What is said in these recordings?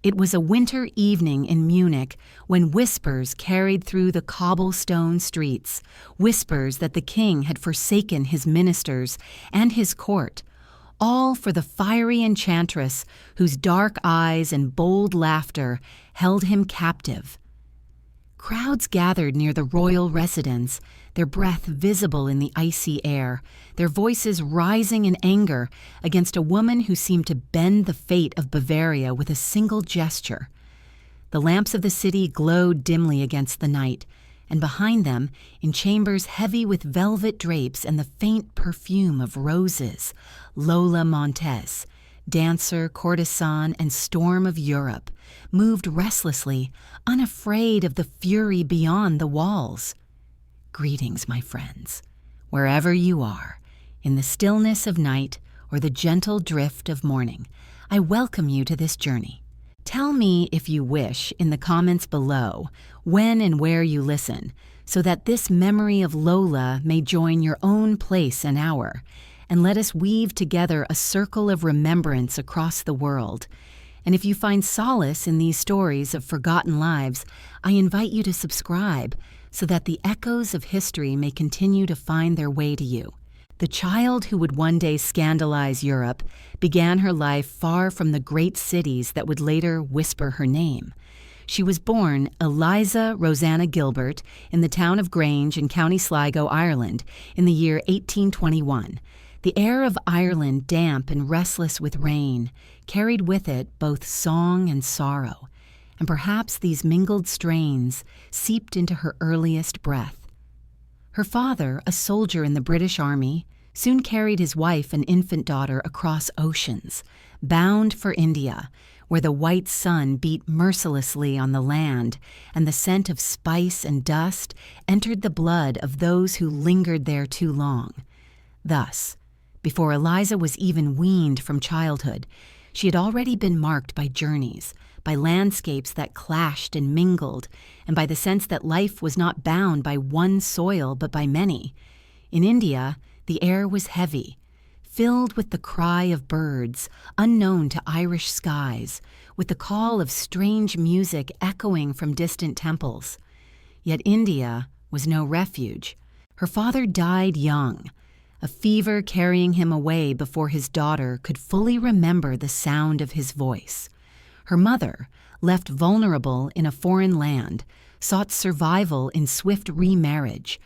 It was a winter evening in Munich when whispers carried through the cobblestone streets, whispers that the king had forsaken his ministers and his court, all for the fiery enchantress whose dark eyes and bold laughter held him captive. Crowds gathered near the royal residence, their breath visible in the icy air, their voices rising in anger against a woman who seemed to bend the fate of Bavaria with a single gesture. The lamps of the city glowed dimly against the night, and behind them, in chambers heavy with velvet drapes and the faint perfume of roses, Lola Montez, dancer, courtesan, and storm of Europe, moved restlessly, unafraid of the fury beyond the walls. Greetings, my friends, wherever you are, in the stillness of night or the gentle drift of morning, I welcome you to this journey. Tell me, if you wish, in the comments below, when and where you listen, so that this memory of Lola may join your own place and hour, and let us weave together a circle of remembrance across the world. And if you find solace in these stories of forgotten lives, I invite you to subscribe so that the echoes of history may continue to find their way to you. The child who would one day scandalize Europe began her life far from the great cities that would later whisper her name. She was born Eliza Rosanna Gilbert in the town of Grange in County Sligo, Ireland, in the year 1821. The air of Ireland, damp and restless with rain, carried with it both song and sorrow, and perhaps these mingled strains seeped into her earliest breath. Her father, a soldier in the British Army, soon carried his wife and infant daughter across oceans, bound for India, where the white sun beat mercilessly on the land, and the scent of spice and dust entered the blood of those who lingered there too long. Thus, before Eliza was even weaned from childhood, she had already been marked by journeys, by landscapes that clashed and mingled, and by the sense that life was not bound by one soil but by many. In India, the air was heavy, filled with the cry of birds, unknown to Irish skies, with the call of strange music echoing from distant temples. Yet India was no refuge. Her father died young, a fever carrying him away before his daughter could fully remember the sound of his voice. Her mother, left vulnerable in a foreign land, sought survival in swift remarriage,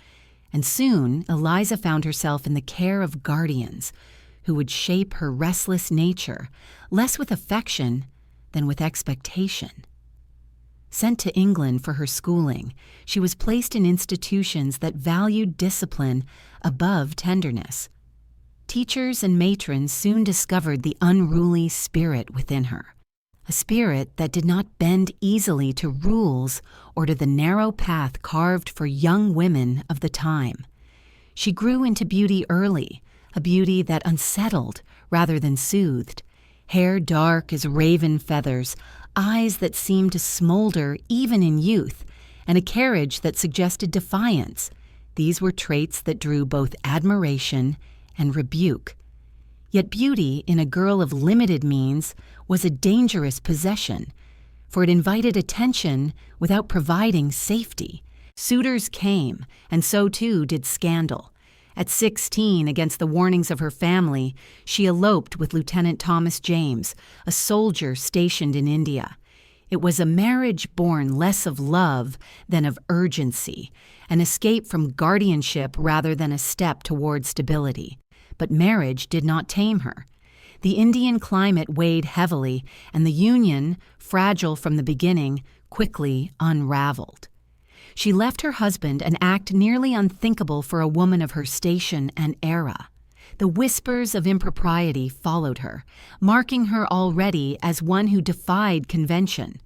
and soon Eliza found herself in the care of guardians who would shape her restless nature, less with affection than with expectation. Sent to England for her schooling, she was placed in institutions that valued discipline above tenderness. Teachers and matrons soon discovered the unruly spirit within her, a spirit that did not bend easily to rules or to the narrow path carved for young women of the time. She grew into beauty early, a beauty that unsettled rather than soothed, hair dark as raven feathers, eyes that seemed to smolder even in youth, and a carriage that suggested defiance. These were traits that drew both admiration and rebuke. Yet beauty in a girl of limited means was a dangerous possession, for it invited attention without providing safety. Suitors came, and so too did scandal. At 16, against the warnings of her family, she eloped with Lieutenant Thomas James, a soldier stationed in India. It was a marriage born less of love than of urgency, an escape from guardianship rather than a step toward stability. But marriage did not tame her. The Indian climate weighed heavily, and the union, fragile from the beginning, quickly unraveled. She left her husband an act nearly unthinkable for a woman of her station and era. The whispers of impropriety followed her, marking her already as one who defied convention.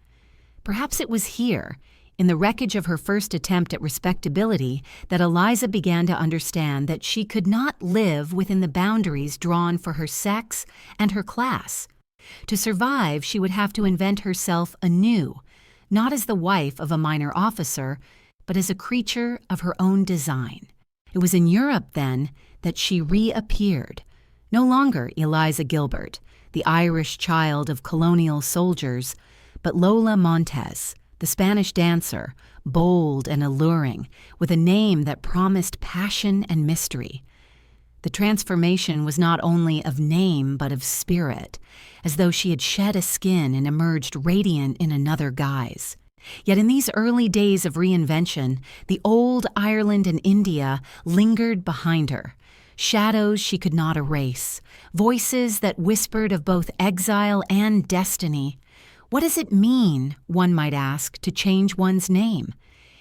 Perhaps it was here, in the wreckage of her first attempt at respectability, that Eliza began to understand that she could not live within the boundaries drawn for her sex and her class. To survive, she would have to invent herself anew, not as the wife of a minor officer, but as a creature of her own design. It was in Europe, then, that she reappeared, no longer Eliza Gilbert, the Irish child of colonial soldiers, but Lola Montez, the Spanish dancer, bold and alluring, with a name that promised passion and mystery. The transformation was not only of name but of spirit, as though she had shed a skin and emerged radiant in another guise. Yet in these early days of reinvention, the old Ireland and India lingered behind her, shadows she could not erase, voices that whispered of both exile and destiny. What does it mean, one might ask, to change one's name?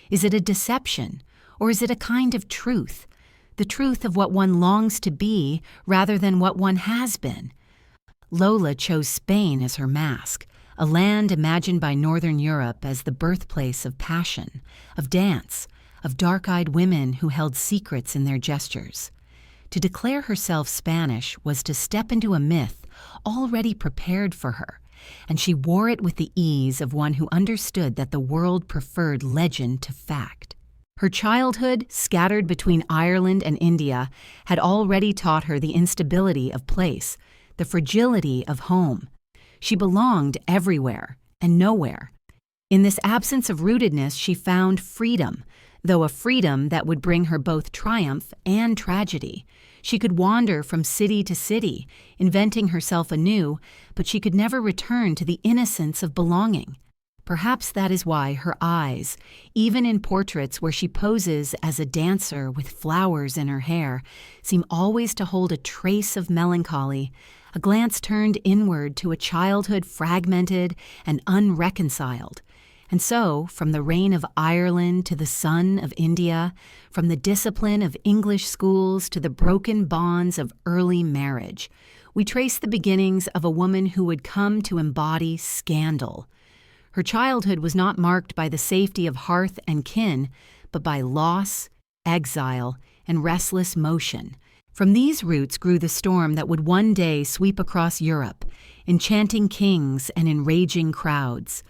Is it a deception, or is it a kind of truth? The truth of what one longs to be rather than what one has been. Lola chose Spain as her mask, a land imagined by Northern Europe as the birthplace of passion, of dance, of dark-eyed women who held secrets in their gestures. To declare herself Spanish was to step into a myth already prepared for her, and she wore it with the ease of one who understood that the world preferred legend to fact. Her childhood, scattered between Ireland and India, had already taught her the instability of place, the fragility of home. She belonged everywhere and nowhere. In this absence of rootedness, she found freedom, though a freedom that would bring her both triumph and tragedy. She could wander from city to city, inventing herself anew, but she could never return to the innocence of belonging. Perhaps that is why her eyes, even in portraits where she poses as a dancer with flowers in her hair, seem always to hold a trace of melancholy, a glance turned inward to a childhood fragmented and unreconciled. And so, from the reign of Ireland to the sun of India, from the discipline of English schools to the broken bonds of early marriage, we trace the beginnings of a woman who would come to embody scandal. Her childhood was not marked by the safety of hearth and kin, but by loss, exile, and restless motion. From these roots grew the storm that would one day sweep across Europe, enchanting kings and enraging crowds.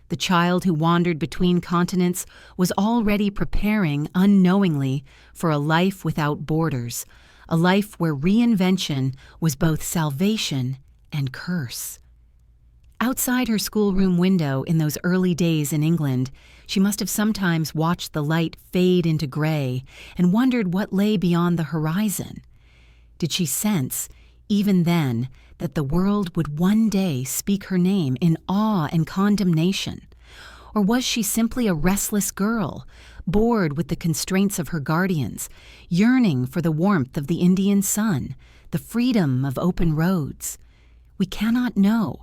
The child who wandered between continents was already preparing unknowingly for a life without borders, a life where reinvention was both salvation and curse. Outside her schoolroom window in those early days in England, she must have sometimes watched the light fade into gray and wondered what lay beyond the horizon. Did she sense, even then, that the world would one day speak her name in awe and condemnation? Or was she simply a restless girl, bored with the constraints of her guardians, yearning for the warmth of the Indian sun, the freedom of open roads? We cannot know,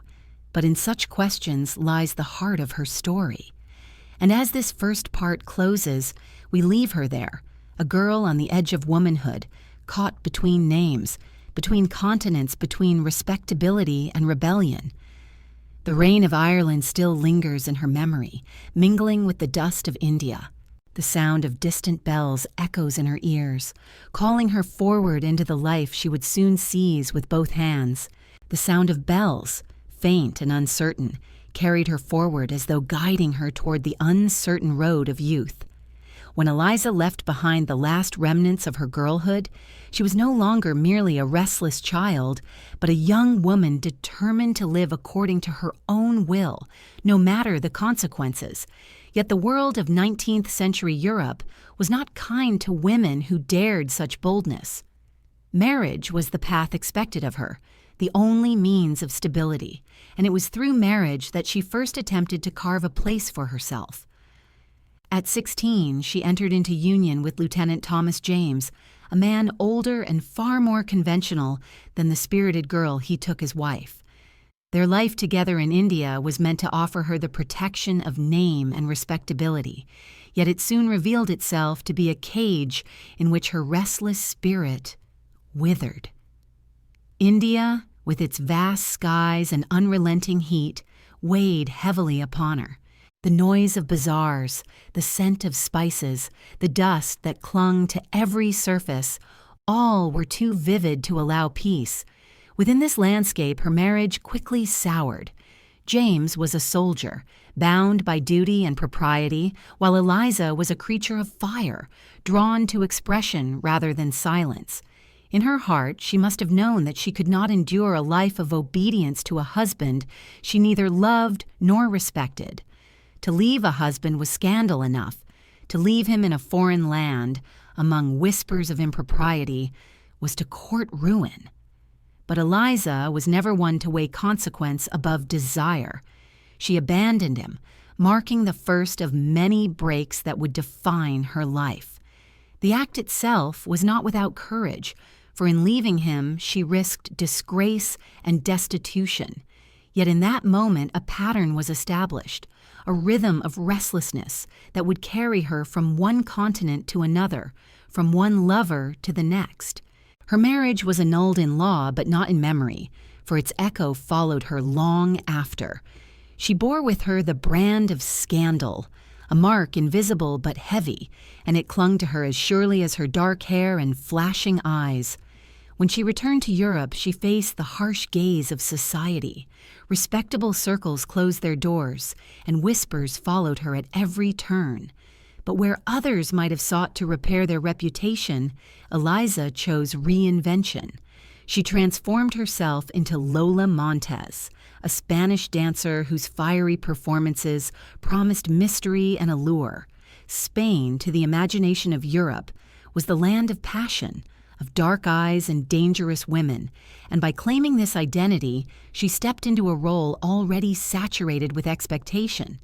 but in such questions lies the heart of her story. And as this first part closes, we leave her there, a girl on the edge of womanhood, caught between names, between continents, between respectability and rebellion. The reign of Ireland still lingers in her memory, mingling with the dust of India. The sound of distant bells echoes in her ears, calling her forward into the life she would soon seize with both hands. The sound of bells, faint and uncertain, carried her forward as though guiding her toward the uncertain road of youth. When Eliza left behind the last remnants of her girlhood, she was no longer merely a restless child, but a young woman determined to live according to her own will, no matter the consequences. Yet the world of 19th century Europe was not kind to women who dared such boldness. Marriage was the path expected of her, the only means of stability, and it was through marriage that she first attempted to carve a place for herself. At 16, she entered into union with Lieutenant Thomas James, a man older and far more conventional than the spirited girl he took as wife. Their life together in India was meant to offer her the protection of name and respectability, yet it soon revealed itself to be a cage in which her restless spirit withered. India, with its vast skies and unrelenting heat, weighed heavily upon her. The noise of bazaars, the scent of spices, the dust that clung to every surface, all were too vivid to allow peace. Within this landscape, her marriage quickly soured. James was a soldier, bound by duty and propriety, while Eliza was a creature of fire, drawn to expression rather than silence. In her heart, she must have known that she could not endure a life of obedience to a husband she neither loved nor respected. To leave a husband was scandal enough. To leave him in a foreign land, among whispers of impropriety, was to court ruin. But Eliza was never one to weigh consequence above desire. She abandoned him, marking the first of many breaks that would define her life. The act itself was not without courage, for in leaving him she risked disgrace and destitution. Yet in that moment a pattern was established, a rhythm of restlessness that would carry her from one continent to another, from one lover to the next. Her marriage was annulled in law but not in memory, for its echo followed her long after. She bore with her the brand of scandal, a mark invisible but heavy, and it clung to her as surely as her dark hair and flashing eyes. When she returned to Europe, she faced the harsh gaze of society. Respectable circles closed their doors, and whispers followed her at every turn. But where others might have sought to repair their reputation, Eliza chose reinvention. She transformed herself into Lola Montez, a Spanish dancer whose fiery performances promised mystery and allure. Spain, to the imagination of Europe, was the land of passion, of dark eyes and dangerous women, and by claiming this identity, she stepped into a role already saturated with expectation.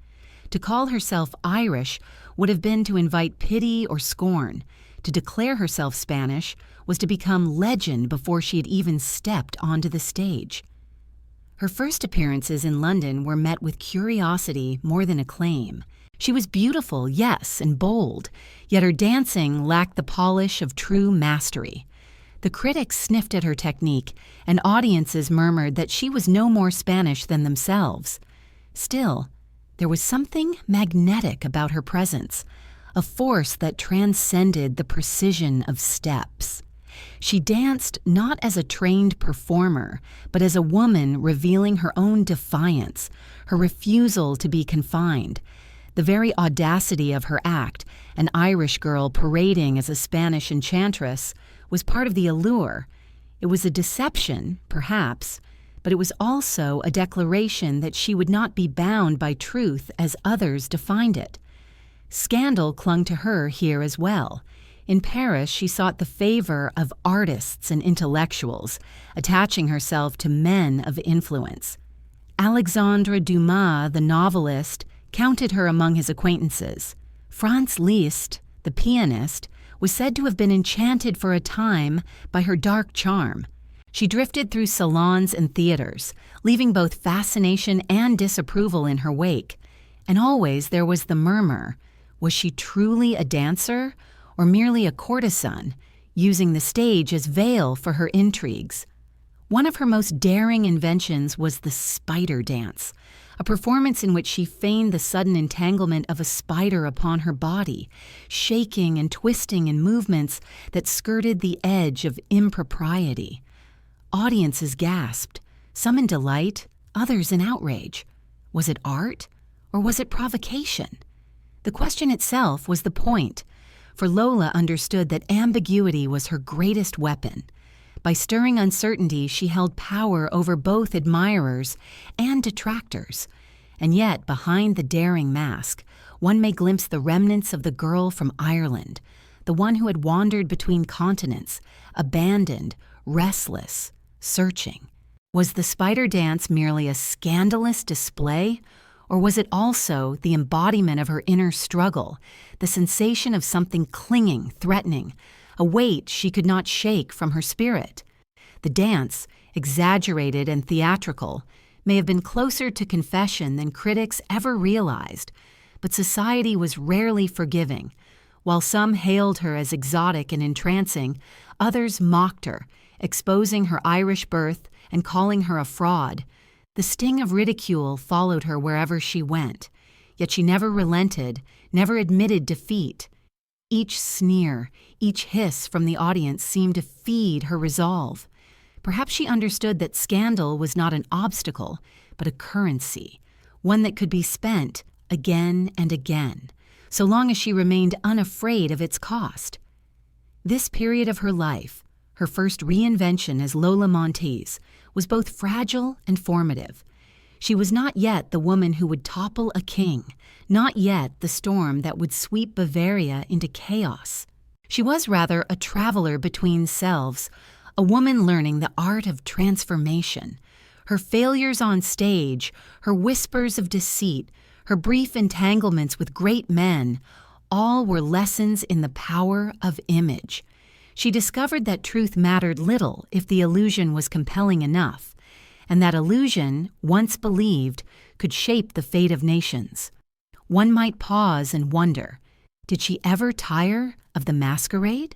To call herself Irish would have been to invite pity or scorn. To declare herself Spanish was to become legend before she had even stepped onto the stage. Her first appearances in London were met with curiosity more than acclaim. She was beautiful, yes, and bold, yet her dancing lacked the polish of true mastery. The critics sniffed at her technique, and audiences murmured that she was no more Spanish than themselves. Still, there was something magnetic about her presence, a force that transcended the precision of steps. She danced not as a trained performer, but as a woman revealing her own defiance, her refusal to be confined. The very audacity of her act, an Irish girl parading as a Spanish enchantress, was part of the allure. It was a deception, perhaps, but it was also a declaration that she would not be bound by truth as others defined it. Scandal clung to her here as well. In Paris, she sought the favor of artists and intellectuals, attaching herself to men of influence. Alexandre Dumas, the novelist, counted her among his acquaintances. Franz Liszt, the pianist, was said to have been enchanted for a time by her dark charm. She drifted through salons and theaters, leaving both fascination and disapproval in her wake. And always there was the murmur, was she truly a dancer or merely a courtesan, using the stage as veil for her intrigues? One of her most daring inventions was the spider dance, a performance in which she feigned the sudden entanglement of a spider upon her body, shaking and twisting in movements that skirted the edge of impropriety. Audiences gasped, some in delight, others in outrage. Was it art, or was it provocation? The question itself was the point, for Lola understood that ambiguity was her greatest weapon. By stirring uncertainty, she held power over both admirers and detractors. And yet, behind the daring mask, one may glimpse the remnants of the girl from Ireland, the one who had wandered between continents, abandoned, restless, searching. Was the spider dance merely a scandalous display, or was it also the embodiment of her inner struggle, the sensation of something clinging, threatening, a weight she could not shake from her spirit? The dance, exaggerated and theatrical, may have been closer to confession than critics ever realized, but society was rarely forgiving. While some hailed her as exotic and entrancing, others mocked her, exposing her Irish birth and calling her a fraud. The sting of ridicule followed her wherever she went, yet she never relented, never admitted defeat. Each sneer, each hiss from the audience seemed to feed her resolve. Perhaps she understood that scandal was not an obstacle, but a currency, one that could be spent again and again, so long as she remained unafraid of its cost. This period of her life, Her first reinvention as Lola Montez was both fragile and formative. She was not yet the woman who would topple a king, not yet the storm that would sweep Bavaria into chaos. She was rather a traveler between selves, a woman learning the art of transformation. Her failures on stage, her whispers of deceit, her brief entanglements with great men, all were lessons in the power of image. She discovered that truth mattered little if the illusion was compelling enough, and that illusion, once believed, could shape the fate of nations. One might pause and wonder, did she ever tire of the masquerade?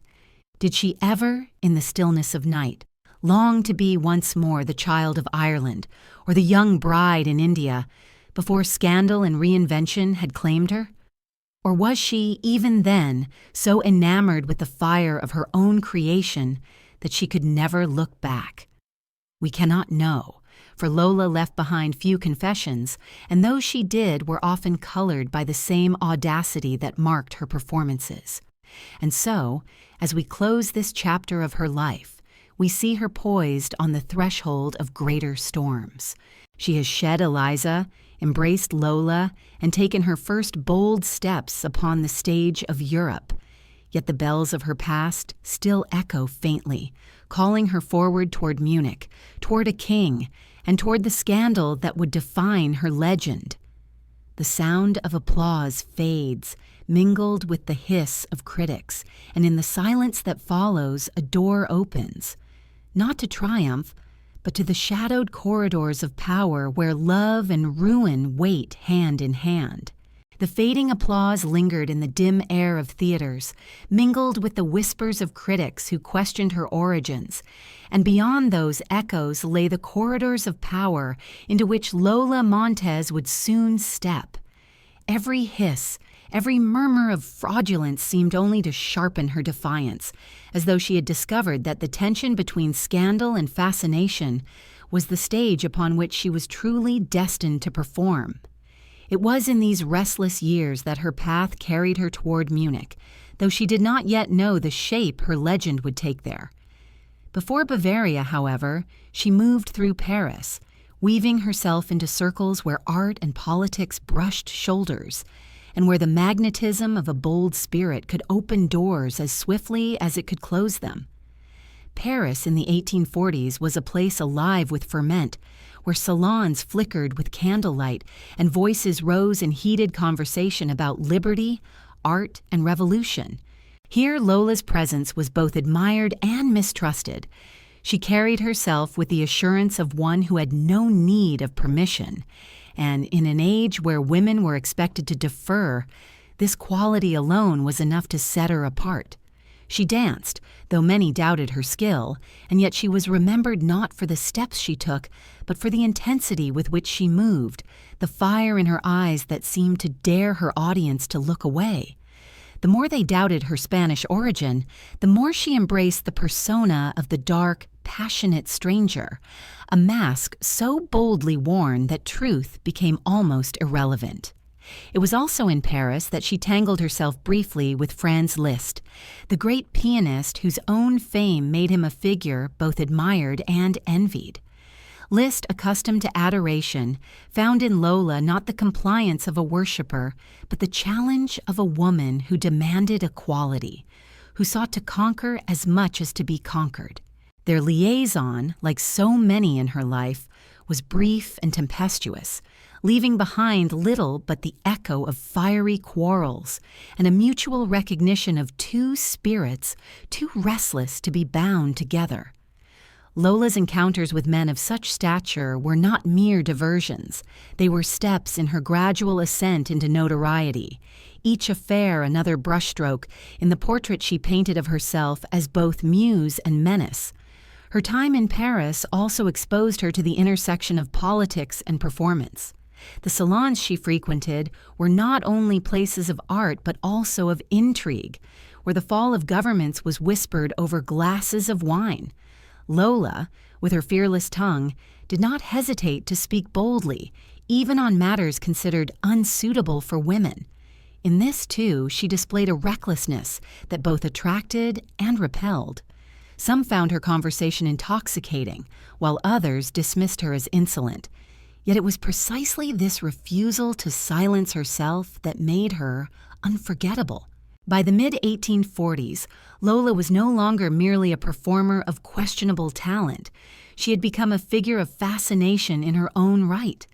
Did she ever, in the stillness of night, long to be once more the child of Ireland or the young bride in India before scandal and reinvention had claimed her? Or was she, even then, so enamored with the fire of her own creation that she could never look back? We cannot know, for Lola left behind few confessions, and those she did were often colored by the same audacity that marked her performances. And so, as we close this chapter of her life, we see her poised on the threshold of greater storms. She has shed Eliza, embraced Lola, and taken her first bold steps upon the stage of Europe. Yet the bells of her past still echo faintly, calling her forward toward Munich, toward a king, and toward the scandal that would define her legend. The sound of applause fades, mingled with the hiss of critics, and in the silence that follows, a door opens, not to triumph, but to the shadowed corridors of power where love and ruin wait hand in hand. The fading applause lingered in the dim air of theaters, mingled with the whispers of critics who questioned her origins, and beyond those echoes lay the corridors of power into which Lola Montez would soon step. Every hiss, every murmur of fraudulence seemed only to sharpen her defiance, as though she had discovered that the tension between scandal and fascination was the stage upon which she was truly destined to perform. It was in these restless years that her path carried her toward Munich, though she did not yet know the shape her legend would take there. Before Bavaria, however, she moved through Paris, weaving herself into circles where art and politics brushed shoulders, and where the magnetism of a bold spirit could open doors as swiftly as it could close them. Paris in the 1840s was a place alive with ferment, where salons flickered with candlelight and voices rose in heated conversation about liberty, art, and revolution. Here Lola's presence was both admired and mistrusted. She carried herself with the assurance of one who had no need of permission, and in an age where women were expected to defer, this quality alone was enough to set her apart. She danced, though many doubted her skill, and yet she was remembered not for the steps she took, but for the intensity with which she moved, the fire in her eyes that seemed to dare her audience to look away. The more they doubted her Spanish origin, the more she embraced the persona of the dark, passionate stranger, a mask so boldly worn that truth became almost irrelevant. It was also in Paris that she tangled herself briefly with Franz Liszt, the great pianist whose own fame made him a figure both admired and envied. Liszt, accustomed to adoration, found in Lola not the compliance of a worshiper, but the challenge of a woman who demanded equality, who sought to conquer as much as to be conquered. Their liaison, like so many in her life, was brief and tempestuous, leaving behind little but the echo of fiery quarrels and a mutual recognition of two spirits too restless to be bound together. Lola's encounters with men of such stature were not mere diversions. They were steps in her gradual ascent into notoriety, each affair another brushstroke in the portrait she painted of herself as both muse and menace. Her time in Paris also exposed her to the intersection of politics and performance. The salons she frequented were not only places of art but also of intrigue, where the fall of governments was whispered over glasses of wine. Lola, with her fearless tongue, did not hesitate to speak boldly, even on matters considered unsuitable for women. In this, too, she displayed a recklessness that both attracted and repelled. Some found her conversation intoxicating, while others dismissed her as insolent. Yet it was precisely this refusal to silence herself that made her unforgettable. By the mid-1840s, Lola was no longer merely a performer of questionable talent. She had become a figure of fascination in her own right.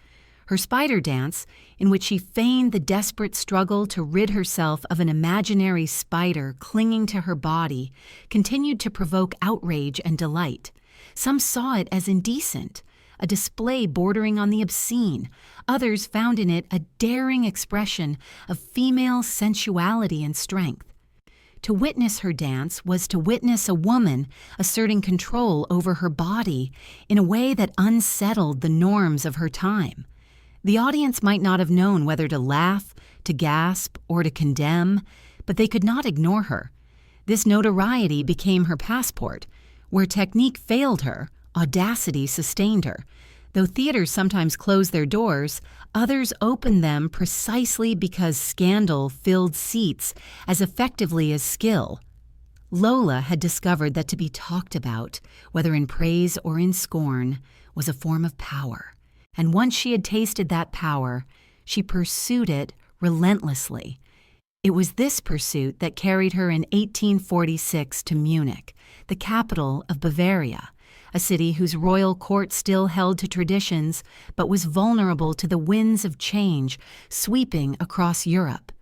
Her spider dance, in which she feigned the desperate struggle to rid herself of an imaginary spider clinging to her body, continued to provoke outrage and delight. Some saw it as indecent, a display bordering on the obscene. Others found in it a daring expression of female sensuality and strength. To witness her dance was to witness a woman asserting control over her body in a way that unsettled the norms of her time. The audience might not have known whether to laugh, to gasp, or to condemn, but they could not ignore her. This notoriety became her passport. Where technique failed her, audacity sustained her. Though theaters sometimes closed their doors, others opened them precisely because scandal filled seats as effectively as skill. Lola had discovered that to be talked about, whether in praise or in scorn, was a form of power. And once she had tasted that power, she pursued it relentlessly. It was this pursuit that carried her in 1846 to Munich, the capital of Bavaria, a city whose royal court still held to traditions but was vulnerable to the winds of change sweeping across Europe.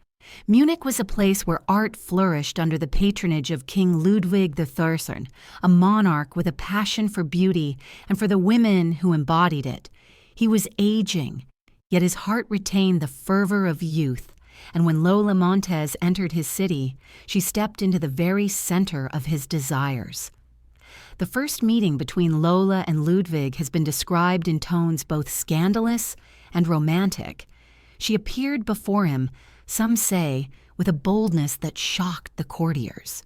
Munich was a place where art flourished under the patronage of King Ludwig III, a monarch with a passion for beauty and for the women who embodied it. He was aging, yet his heart retained the fervor of youth, and when Lola Montez entered his city, she stepped into the very center of his desires. The first meeting between Lola and Ludwig has been described in tones both scandalous and romantic. She appeared before him, some say, with a boldness that shocked the courtiers.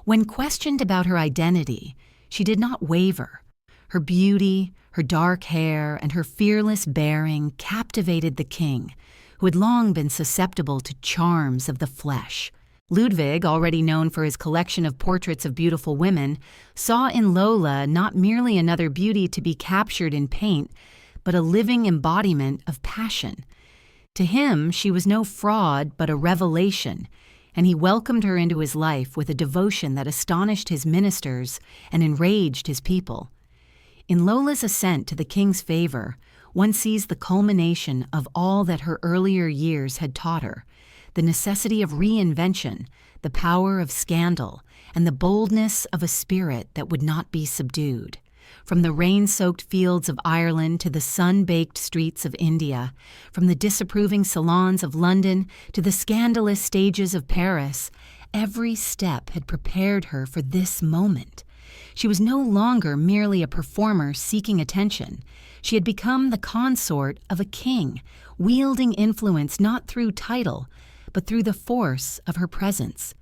When questioned about her identity, she did not waver. Her beauty, her dark hair, and her fearless bearing captivated the king, who had long been susceptible to charms of the flesh. Ludwig, already known for his collection of portraits of beautiful women, saw in Lola not merely another beauty to be captured in paint, but a living embodiment of passion. To him, she was no fraud, but a revelation, and he welcomed her into his life with a devotion that astonished his ministers and enraged his people. In Lola's ascent to the king's favor, one sees the culmination of all that her earlier years had taught her: the necessity of reinvention, the power of scandal, and the boldness of a spirit that would not be subdued. From the rain-soaked fields of Ireland to the sun-baked streets of India, from the disapproving salons of London to the scandalous stages of Paris, every step had prepared her for this moment. She was no longer merely a performer seeking attention. She had become the consort of a king, wielding influence not through title, but through the force of her presence.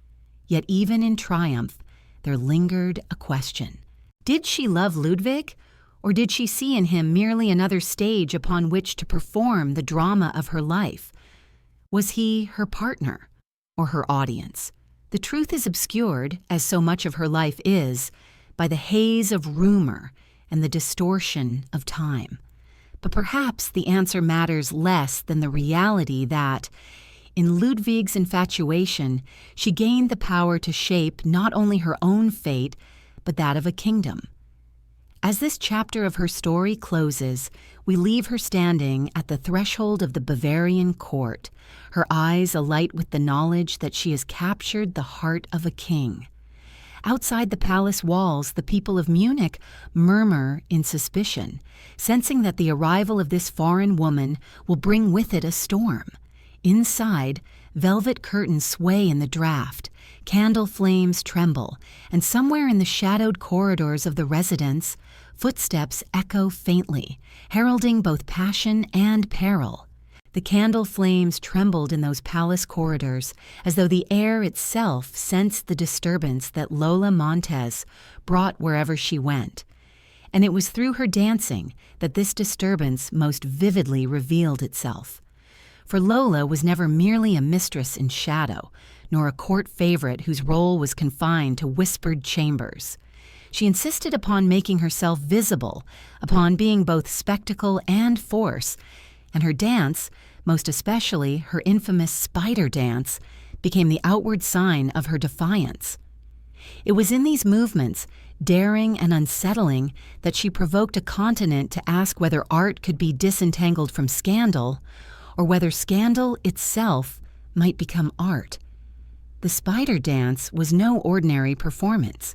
Yet even in triumph, there lingered a question. Did she love Ludwig, or did she see in him merely another stage upon which to perform the drama of her life? Was he her partner, or her audience? The truth is obscured, as so much of her life is, by the haze of rumor and the distortion of time. But perhaps the answer matters less than the reality that, in Ludwig's infatuation, she gained the power to shape not only her own fate, but that of a kingdom. As this chapter of her story closes, we leave her standing at the threshold of the Bavarian court, her eyes alight with the knowledge that she has captured the heart of a king. Outside the palace walls, the people of Munich murmur in suspicion, sensing that the arrival of this foreign woman will bring with it a storm. Inside, velvet curtains sway in the draught, candle flames tremble, and somewhere in the shadowed corridors of the residence, footsteps echo faintly, heralding both passion and peril. The candle flames trembled in those palace corridors, as though the air itself sensed the disturbance that Lola Montez brought wherever she went. And it was through her dancing that this disturbance most vividly revealed itself. For Lola was never merely a mistress in shadow, nor a court favorite whose role was confined to whispered chambers. She insisted upon making herself visible, upon being both spectacle and force, and her dance, most especially her infamous spider dance, became the outward sign of her defiance. It was in these movements, daring and unsettling, that she provoked a continent to ask whether art could be disentangled from scandal, or whether scandal itself might become art. The spider dance was no ordinary performance.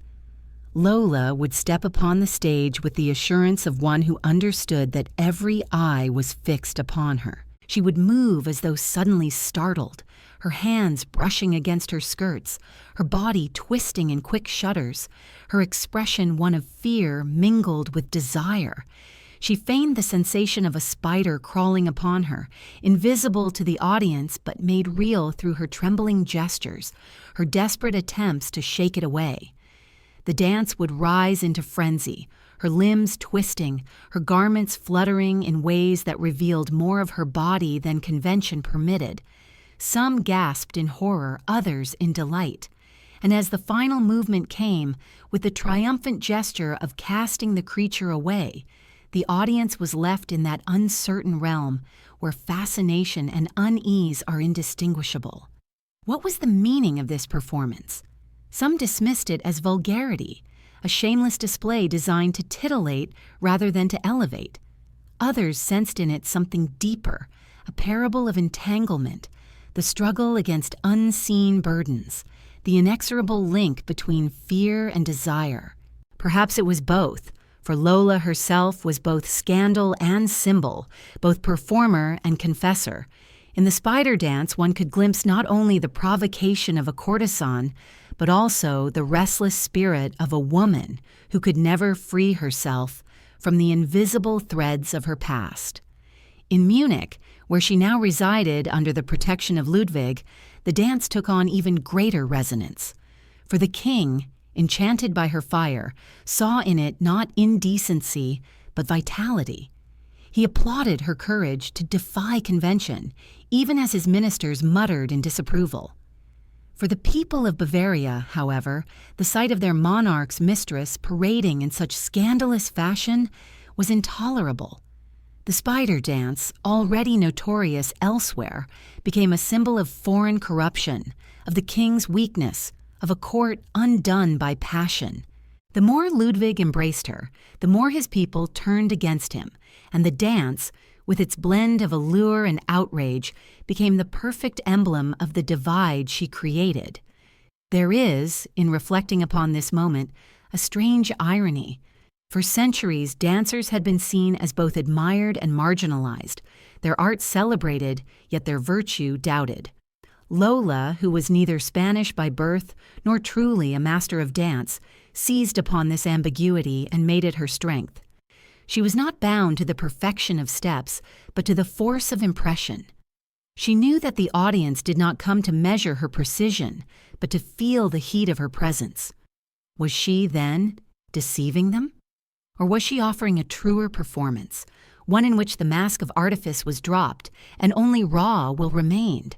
Lola would step upon the stage with the assurance of one who understood that every eye was fixed upon her. She would move as though suddenly startled, her hands brushing against her skirts, her body twisting in quick shudders, her expression one of fear mingled with desire. She feigned the sensation of a spider crawling upon her, invisible to the audience but made real through her trembling gestures, her desperate attempts to shake it away. The dance would rise into frenzy, her limbs twisting, her garments fluttering in ways that revealed more of her body than convention permitted. Some gasped in horror, others in delight. And as the final movement came, with the triumphant gesture of casting the creature away, the audience was left in that uncertain realm where fascination and unease are indistinguishable. What was the meaning of this performance? Some dismissed it as vulgarity, a shameless display designed to titillate rather than to elevate. Others sensed in it something deeper, a parable of entanglement, the struggle against unseen burdens, the inexorable link between fear and desire. Perhaps it was both, for Lola herself was both scandal and symbol, both performer and confessor. In the spider dance, one could glimpse not only the provocation of a courtesan, but also the restless spirit of a woman who could never free herself from the invisible threads of her past. In Munich, where she now resided under the protection of Ludwig, the dance took on even greater resonance. For the king, enchanted by her fire, saw in it not indecency, but vitality. He applauded her courage to defy convention, even as his ministers muttered in disapproval. For the people of Bavaria, however, the sight of their monarch's mistress parading in such scandalous fashion was intolerable. The spider dance, already notorious elsewhere, became a symbol of foreign corruption, of the king's weakness, of a court undone by passion. The more Ludwig embraced her, the more his people turned against him, and the dance, with its blend of allure and outrage, became the perfect emblem of the divide she created. There is, in reflecting upon this moment, a strange irony. For centuries, dancers had been seen as both admired and marginalized, their art celebrated, yet their virtue doubted. Lola, who was neither Spanish by birth nor truly a master of dance, seized upon this ambiguity and made it her strength. She was not bound to the perfection of steps, but to the force of impression. She knew that the audience did not come to measure her precision, but to feel the heat of her presence. Was she, then, deceiving them? Or was she offering a truer performance, one in which the mask of artifice was dropped and only raw will remained?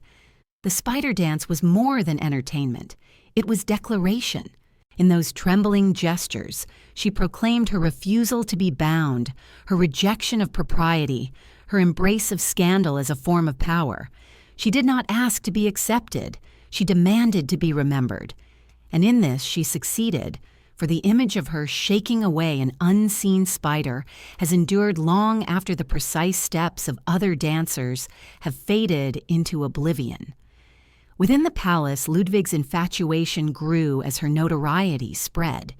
The spider dance was more than entertainment. It was declaration. In those trembling gestures, she proclaimed her refusal to be bound, her rejection of propriety, her embrace of scandal as a form of power. She did not ask to be accepted. She demanded to be remembered. And in this she succeeded, for the image of her shaking away an unseen spider has endured long after the precise steps of other dancers have faded into oblivion. Within the palace, Ludwig's infatuation grew as her notoriety spread.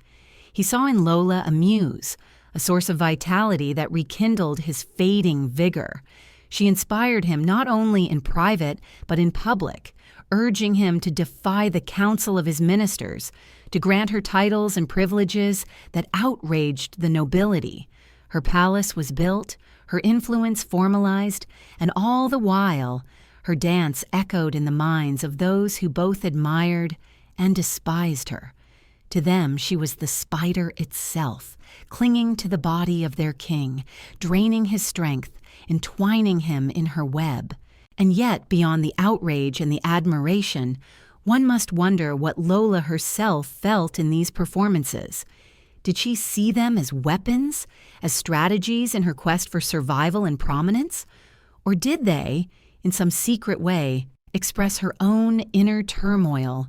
He saw in Lola a muse, a source of vitality that rekindled his fading vigor. She inspired him not only in private, but in public, urging him to defy the counsel of his ministers, to grant her titles and privileges that outraged the nobility. Her palace was built, her influence formalized, and all the while, her dance echoed in the minds of those who both admired and despised her. To them she was the spider itself, clinging to the body of their king, draining his strength, entwining him in her web. And yet, beyond the outrage and the admiration, one must wonder what Lola herself felt in these performances. Did she see them as weapons, as strategies in her quest for survival and prominence? Or did they, in some secret way, express her own inner turmoil,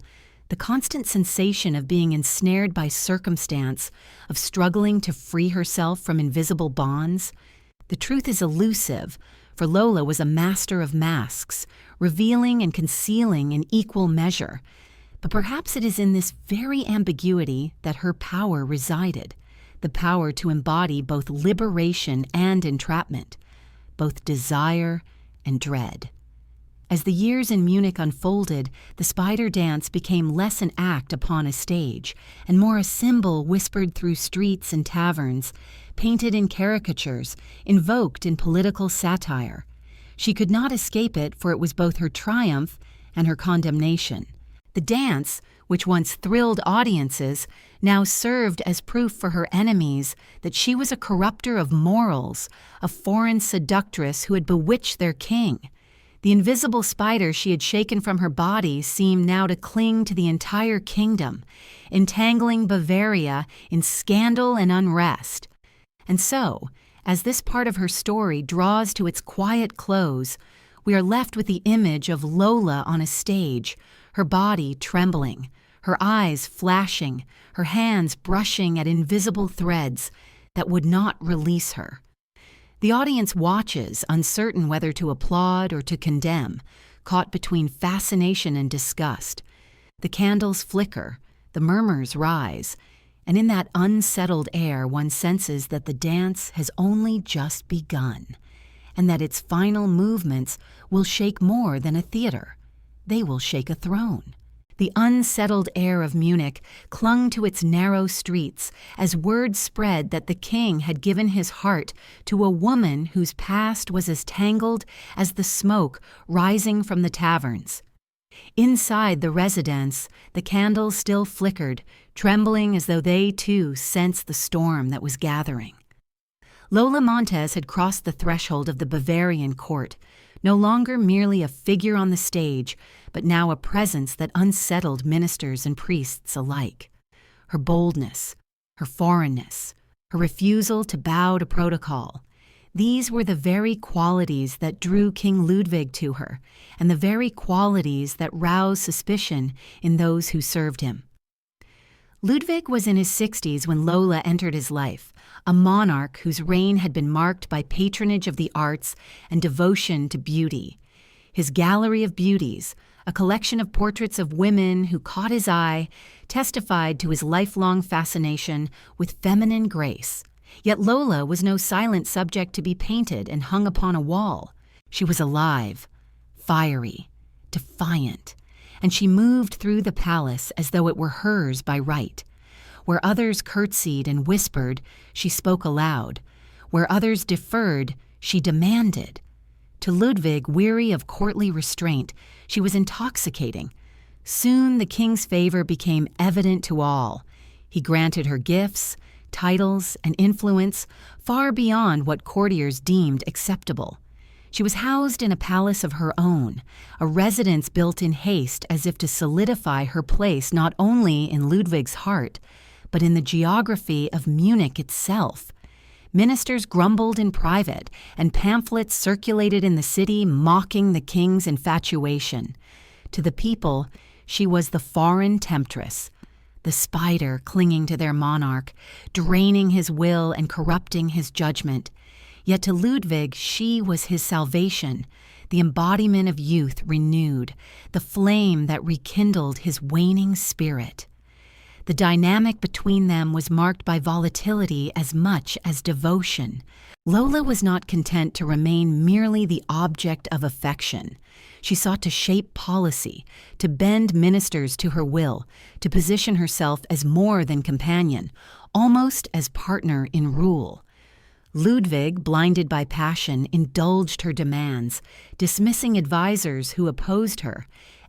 the constant sensation of being ensnared by circumstance, of struggling to free herself from invisible bonds? The truth is elusive, for Lola was a master of masks, revealing and concealing in equal measure. But perhaps it is in this very ambiguity that her power resided, the power to embody both liberation and entrapment, both desire and dread. As the years in Munich unfolded, the spider dance became less an act upon a stage, and more a symbol whispered through streets and taverns, painted in caricatures, invoked in political satire. She could not escape it, for it was both her triumph and her condemnation. The dance, which once thrilled audiences, now served as proof for her enemies that she was a corrupter of morals, a foreign seductress who had bewitched their king. The invisible spider she had shaken from her body seemed now to cling to the entire kingdom, entangling Bavaria in scandal and unrest. And so, as this part of her story draws to its quiet close, we are left with the image of Lola on a stage, her body trembling, her eyes flashing, her hands brushing at invisible threads that would not release her. The audience watches, uncertain whether to applaud or to condemn, caught between fascination and disgust. The candles flicker, the murmurs rise, and in that unsettled air one senses that the dance has only just begun, and that its final movements will shake more than a theater. They will shake a throne. The unsettled air of Munich clung to its narrow streets as word spread that the king had given his heart to a woman whose past was as tangled as the smoke rising from the taverns. Inside the residence, the candles still flickered, trembling as though they too sensed the storm that was gathering. Lola Montez had crossed the threshold of the Bavarian court, no longer merely a figure on the stage, but now a presence that unsettled ministers and priests alike. Her boldness, her foreignness, her refusal to bow to protocol, these were the very qualities that drew King Ludwig to her, and the very qualities that roused suspicion in those who served him. Ludwig was in his 60s when Lola entered his life, a monarch whose reign had been marked by patronage of the arts and devotion to beauty. His gallery of beauties, a collection of portraits of women who caught his eye, testified to his lifelong fascination with feminine grace. Yet Lola was no silent subject to be painted and hung upon a wall. She was alive, fiery, defiant, and she moved through the palace as though it were hers by right. Where others curtsied and whispered, she spoke aloud. Where others deferred, she demanded. To Ludwig, weary of courtly restraint, she was intoxicating. Soon the king's favor became evident to all. He granted her gifts, titles, and influence far beyond what courtiers deemed acceptable. She was housed in a palace of her own, a residence built in haste as if to solidify her place not only in Ludwig's heart, but in the geography of Munich itself. Ministers grumbled in private, and pamphlets circulated in the city mocking the king's infatuation. To the people, she was the foreign temptress, the spider clinging to their monarch, draining his will and corrupting his judgment. Yet to Ludwig, she was his salvation, the embodiment of youth renewed, the flame that rekindled his waning spirit. The dynamic between them was marked by volatility as much as devotion. Lola was not content to remain merely the object of affection. She sought to shape policy, to bend ministers to her will, to position herself as more than companion, almost as partner in rule. Ludwig, blinded by passion, indulged her demands, dismissing advisers who opposed her,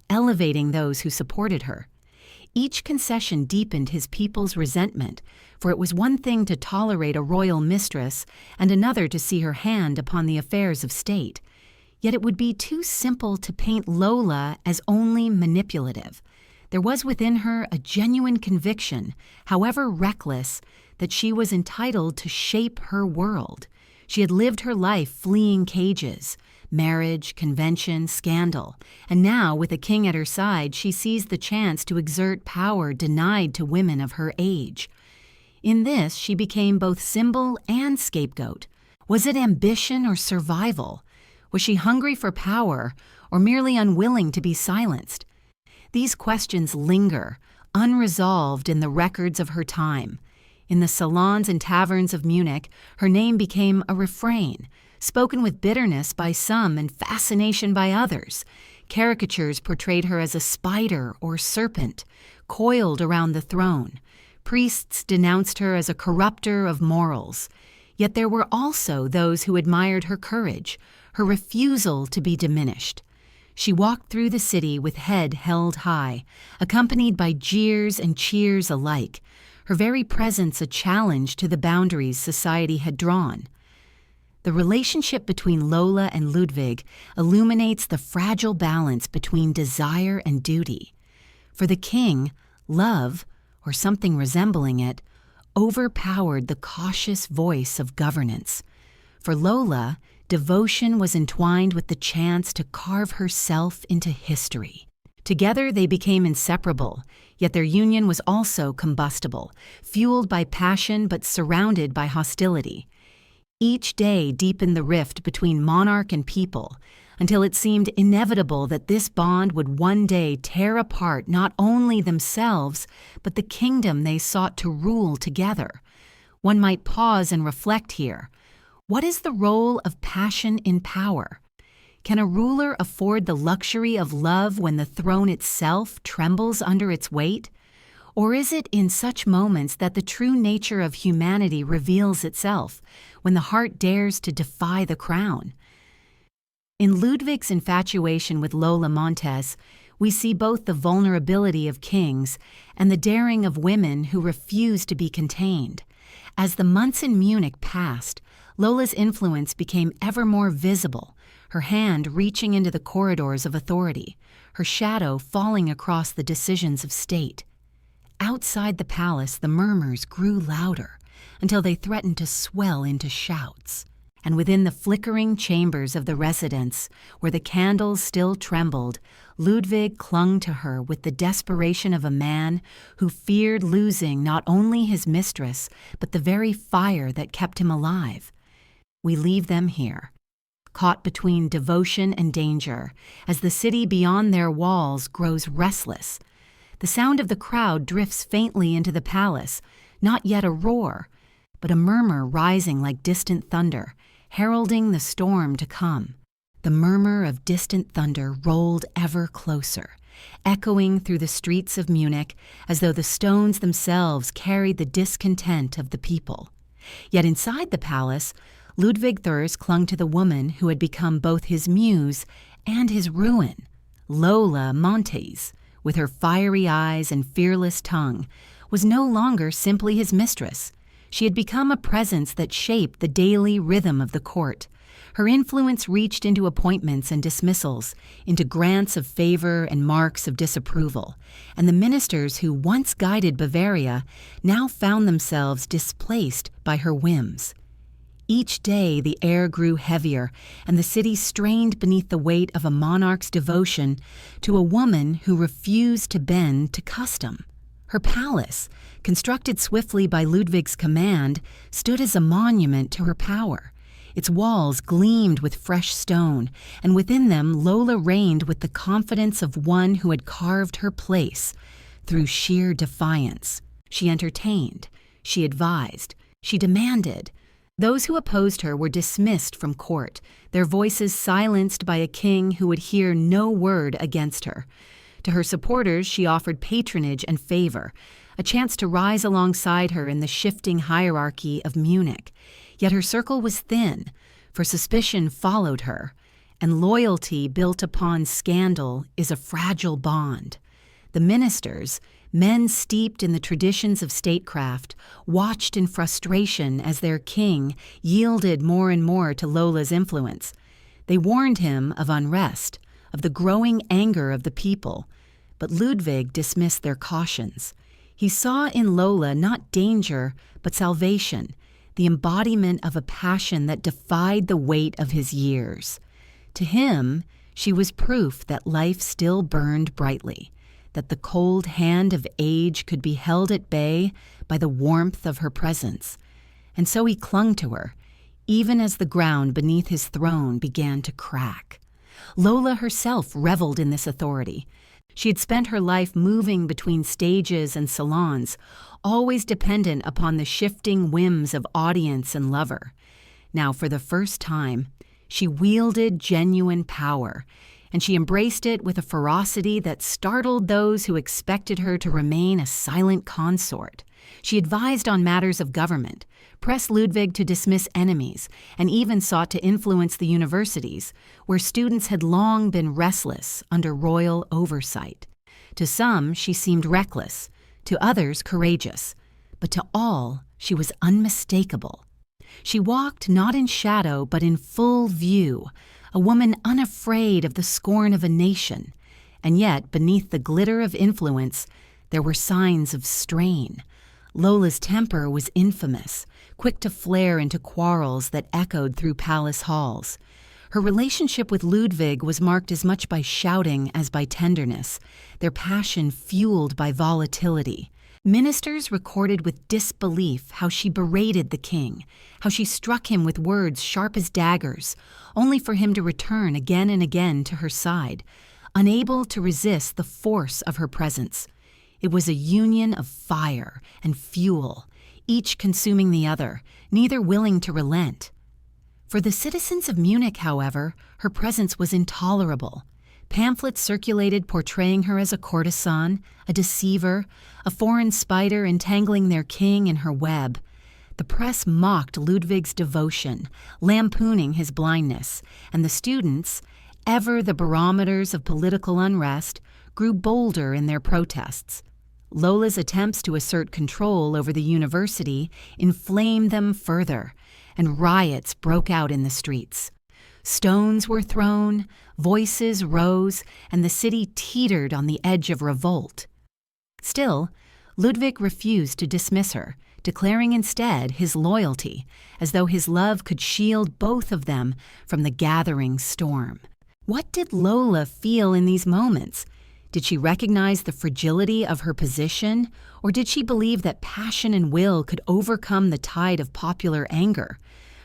elevating those who supported her. Each concession deepened his people's resentment, for it was one thing to tolerate a royal mistress and another to see her hand upon the affairs of state. Yet it would be too simple to paint Lola as only manipulative. There was within her a genuine conviction, however reckless, that she was entitled to shape her world. She had lived her life fleeing cages, marriage, convention, scandal, and now, with a king at her side, she sees the chance to exert power denied to women of her age. In this, she became both symbol and scapegoat. Was it ambition or survival? Was she hungry for power or merely unwilling to be silenced? These questions linger, unresolved in the records of her time. In the salons and taverns of Munich, her name became a refrain, spoken with bitterness by some and fascination by others. Caricatures portrayed her as a spider or serpent, coiled around the throne. Priests denounced her as a corrupter of morals. Yet there were also those who admired her courage, her refusal to be diminished. She walked through the city with head held high, accompanied by jeers and cheers alike, her very presence a challenge to the boundaries society had drawn. The relationship between Lola and Ludwig illuminates the fragile balance between desire and duty. For the king, love, or something resembling it, overpowered the cautious voice of governance. For Lola, devotion was entwined with the chance to carve herself into history. Together they became inseparable, yet their union was also combustible, fueled by passion but surrounded by hostility. Each day deepened the rift between monarch and people, until it seemed inevitable that this bond would one day tear apart not only themselves, but the kingdom they sought to rule together. One might pause and reflect here. What is the role of passion in power? Can a ruler afford the luxury of love when the throne itself trembles under its weight? Or is it in such moments that the true nature of humanity reveals itself, when the heart dares to defy the crown? In Ludwig's infatuation with Lola Montez, we see both the vulnerability of kings and the daring of women who refuse to be contained. As the months in Munich passed, Lola's influence became ever more visible, her hand reaching into the corridors of authority, her shadow falling across the decisions of state. Outside the palace, the murmurs grew louder until they threatened to swell into shouts. And within the flickering chambers of the residence, where the candles still trembled, Ludwig clung to her with the desperation of a man who feared losing not only his mistress, but the very fire that kept him alive. We leave them here, caught between devotion and danger, as the city beyond their walls grows restless. The sound of the crowd drifts faintly into the palace, not yet a roar, but a murmur rising like distant thunder, heralding the storm to come. The murmur of distant thunder rolled ever closer, echoing through the streets of Munich as though the stones themselves carried the discontent of the people. Yet inside the palace, Ludwig Thurs clung to the woman who had become both his muse and his ruin. Lola Montez, with her fiery eyes and fearless tongue, was no longer simply his mistress. She had become a presence that shaped the daily rhythm of the court. Her influence reached into appointments and dismissals, into grants of favor and marks of disapproval, and the ministers who once guided Bavaria now found themselves displaced by her whims. Each day the air grew heavier, and the city strained beneath the weight of a monarch's devotion to a woman who refused to bend to custom. Her palace, constructed swiftly by Ludwig's command, stood as a monument to her power. Its walls gleamed with fresh stone, and within them Lola reigned with the confidence of one who had carved her place through sheer defiance. She entertained, she advised, she demanded. Those who opposed her were dismissed from court, their voices silenced by a king who would hear no word against her. To her supporters, she offered patronage and favor, a chance to rise alongside her in the shifting hierarchy of Munich. Yet her circle was thin, for suspicion followed her, and loyalty built upon scandal is a fragile bond. The ministers, men steeped in the traditions of statecraft, watched in frustration as their king yielded more and more to Lola's influence. They warned him of unrest, of the growing anger of the people, but Ludwig dismissed their cautions. He saw in Lola not danger, but salvation, the embodiment of a passion that defied the weight of his years. To him, she was proof that life still burned brightly, that the cold hand of age could be held at bay by the warmth of her presence. And so he clung to her, even as the ground beneath his throne began to crack. Lola herself reveled in this authority. She had spent her life moving between stages and salons, always dependent upon the shifting whims of audience and lover. Now, for the first time, she wielded genuine power, and she embraced it with a ferocity that startled those who expected her to remain a silent consort. She advised on matters of government, pressed Ludwig to dismiss enemies, and even sought to influence the universities, where students had long been restless under royal oversight. To some, she seemed reckless, to others courageous, but to all, she was unmistakable. She walked not in shadow, but in full view, a woman unafraid of the scorn of a nation. And yet, beneath the glitter of influence, there were signs of strain. Lola's temper was infamous, quick to flare into quarrels that echoed through palace halls. Her relationship with Ludwig was marked as much by shouting as by tenderness, their passion fueled by volatility. Ministers recorded with disbelief how she berated the king, how she struck him with words sharp as daggers, only for him to return again and again to her side, unable to resist the force of her presence. It was a union of fire and fuel, each consuming the other, neither willing to relent. For the citizens of Munich, however, her presence was intolerable. Pamphlets circulated portraying her as a courtesan, a deceiver, a foreign spider entangling their king in her web. The press mocked Ludwig's devotion, lampooning his blindness, and the students, ever the barometers of political unrest, grew bolder in their protests. Lola's attempts to assert control over the university inflamed them further, and riots broke out in the streets. Stones were thrown, voices rose, and the city teetered on the edge of revolt. Still, Ludwig refused to dismiss her, declaring instead his loyalty, as though his love could shield both of them from the gathering storm. What did Lola feel in these moments? Did she recognize the fragility of her position, or did she believe that passion and will could overcome the tide of popular anger?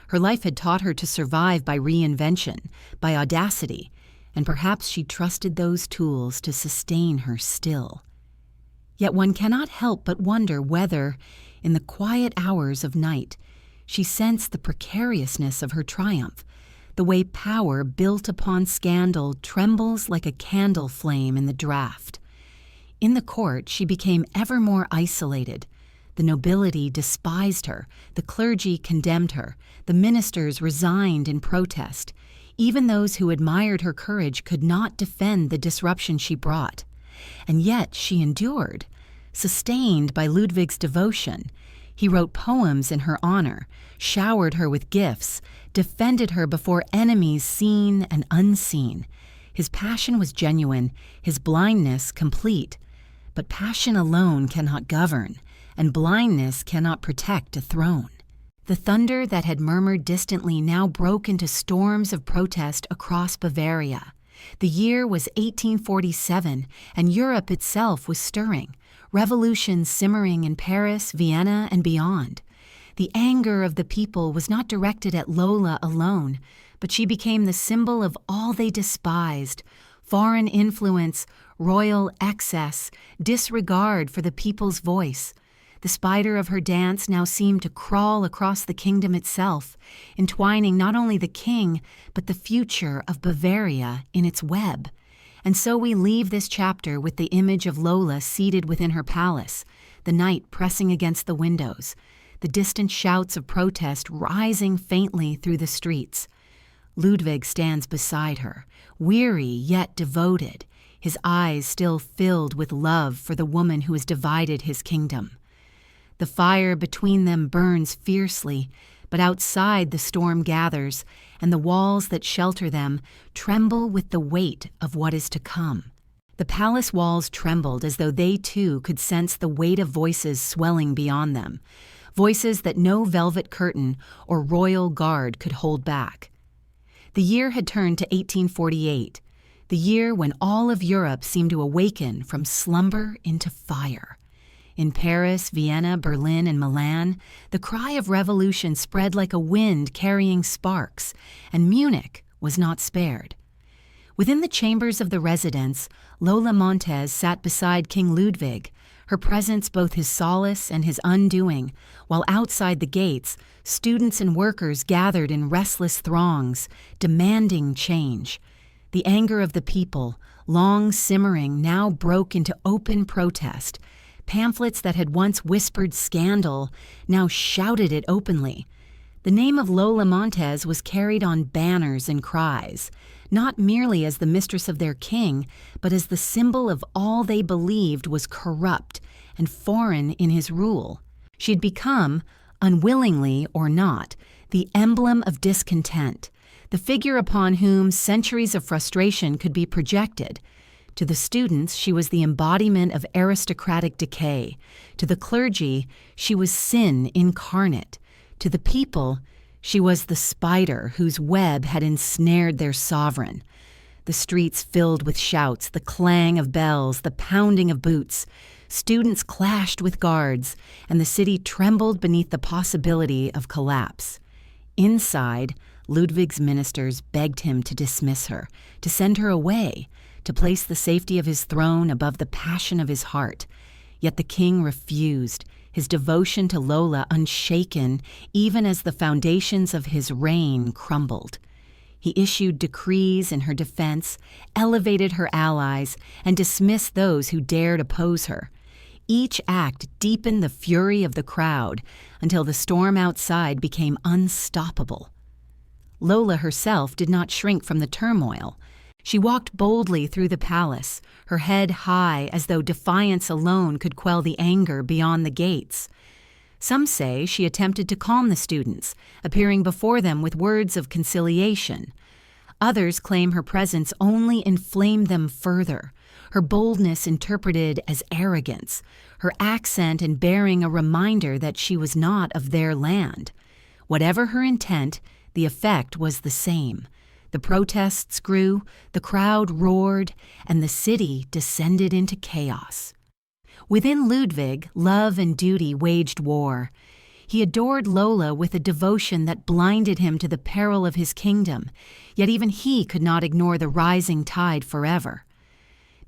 Her life had taught her to survive by reinvention, by audacity, and perhaps she trusted those tools to sustain her still. Yet one cannot help but wonder whether, in the quiet hours of night, she sensed the precariousness of her triumph, the way power built upon scandal trembles like a candle flame in the draught. In the court, she became ever more isolated. The nobility despised her, the clergy condemned her, the ministers resigned in protest. Even those who admired her courage could not defend the disruption she brought. And yet she endured, sustained by Ludwig's devotion. He wrote poems in her honor, showered her with gifts, defended her before enemies seen and unseen. His passion was genuine, his blindness complete. But passion alone cannot govern, and blindness cannot protect a throne. The thunder that had murmured distantly now broke into storms of protest across Bavaria. The year was 1847, and Europe itself was stirring, revolutions simmering in Paris, Vienna, and beyond. The anger of the people was not directed at Lola alone, but she became the symbol of all they despised: foreign influence, royal excess, disregard for the people's voice. The spider of her dance now seemed to crawl across the kingdom itself, entwining not only the king, but the future of Bavaria in its web. And so we leave this chapter with the image of Lola seated within her palace, the night pressing against the windows, the distant shouts of protest rising faintly through the streets. Ludwig stands beside her, weary yet devoted, his eyes still filled with love for the woman who has divided his kingdom. The fire between them burns fiercely, but outside the storm gathers, and the walls that shelter them tremble with the weight of what is to come. The palace walls trembled as though they too could sense the weight of voices swelling beyond them, voices that no velvet curtain or royal guard could hold back. The year had turned to 1848, the year when all of Europe seemed to awaken from slumber into fire. In Paris, Vienna, Berlin, and Milan, the cry of revolution spread like a wind carrying sparks, and Munich was not spared. Within the chambers of the residence, Lola Montez sat beside King Ludwig, her presence both his solace and his undoing, while outside the gates, students and workers gathered in restless throngs, demanding change. The anger of the people, long simmering, now broke into open protest. Pamphlets that had once whispered scandal now shouted it openly. The name of Lola Montez was carried on banners and cries, not merely as the mistress of their king, but as the symbol of all they believed was corrupt and foreign in his rule. She had become, unwillingly or not, the emblem of discontent, the figure upon whom centuries of frustration could be projected. To the students, she was the embodiment of aristocratic decay. To the clergy, she was sin incarnate. To the people, she was the spider whose web had ensnared their sovereign. The streets filled with shouts, the clang of bells, the pounding of boots. Students clashed with guards, and the city trembled beneath the possibility of collapse. Inside, Ludwig's ministers begged him to dismiss her, to send her away, to place the safety of his throne above the passion of his heart. Yet the king refused, his devotion to Lola unshaken even as the foundations of his reign crumbled. He issued decrees in her defense, elevated her allies, and dismissed those who dared oppose her. Each act deepened the fury of the crowd until the storm outside became unstoppable. Lola herself did not shrink from the turmoil. She walked boldly through the palace, her head high as though defiance alone could quell the anger beyond the gates. Some say she attempted to calm the students, appearing before them with words of conciliation. Others claim her presence only inflamed them further, her boldness interpreted as arrogance, her accent and bearing a reminder that she was not of their land. Whatever her intent, the effect was the same. The protests grew, the crowd roared, and the city descended into chaos. Within Ludwig, love and duty waged war. He adored Lola with a devotion that blinded him to the peril of his kingdom, yet even he could not ignore the rising tide forever.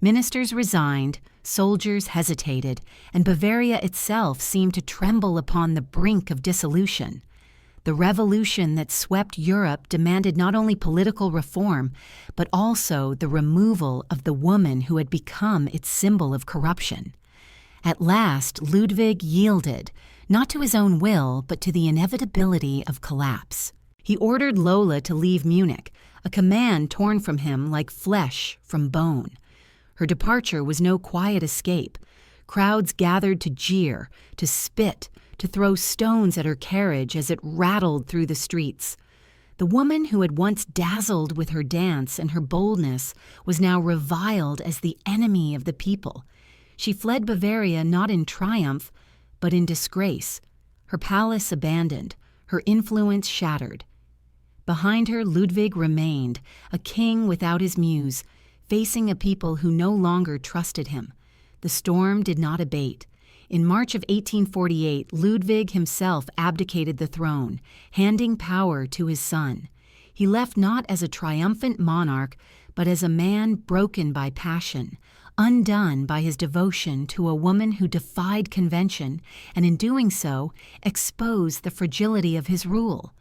Ministers resigned, soldiers hesitated, and Bavaria itself seemed to tremble upon the brink of dissolution. The revolution that swept Europe demanded not only political reform, but also the removal of the woman who had become its symbol of corruption. At last, Ludwig yielded, not to his own will, but to the inevitability of collapse. He ordered Lola to leave Munich, a command torn from him like flesh from bone. Her departure was no quiet escape. Crowds gathered to jeer, to spit, to throw stones at her carriage as it rattled through the streets. The woman who had once dazzled with her dance and her boldness was now reviled as the enemy of the people. She fled Bavaria not in triumph, but in disgrace, her palace abandoned, her influence shattered. Behind her, Ludwig remained, a king without his muse, facing a people who no longer trusted him. The storm did not abate. In March of 1848, Ludwig himself abdicated the throne, handing power to his son. He left not as a triumphant monarch, but as a man broken by passion, undone by his devotion to a woman who defied convention, and in doing so, exposed the fragility of his rule.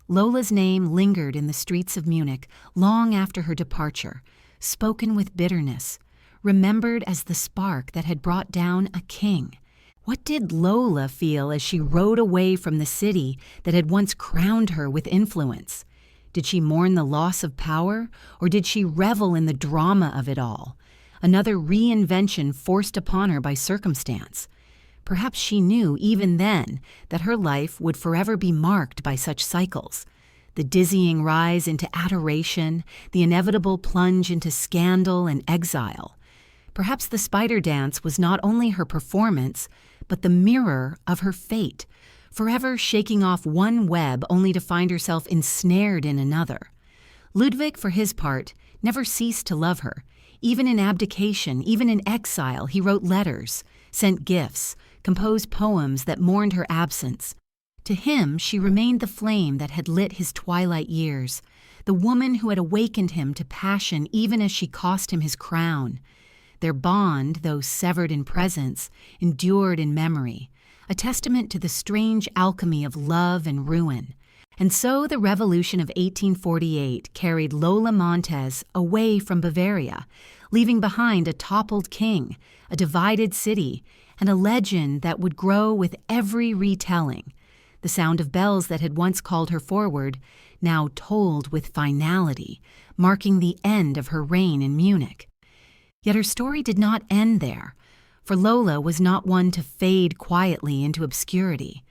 Lola's name lingered in the streets of Munich long after her departure, spoken with bitterness, remembered as the spark that had brought down a king. What did Lola feel as she rode away from the city that had once crowned her with influence? Did she mourn the loss of power, or did she revel in the drama of it all? Another reinvention forced upon her by circumstance. Perhaps she knew even then that her life would forever be marked by such cycles. The dizzying rise into adoration, the inevitable plunge into scandal and exile. Perhaps the spider dance was not only her performance, but the mirror of her fate, forever shaking off one web only to find herself ensnared in another. Ludwig, for his part, never ceased to love her. Even in abdication, even in exile, he wrote letters, sent gifts, composed poems that mourned her absence. To him, she remained the flame that had lit his twilight years, the woman who had awakened him to passion even as she cost him his crown. Their bond, though severed in presence, endured in memory, a testament to the strange alchemy of love and ruin. And so the revolution of 1848 carried Lola Montez away from Bavaria, leaving behind a toppled king, a divided city, and a legend that would grow with every retelling. The sound of bells that had once called her forward now tolled with finality, marking the end of her reign in Munich. Yet her story did not end there, for Lola was not one to fade quietly into obscurity.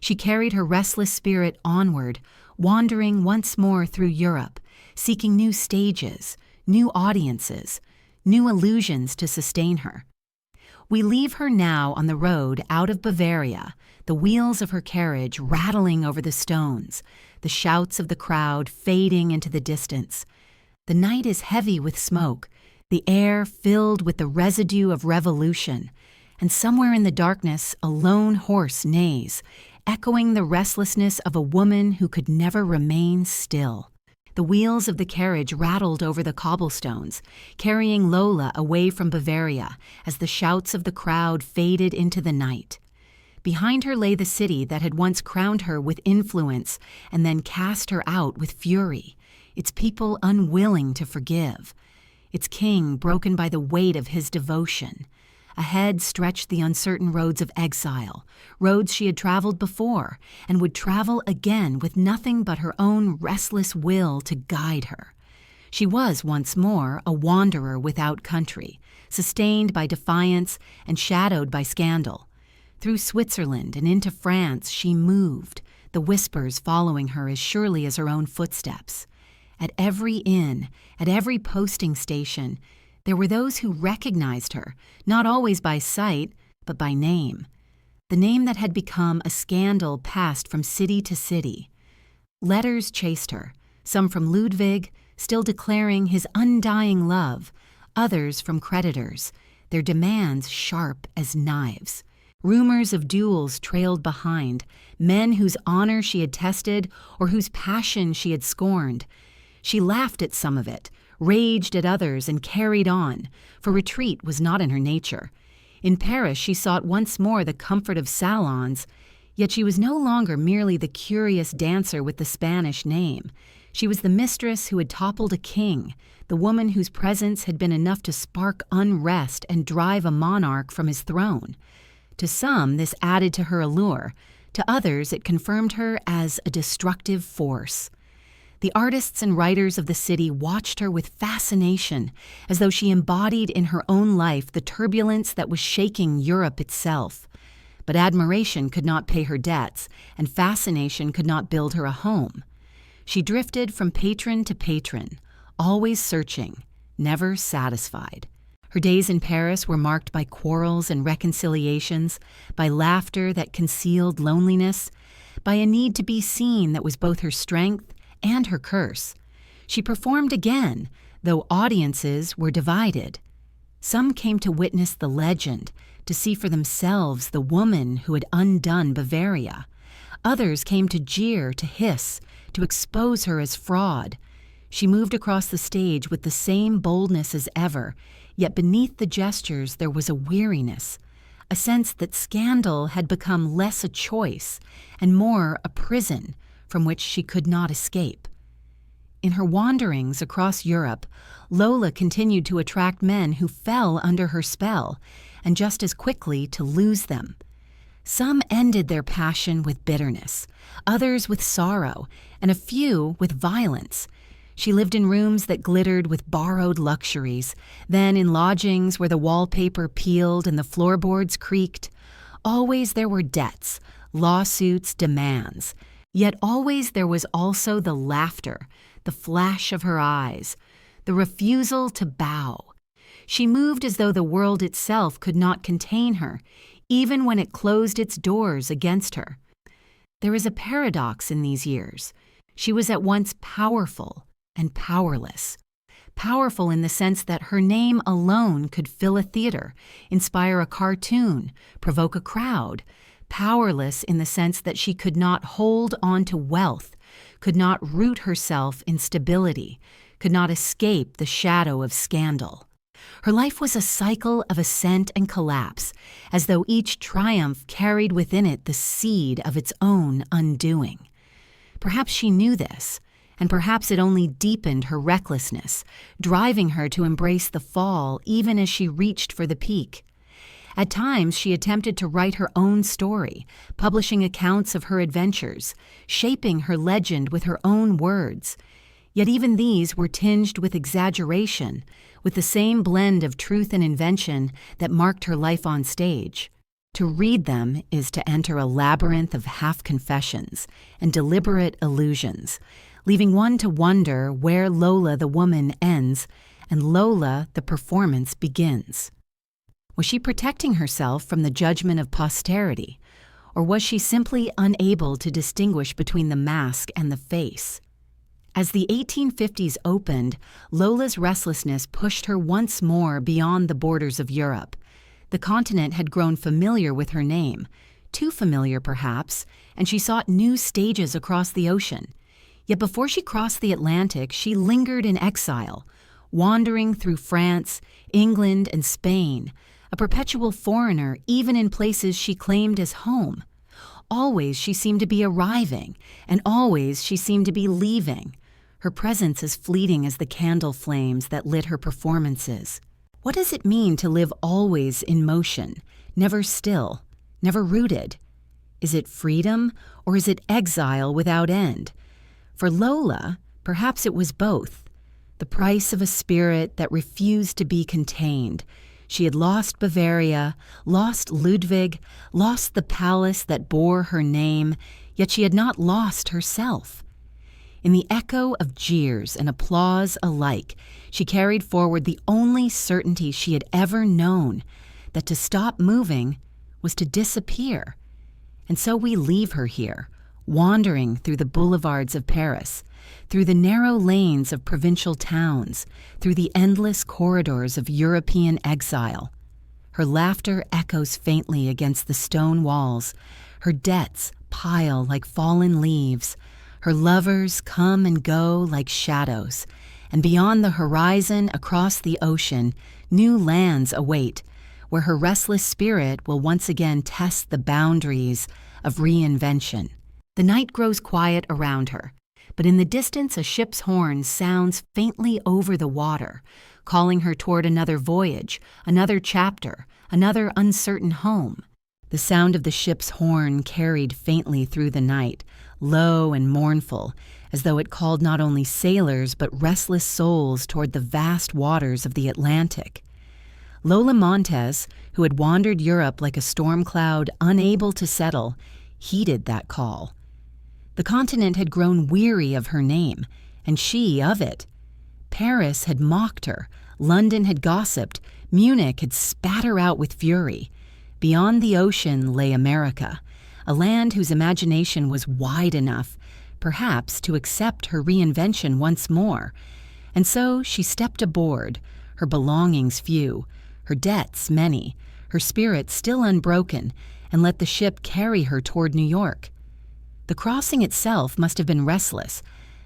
She carried her restless spirit onward, wandering once more through Europe, seeking new stages, new audiences, new illusions to sustain her. We leave her now on the road out of Bavaria, the wheels of her carriage rattling over the stones, the shouts of the crowd fading into the distance. The night is heavy with smoke, the air filled with the residue of revolution, and somewhere in the darkness a lone horse neighs, echoing the restlessness of a woman who could never remain still. The wheels of the carriage rattled over the cobblestones, carrying Lola away from Bavaria as the shouts of the crowd faded into the night. Behind her lay the city that had once crowned her with influence and then cast her out with fury, its people unwilling to forgive, its king broken by the weight of his devotion. Ahead stretched the uncertain roads of exile, roads she had traveled before and would travel again with nothing but her own restless will to guide her. She was once more a wanderer without country, sustained by defiance and shadowed by scandal. Through Switzerland and into France she moved, the whispers following her as surely as her own footsteps. At every inn, at every posting station, there were those who recognized her, not always by sight, but by name. The name that had become a scandal passed from city to city. Letters chased her, some from Ludwig, still declaring his undying love, others from creditors, their demands sharp as knives. Rumors of duels trailed behind, men whose honor she had tested or whose passion she had scorned. She laughed at some of it, raged at others, and carried on, for retreat was not in her nature. In Paris she sought once more the comfort of salons, yet she was no longer merely the curious dancer with the Spanish name. She was the mistress who had toppled a king, the woman whose presence had been enough to spark unrest and drive a monarch from his throne. To some, this added to her allure. To others, it confirmed her as a destructive force. The artists and writers of the city watched her with fascination, as though she embodied in her own life the turbulence that was shaking Europe itself. But admiration could not pay her debts, and fascination could not build her a home. She drifted from patron to patron, always searching, never satisfied. Her days in Paris were marked by quarrels and reconciliations, by laughter that concealed loneliness, by a need to be seen that was both her strength and her curse. She performed again, though audiences were divided. Some came to witness the legend, to see for themselves the woman who had undone Bavaria. Others came to jeer, to hiss, to expose her as fraud. She moved across the stage with the same boldness as ever, yet beneath the gestures there was a weariness, a sense that scandal had become less a choice and more a prison from which she could not escape. In her wanderings across Europe, Lola continued to attract men who fell under her spell, and just as quickly to lose them. Some ended their passion with bitterness, others with sorrow, and a few with violence. She lived in rooms that glittered with borrowed luxuries, then in lodgings where the wallpaper peeled and the floorboards creaked. Always there were debts, lawsuits, demands. Yet always there was also the laughter, the flash of her eyes, the refusal to bow. She moved as though the world itself could not contain her, even when it closed its doors against her. There is a paradox in these years. She was at once powerful and powerless. Powerful in the sense that her name alone could fill a theater, inspire a cartoon, provoke a crowd. Powerless in the sense that she could not hold on to wealth, could not root herself in stability, could not escape the shadow of scandal. Her life was a cycle of ascent and collapse, as though each triumph carried within it the seed of its own undoing. Perhaps she knew this, and perhaps it only deepened her recklessness, driving her to embrace the fall even as she reached for the peak. At times, she attempted to write her own story, publishing accounts of her adventures, shaping her legend with her own words. Yet even these were tinged with exaggeration, with the same blend of truth and invention that marked her life on stage. To read them is to enter a labyrinth of half-confessions and deliberate illusions, leaving one to wonder where Lola the woman ends and Lola the performance begins. Was she protecting herself from the judgment of posterity, or was she simply unable to distinguish between the mask and the face? As the 1850s opened, Lola's restlessness pushed her once more beyond the borders of Europe. The continent had grown familiar with her name, too familiar perhaps, and she sought new stages across the ocean. Yet before she crossed the Atlantic, she lingered in exile, wandering through France, England, and Spain, a perpetual foreigner even in places she claimed as home. Always she seemed to be arriving, and always she seemed to be leaving, her presence as fleeting as the candle flames that lit her performances. What does it mean to live always in motion, never still, never rooted? Is it freedom, or is it exile without end? For Lola, perhaps it was both. The price of a spirit that refused to be contained. She had lost Bavaria, lost Ludwig, lost the palace that bore her name, yet she had not lost herself. In the echo of jeers and applause alike, she carried forward the only certainty she had ever known, that to stop moving was to disappear. And so we leave her here, wandering through the boulevards of Paris, through the narrow lanes of provincial towns, through the endless corridors of European exile. Her laughter echoes faintly against the stone walls. Her debts pile like fallen leaves. Her lovers come and go like shadows. And beyond the horizon, across the ocean, new lands await, where her restless spirit will once again test the boundaries of reinvention. The night grows quiet around her, but in the distance a ship's horn sounds faintly over the water, calling her toward another voyage, another chapter, another uncertain home. The sound of the ship's horn carried faintly through the night, low and mournful, as though it called not only sailors but restless souls toward the vast waters of the Atlantic. Lola Montez, who had wandered Europe like a storm cloud unable to settle, heeded that call. The continent had grown weary of her name, and she of it. Paris had mocked her, London had gossiped, Munich had spat her out with fury. Beyond the ocean lay America, a land whose imagination was wide enough, perhaps, to accept her reinvention once more. And so she stepped aboard, her belongings few, her debts many, her spirit still unbroken, and let the ship carry her toward New York. The crossing itself must have been restless,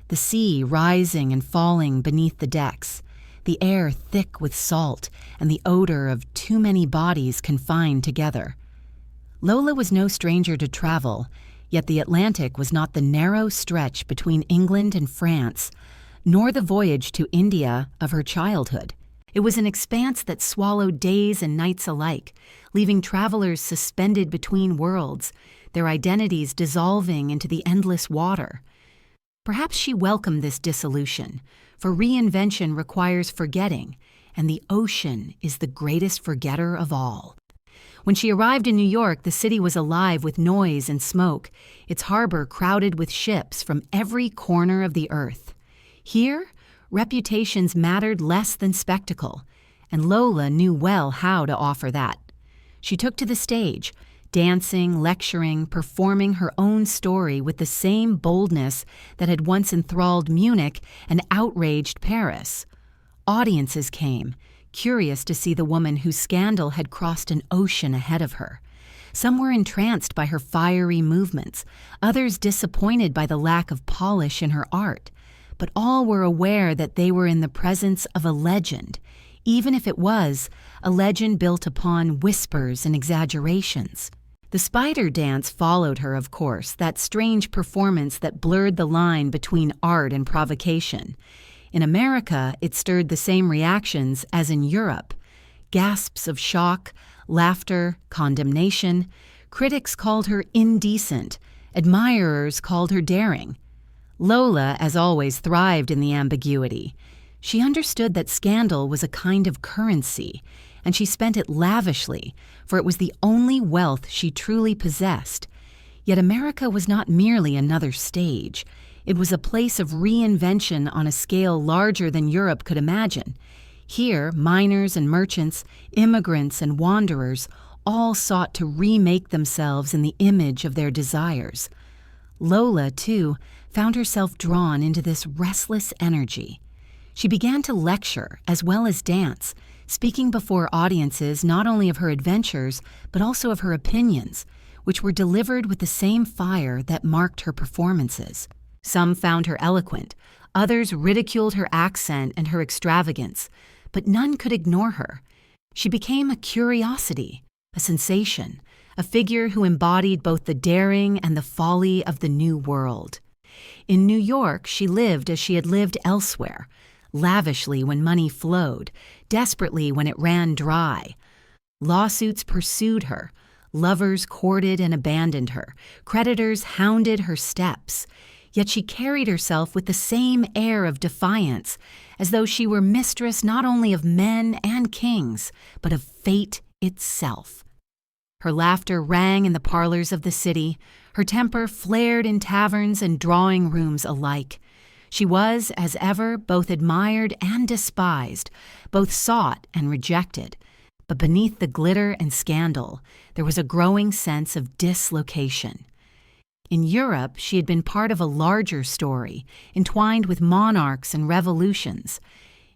the sea rising and falling beneath the decks, the air thick with salt and the odor of too many bodies confined together. Lola was no stranger to travel, yet the Atlantic was not the narrow stretch between England and France, nor the voyage to India of her childhood. It was an expanse that swallowed days and nights alike, leaving travelers suspended between worlds, their identities dissolving into the endless water. Perhaps she welcomed this dissolution, for reinvention requires forgetting, and the ocean is the greatest forgetter of all. When she arrived in New York, the city was alive with noise and smoke, its harbor crowded with ships from every corner of the earth. Here, reputations mattered less than spectacle, and Lola knew well how to offer that. She took to the stage, dancing, lecturing, performing her own story with the same boldness that had once enthralled Munich and outraged Paris. Audiences came, curious to see the woman whose scandal had crossed an ocean ahead of her. Some were entranced by her fiery movements, others disappointed by the lack of polish in her art, but all were aware that they were in the presence of a legend, even if it was a legend built upon whispers and exaggerations. The spider dance followed her, of course, that strange performance that blurred the line between art and provocation. In America, it stirred the same reactions as in Europe. Gasps of shock, laughter, condemnation. Critics called her indecent. Admirers called her daring. Lola, as always, thrived in the ambiguity. She understood that scandal was a kind of currency, and she spent it lavishly, for it was the only wealth she truly possessed. Yet America was not merely another stage. It was a place of reinvention on a scale larger than Europe could imagine. Here, miners and merchants, immigrants and wanderers all sought to remake themselves in the image of their desires. Lola, too, found herself drawn into this restless energy. She began to lecture as well as dance, speaking before audiences not only of her adventures, but also of her opinions, which were delivered with the same fire that marked her performances. Some found her eloquent, others ridiculed her accent and her extravagance, but none could ignore her. She became a curiosity, a sensation, a figure who embodied both the daring and the folly of the new world. In New York, she lived as she had lived elsewhere, lavishly when money flowed, desperately when it ran dry. Lawsuits pursued her, lovers courted and abandoned her, creditors hounded her steps. Yet she carried herself with the same air of defiance, as though she were mistress not only of men and kings, but of fate itself. Her laughter rang in the parlors of the city, her temper flared in taverns and drawing rooms alike. She was, as ever, both admired and despised, both sought and rejected. But beneath the glitter and scandal, there was a growing sense of dislocation. In Europe, she had been part of a larger story, entwined with monarchs and revolutions.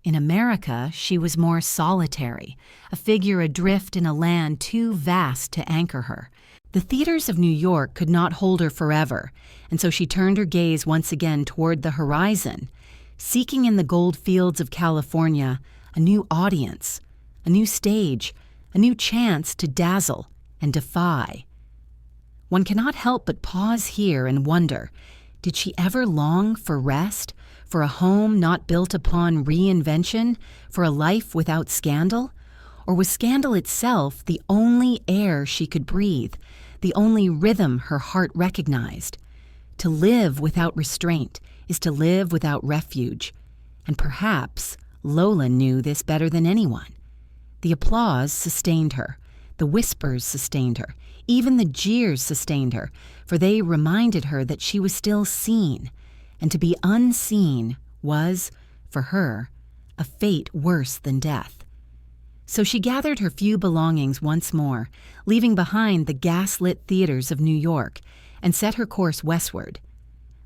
In America, she was more solitary, a figure adrift in a land too vast to anchor her. The theaters of New York could not hold her forever, and so she turned her gaze once again toward the horizon, seeking in the gold fields of California a new audience, a new stage, a new chance to dazzle and defy. One cannot help but pause here and wonder, did she ever long for rest, for a home not built upon reinvention, for a life without scandal? Or was scandal itself the only air she could breathe, the only rhythm her heart recognized? To live without restraint is to live without refuge, and perhaps Lola knew this better than anyone. The applause sustained her, the whispers sustained her, even the jeers sustained her, for they reminded her that she was still seen, and to be unseen was, for her, a fate worse than death. So she gathered her few belongings once more, leaving behind the gas-lit theaters of New York, and set her course westward.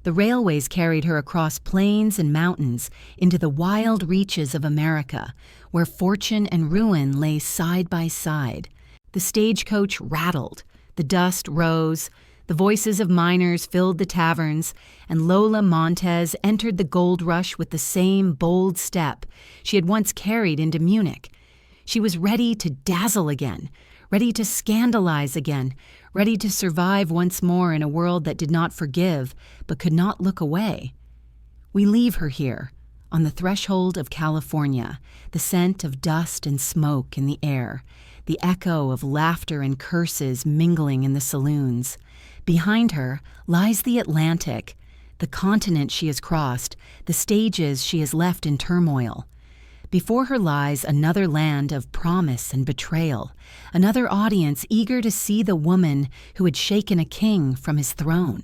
The railways carried her across plains and mountains into the wild reaches of America, where fortune and ruin lay side by side. The stagecoach rattled, the dust rose, the voices of miners filled the taverns, and Lola Montez entered the gold rush with the same bold step she had once carried into Munich. She was ready to dazzle again, ready to scandalize again, ready to survive once more in a world that did not forgive but could not look away. We leave her here, on the threshold of California, the scent of dust and smoke in the air, the echo of laughter and curses mingling in the saloons. Behind her lies the Atlantic, the continent she has crossed, the stages she has left in turmoil. Before her lies another land of promise and betrayal, another audience eager to see the woman who had shaken a king from his throne.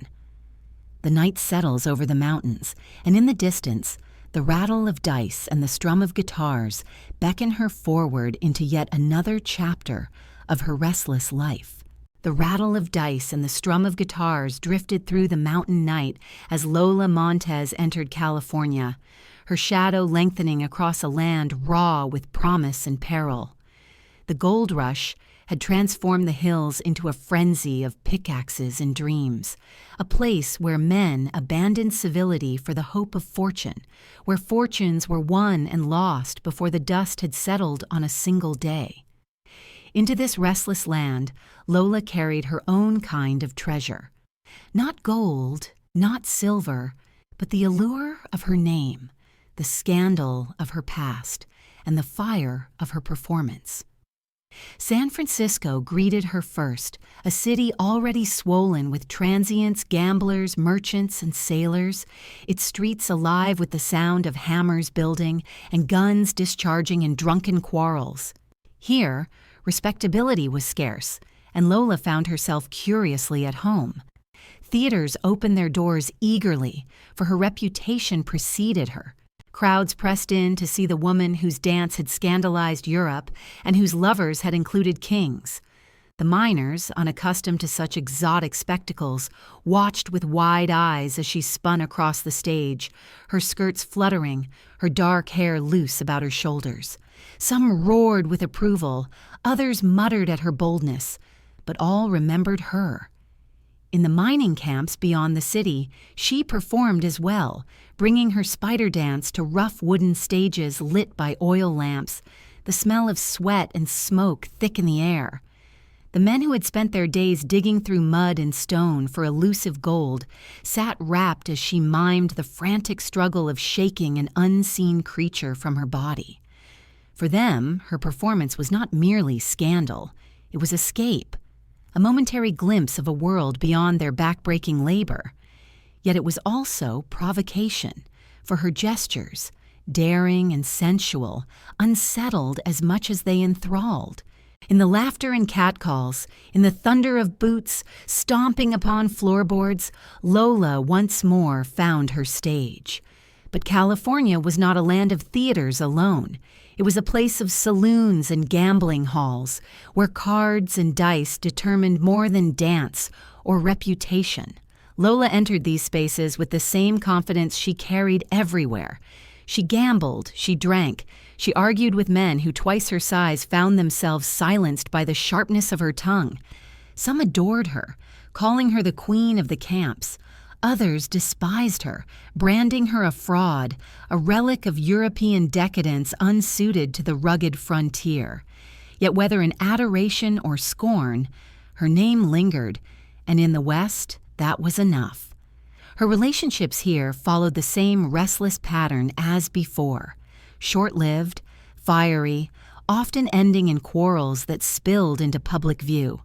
The night settles over the mountains, and in the distance, The rattle of dice and the strum of guitars beckon her forward into yet another chapter of her restless life. The rattle of dice and the strum of guitars drifted through the mountain night as Lola Montez entered California, her shadow lengthening across a land raw with promise and peril. The gold rush had transformed the hills into a frenzy of pickaxes and dreams, a place where men abandoned civility for the hope of fortune, where fortunes were won and lost before the dust had settled on a single day. Into this restless land, Lola carried her own kind of treasure. Not gold, not silver, but the allure of her name, the scandal of her past, and the fire of her performance. San Francisco greeted her first, a city already swollen with transients, gamblers, merchants, and sailors, its streets alive with the sound of hammers building and guns discharging in drunken quarrels. Here, respectability was scarce, and Lola found herself curiously at home. Theaters opened their doors eagerly, for her reputation preceded her. Crowds pressed in to see the woman whose dance had scandalized Europe and whose lovers had included kings. The miners, unaccustomed to such exotic spectacles, watched with wide eyes as she spun across the stage, her skirts fluttering, her dark hair loose about her shoulders. Some roared with approval, others muttered at her boldness, but all remembered her. In the mining camps beyond the city, she performed as well, bringing her spider dance to rough wooden stages lit by oil lamps, the smell of sweat and smoke thick in the air. The men who had spent their days digging through mud and stone for elusive gold sat rapt as she mimed the frantic struggle of shaking an unseen creature from her body. For them, her performance was not merely scandal, it was escape, a momentary glimpse of a world beyond their backbreaking labor. Yet it was also provocation, for her gestures, daring and sensual, unsettled as much as they enthralled. In the laughter and catcalls, in the thunder of boots, stomping upon floorboards, Lola once more found her stage. But California was not a land of theaters alone. It was a place of saloons and gambling halls, where cards and dice determined more than dance or reputation. Lola entered these spaces with the same confidence she carried everywhere. She gambled, she drank, she argued with men who twice her size found themselves silenced by the sharpness of her tongue. Some adored her, calling her the queen of the camps. Others despised her, branding her a fraud, a relic of European decadence unsuited to the rugged frontier. Yet whether in adoration or scorn, her name lingered, and in the West, that was enough. Her relationships here followed the same restless pattern as before, short-lived, fiery, often ending in quarrels that spilled into public view.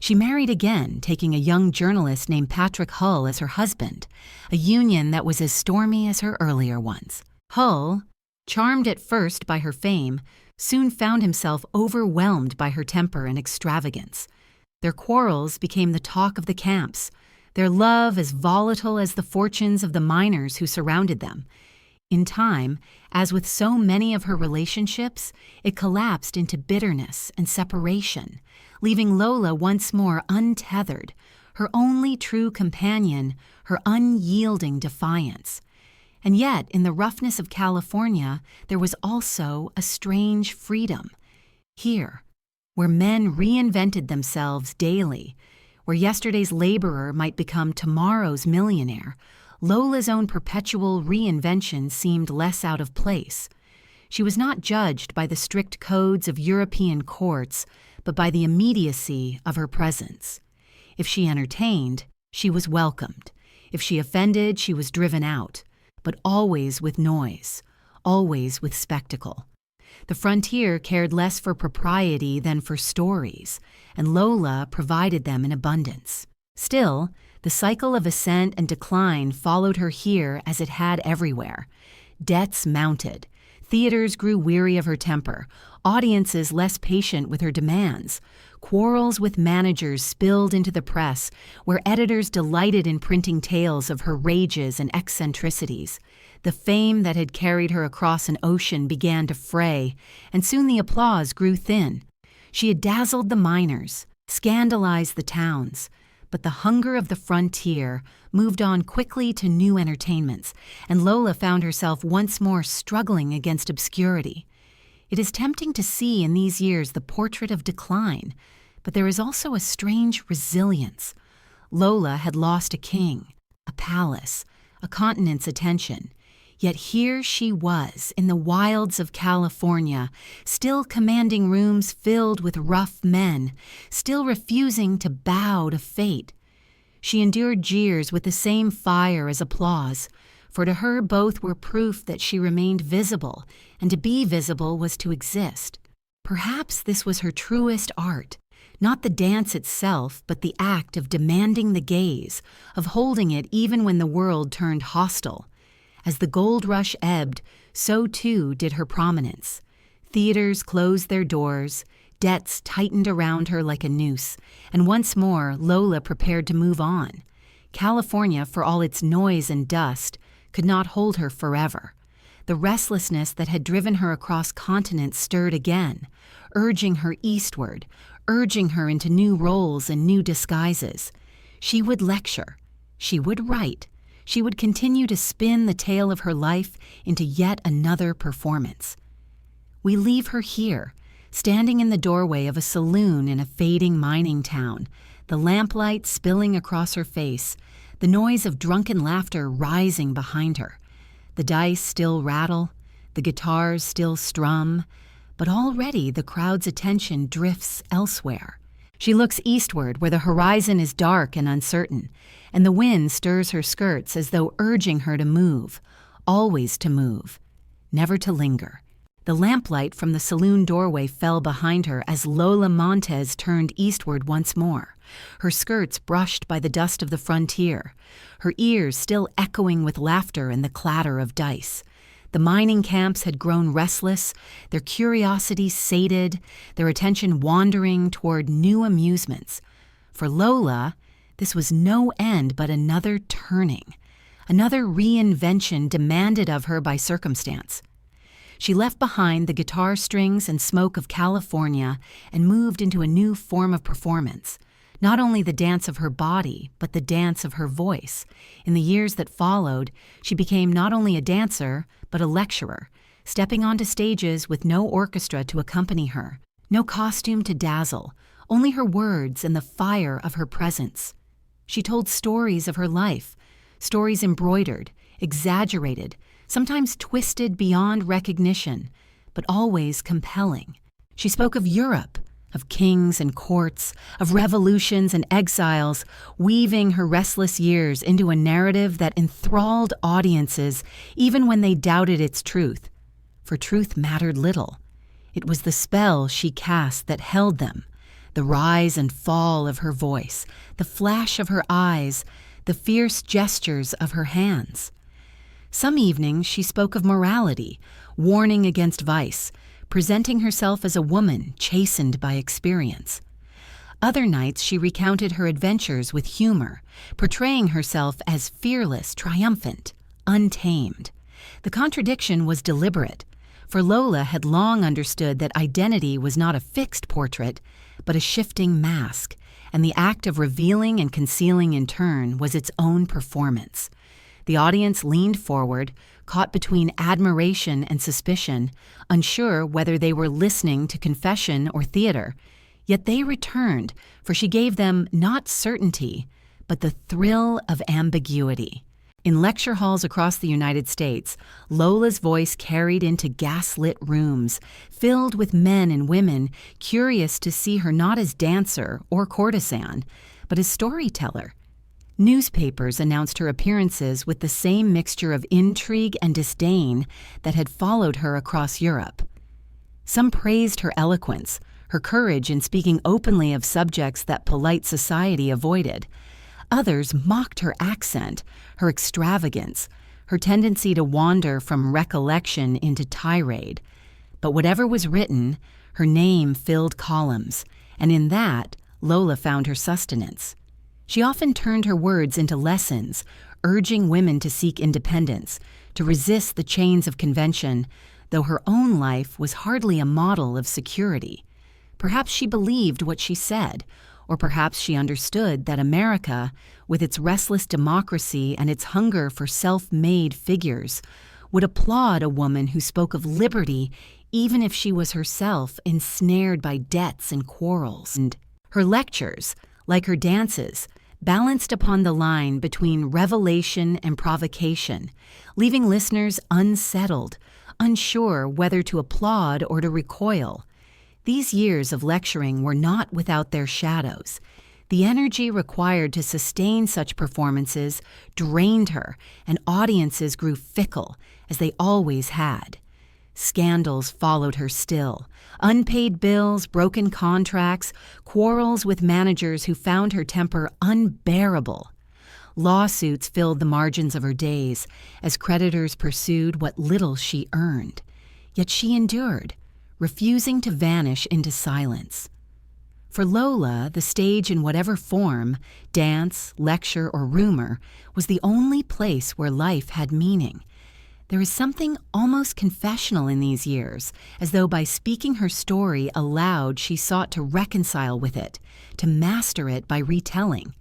She married again, taking a young journalist named Patrick Hull as her husband, a union that was as stormy as her earlier ones. Hull, charmed at first by her fame, soon found himself overwhelmed by her temper and extravagance. Their quarrels became the talk of the camps, their love as volatile as the fortunes of the miners who surrounded them. In time, as with so many of her relationships, it collapsed into bitterness and separation, leaving Lola once more untethered, her only true companion, her unyielding defiance. And yet, in the roughness of California, there was also a strange freedom. Here, where men reinvented themselves daily, where yesterday's laborer might become tomorrow's millionaire, Lola's own perpetual reinvention seemed less out of place. She was not judged by the strict codes of European courts, but by the immediacy of her presence. If she entertained, she was welcomed. If she offended, she was driven out, but always with noise, always with spectacle. The frontier cared less for propriety than for stories, and Lola provided them in abundance. Still, the cycle of ascent and decline followed her here as it had everywhere. Debts mounted. Theaters grew weary of her temper, audiences less patient with her demands. Quarrels with managers spilled into the press, where editors delighted in printing tales of her rages and eccentricities. The fame that had carried her across an ocean began to fray, and soon the applause grew thin. She had dazzled the miners, scandalized the towns, but the hunger of the frontier moved on quickly to new entertainments, and Lola found herself once more struggling against obscurity. It is tempting to see in these years the portrait of decline, but there is also a strange resilience. Lola had lost a king, a palace, a continent's attention. Yet here she was, in the wilds of California, still commanding rooms filled with rough men, still refusing to bow to fate. She endured jeers with the same fire as applause, for to her both were proof that she remained visible, and to be visible was to exist. Perhaps this was her truest art, not the dance itself, but the act of demanding the gaze, of holding it even when the world turned hostile. As the gold rush ebbed, so too did her prominence. Theaters closed their doors, debts tightened around her like a noose, and once more Lola prepared to move on. California, for all its noise and dust, could not hold her forever. The restlessness that had driven her across continents stirred again, urging her eastward, urging her into new roles and new disguises. She would lecture. She would write. She would continue to spin the tale of her life into yet another performance. We leave her here, standing in the doorway of a saloon in a fading mining town, the lamplight spilling across her face, the noise of drunken laughter rising behind her. The dice still rattle, the guitars still strum, but already the crowd's attention drifts elsewhere. She looks eastward where the horizon is dark and uncertain, and the wind stirs her skirts as though urging her to move, always to move, never to linger. The lamplight from the saloon doorway fell behind her as Lola Montez turned eastward once more, her skirts brushed by the dust of the frontier, her ears still echoing with laughter and the clatter of dice. The mining camps had grown restless, their curiosity sated, their attention wandering toward new amusements. For Lola, this was no end but another turning, another reinvention demanded of her by circumstance. She left behind the guitar strings and smoke of California and moved into a new form of performance. Not only the dance of her body, but the dance of her voice. In the years that followed, she became not only a dancer, but a lecturer, stepping onto stages with no orchestra to accompany her, no costume to dazzle, only her words and the fire of her presence. She told stories of her life, stories embroidered, exaggerated, sometimes twisted beyond recognition, but always compelling. She spoke of Europe, of kings and courts, of revolutions and exiles, weaving her restless years into a narrative that enthralled audiences even when they doubted its truth. For truth mattered little. It was the spell she cast that held them, the rise and fall of her voice, the flash of her eyes, the fierce gestures of her hands. Some evenings she spoke of morality, warning against vice, presenting herself as a woman chastened by experience. Other nights she recounted her adventures with humor, portraying herself as fearless, triumphant, untamed. The contradiction was deliberate, for Lola had long understood that identity was not a fixed portrait, but a shifting mask, and the act of revealing and concealing in turn was its own performance. The audience leaned forward, caught between admiration and suspicion, unsure whether they were listening to confession or theater. Yet they returned, for she gave them not certainty, but the thrill of ambiguity. In lecture halls across the United States, Lola's voice carried into gaslit rooms, filled with men and women curious to see her not as dancer or courtesan, but as storyteller. Newspapers announced her appearances with the same mixture of intrigue and disdain that had followed her across Europe. Some praised her eloquence, her courage in speaking openly of subjects that polite society avoided. Others mocked her accent, her extravagance, her tendency to wander from recollection into tirade. But whatever was written, her name filled columns, and in that, Lola found her sustenance. She often turned her words into lessons, urging women to seek independence, to resist the chains of convention, though her own life was hardly a model of security. Perhaps she believed what she said, or perhaps she understood that America, with its restless democracy and its hunger for self-made figures, would applaud a woman who spoke of liberty even if she was herself ensnared by debts and quarrels. And her lectures, like her dances, balanced upon the line between revelation and provocation, leaving listeners unsettled, unsure whether to applaud or to recoil. These years of lecturing were not without their shadows. The energy required to sustain such performances drained her, and audiences grew fickle, as they always had. Scandals followed her still. Unpaid bills, broken contracts, quarrels with managers who found her temper unbearable. Lawsuits filled the margins of her days as creditors pursued what little she earned. Yet she endured, refusing to vanish into silence. For Lola, the stage in whatever form, dance, lecture, or rumor, was the only place where life had meaning. There is something almost confessional in these years, as though by speaking her story aloud she sought to reconcile with it, to master it by retelling.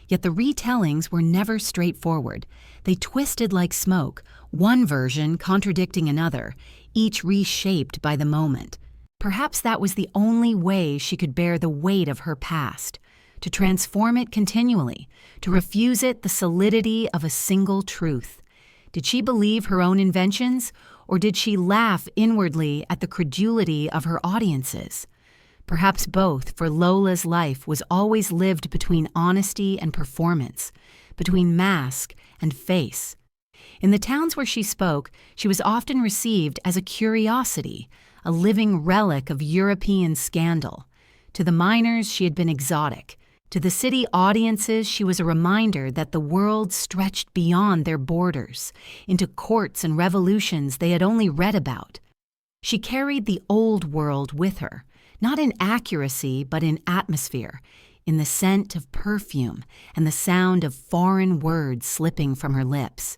Yet the retellings were never straightforward. They twisted like smoke, one version contradicting another, each reshaped by the moment. Perhaps that was the only way she could bear the weight of her past, to transform it continually, to refuse it the solidity of a single truth. Did she believe her own inventions, or did she laugh inwardly at the credulity of her audiences? Perhaps both, for Lola's life was always lived between honesty and performance, between mask and face. In the towns where she spoke, she was often received as a curiosity, a living relic of European scandal. To the miners, she had been exotic. To the city audiences, she was a reminder that the world stretched beyond their borders, into courts and revolutions they had only read about. She carried the old world with her, not in accuracy but in atmosphere, in the scent of perfume and the sound of foreign words slipping from her lips.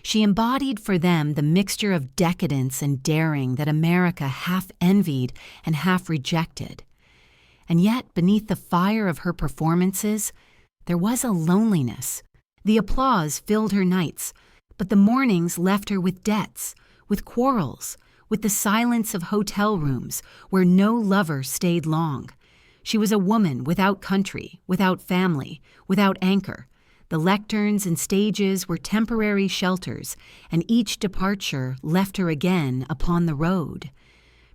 She embodied for them the mixture of decadence and daring that America half envied and half rejected. And yet, beneath the fire of her performances, there was a loneliness. The applause filled her nights, but the mornings left her with debts, with quarrels, with the silence of hotel rooms where no lover stayed long. She was a woman without country, without family, without anchor. The lecterns and stages were temporary shelters, and each departure left her again upon the road.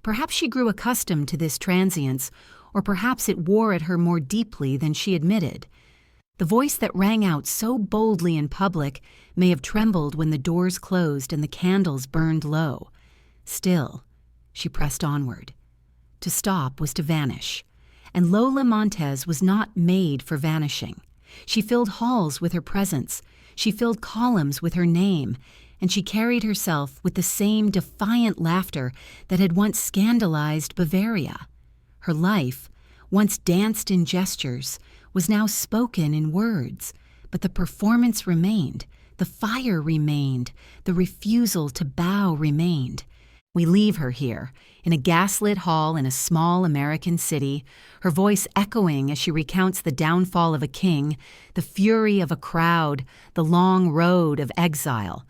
Perhaps she grew accustomed to this transience, or perhaps it wore at her more deeply than she admitted. The voice that rang out so boldly in public may have trembled when the doors closed and the candles burned low. Still, she pressed onward. To stop was to vanish, and Lola Montez was not made for vanishing. She filled halls with her presence, she filled columns with her name, and she carried herself with the same defiant laughter that had once scandalized Bavaria. Her life, once danced in gestures, was now spoken in words, but the performance remained, the fire remained, the refusal to bow remained. We leave her here, in a gaslit hall in a small American city, her voice echoing as she recounts the downfall of a king, the fury of a crowd, the long road of exile.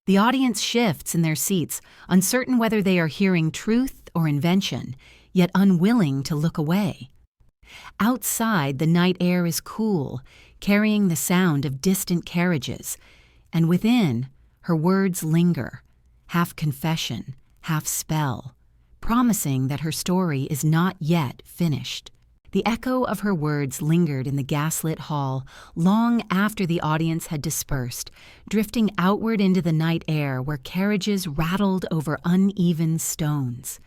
The audience shifts in their seats, uncertain whether they are hearing truth or invention, yet unwilling to look away. Outside, the night air is cool, carrying the sound of distant carriages, and within, her words linger, half confession, half spell, promising that her story is not yet finished. The echo of her words lingered in the gaslit hall long after the audience had dispersed, drifting outward into the night air where carriages rattled over uneven stones.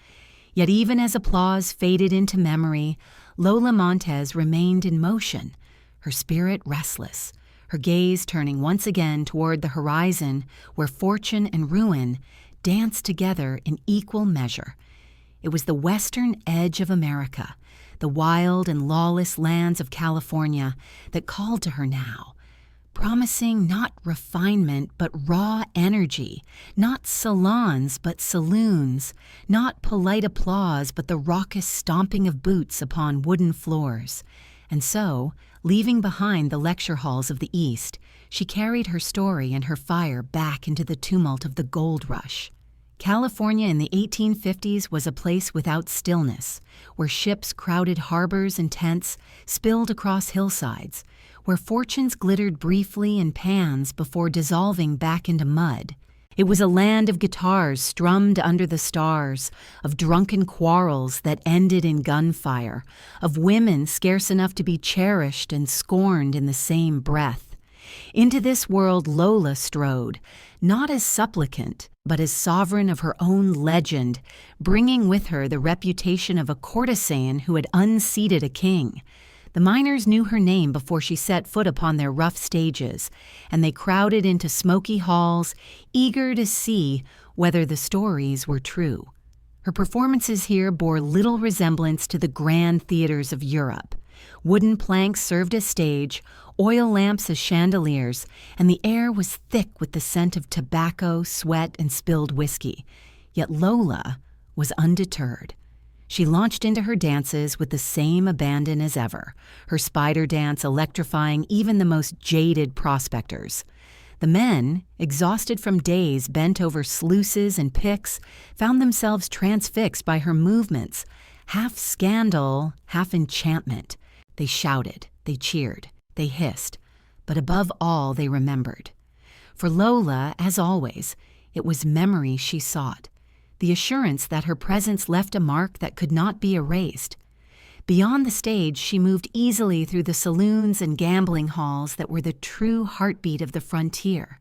Yet even as applause faded into memory, Lola Montez remained in motion, her spirit restless, her gaze turning once again toward the horizon where fortune and ruin danced together in equal measure. It was the western edge of America, the wild and lawless lands of California, that called to her now. promising not refinement but raw energy, not salons but saloons, not polite applause but the raucous stomping of boots upon wooden floors. And so, leaving behind the lecture halls of the East, she carried her story and her fire back into the tumult of the gold rush. California in the 1850s was a place without stillness, where ships crowded harbors and tents, spilled across hillsides, where fortunes glittered briefly in pans before dissolving back into mud. It was a land of guitars strummed under the stars, of drunken quarrels that ended in gunfire, of women scarce enough to be cherished and scorned in the same breath. Into this world Lola strode, not as supplicant, but as sovereign of her own legend, bringing with her the reputation of a courtesan who had unseated a king. The miners knew her name before she set foot upon their rough stages, and they crowded into smoky halls, eager to see whether the stories were true. Her performances here bore little resemblance to the grand theaters of Europe. Wooden planks served as stage, oil lamps as chandeliers, and the air was thick with the scent of tobacco, sweat, and spilled whiskey. Yet Lola was undeterred. She launched into her dances with the same abandon as ever, her spider dance electrifying even the most jaded prospectors. The men, exhausted from days bent over sluices and picks, found themselves transfixed by her movements, half scandal, half enchantment. They shouted, they cheered, they hissed, but above all they remembered. For Lola, as always, it was memory she sought, the assurance that her presence left a mark that could not be erased. Beyond the stage, she moved easily through the saloons and gambling halls that were the true heartbeat of the frontier.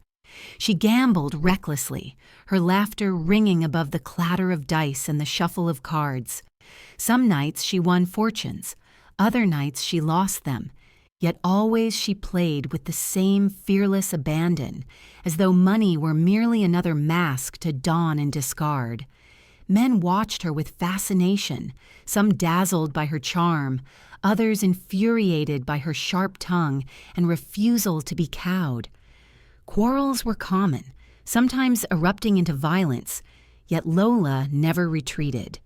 She gambled recklessly, her laughter ringing above the clatter of dice and the shuffle of cards. Some nights she won fortunes, other nights she lost them, yet always she played with the same fearless abandon, as though money were merely another mask to don and discard. Men watched her with fascination, some dazzled by her charm, others infuriated by her sharp tongue and refusal to be cowed. Quarrels were common, sometimes erupting into violence, yet Lola never retreated.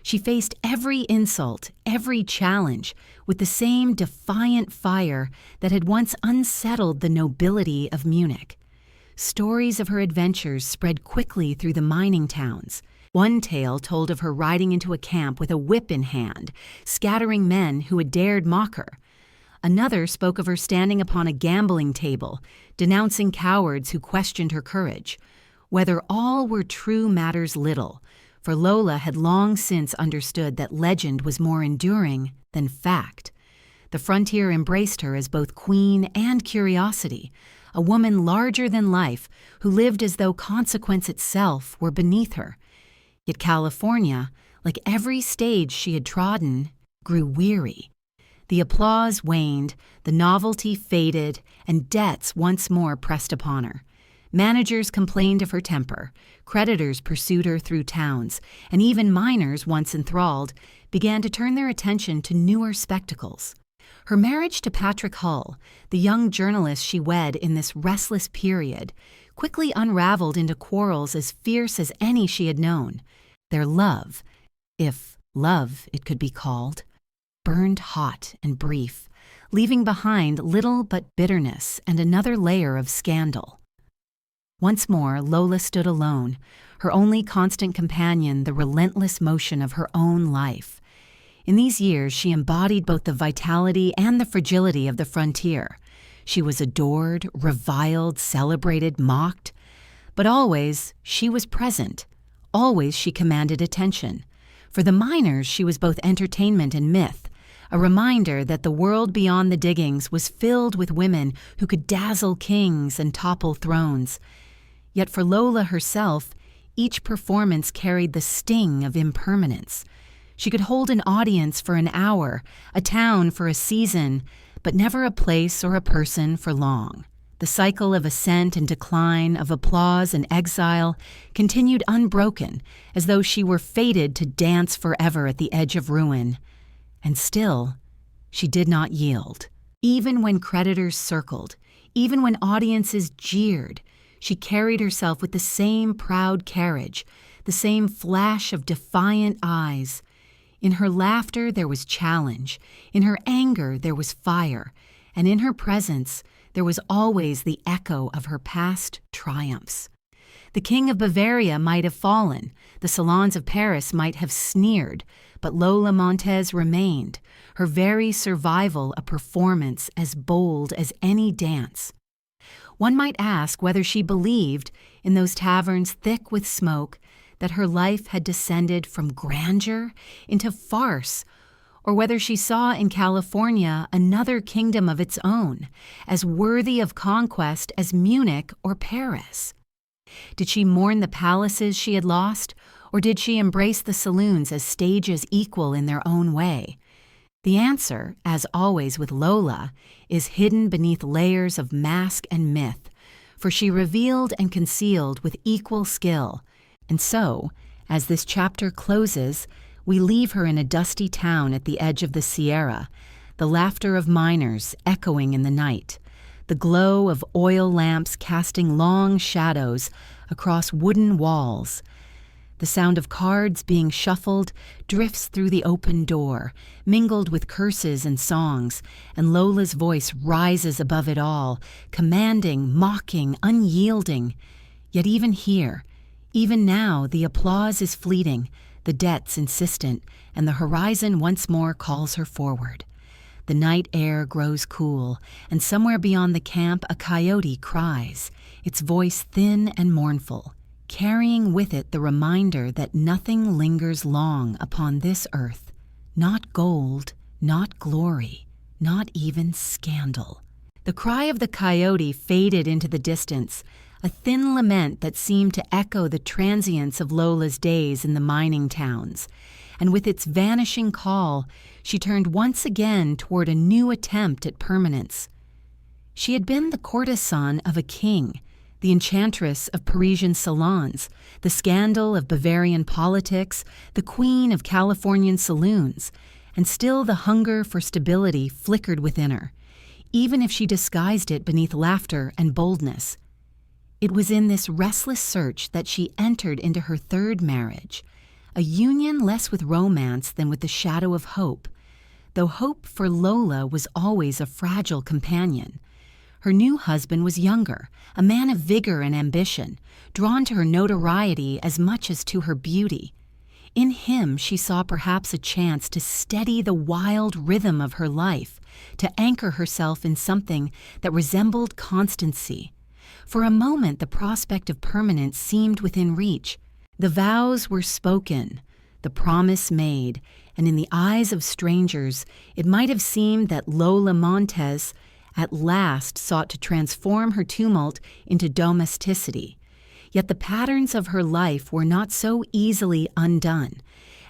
She faced every insult, every challenge, with the same defiant fire that had once unsettled the nobility of Munich. Stories of her adventures spread quickly through the mining towns. One tale told of her riding into a camp with a whip in hand, scattering men who had dared mock her. Another spoke of her standing upon a gambling table, denouncing cowards who questioned her courage. Whether all were true matters little, for Lola had long since understood that legend was more enduring than fact. The frontier embraced her as both queen and curiosity, a woman larger than life who lived as though consequence itself were beneath her. Yet California, like every stage she had trodden, grew weary. The applause waned, the novelty faded, and debts once more pressed upon her. Managers complained of her temper, creditors pursued her through towns, and even miners, once enthralled, began to turn their attention to newer spectacles. Her marriage to Patrick Hull, the young journalist she wed in this restless period, quickly unraveled into quarrels as fierce as any she had known. Their love, if love it could be called, burned hot and brief, leaving behind little but bitterness and another layer of scandal. Once more, Lola stood alone, her only constant companion the relentless motion of her own life. In these years, she embodied both the vitality and the fragility of the frontier. She was adored, reviled, celebrated, mocked, but always she was present. Always she commanded attention. For the miners, she was both entertainment and myth, a reminder that the world beyond the diggings was filled with women who could dazzle kings and topple thrones. Yet for Lola herself, each performance carried the sting of impermanence. She could hold an audience for an hour, a town for a season, but never a place or a person for long. The cycle of ascent and decline, of applause and exile, continued unbroken, as though she were fated to dance forever at the edge of ruin. And still, she did not yield. Even when creditors circled, Even when audiences jeered, she carried herself with the same proud carriage, the same flash of defiant eyes. In her laughter there was challenge, in her anger there was fire, and in her presence there was always the echo of her past triumphs. The King of Bavaria might have fallen, the salons of Paris might have sneered, but Lola Montez remained, her very survival a performance as bold as any dance. One might ask whether she believed, in those taverns thick with smoke, that her life had descended from grandeur into farce, or whether she saw in California another kingdom of its own, as worthy of conquest as Munich or Paris. Did she mourn the palaces she had lost, or did she embrace the saloons as stages equal in their own way? The answer, as always with Lola, is hidden beneath layers of mask and myth, for she revealed and concealed with equal skill. And so, as this chapter closes, we leave her in a dusty town at the edge of the Sierra, the laughter of miners echoing in the night, the glow of oil lamps casting long shadows across wooden walls. The sound of cards being shuffled drifts through the open door, mingled with curses and songs, and Lola's voice rises above it all, commanding, mocking, unyielding. Yet even here, even now, the applause is fleeting, the debts insistent, and the horizon once more calls her forward. The night air grows cool, and somewhere beyond the camp a coyote cries, its voice thin and mournful, carrying with it the reminder that nothing lingers long upon this earth, not gold, not glory, not even scandal. The cry of the coyote faded into the distance, a thin lament that seemed to echo the transience of Lola's days in the mining towns, and with its vanishing call, she turned once again toward a new attempt at permanence. She had been the courtesan of a king, the enchantress of Parisian salons, the scandal of Bavarian politics, the queen of Californian saloons, and still the hunger for stability flickered within her, even if she disguised it beneath laughter and boldness. It was in this restless search that she entered into her third marriage, a union less with romance than with the shadow of hope, though hope for Lola was always a fragile companion. Her new husband was younger, a man of vigor and ambition, drawn to her notoriety as much as to her beauty. In him she saw perhaps a chance to steady the wild rhythm of her life, to anchor herself in something that resembled constancy. For a moment the prospect of permanence seemed within reach. The vows were spoken, the promise made, and in the eyes of strangers it might have seemed that Lola Montez at last sought to transform her tumult into domesticity. Yet the patterns of her life were not so easily undone,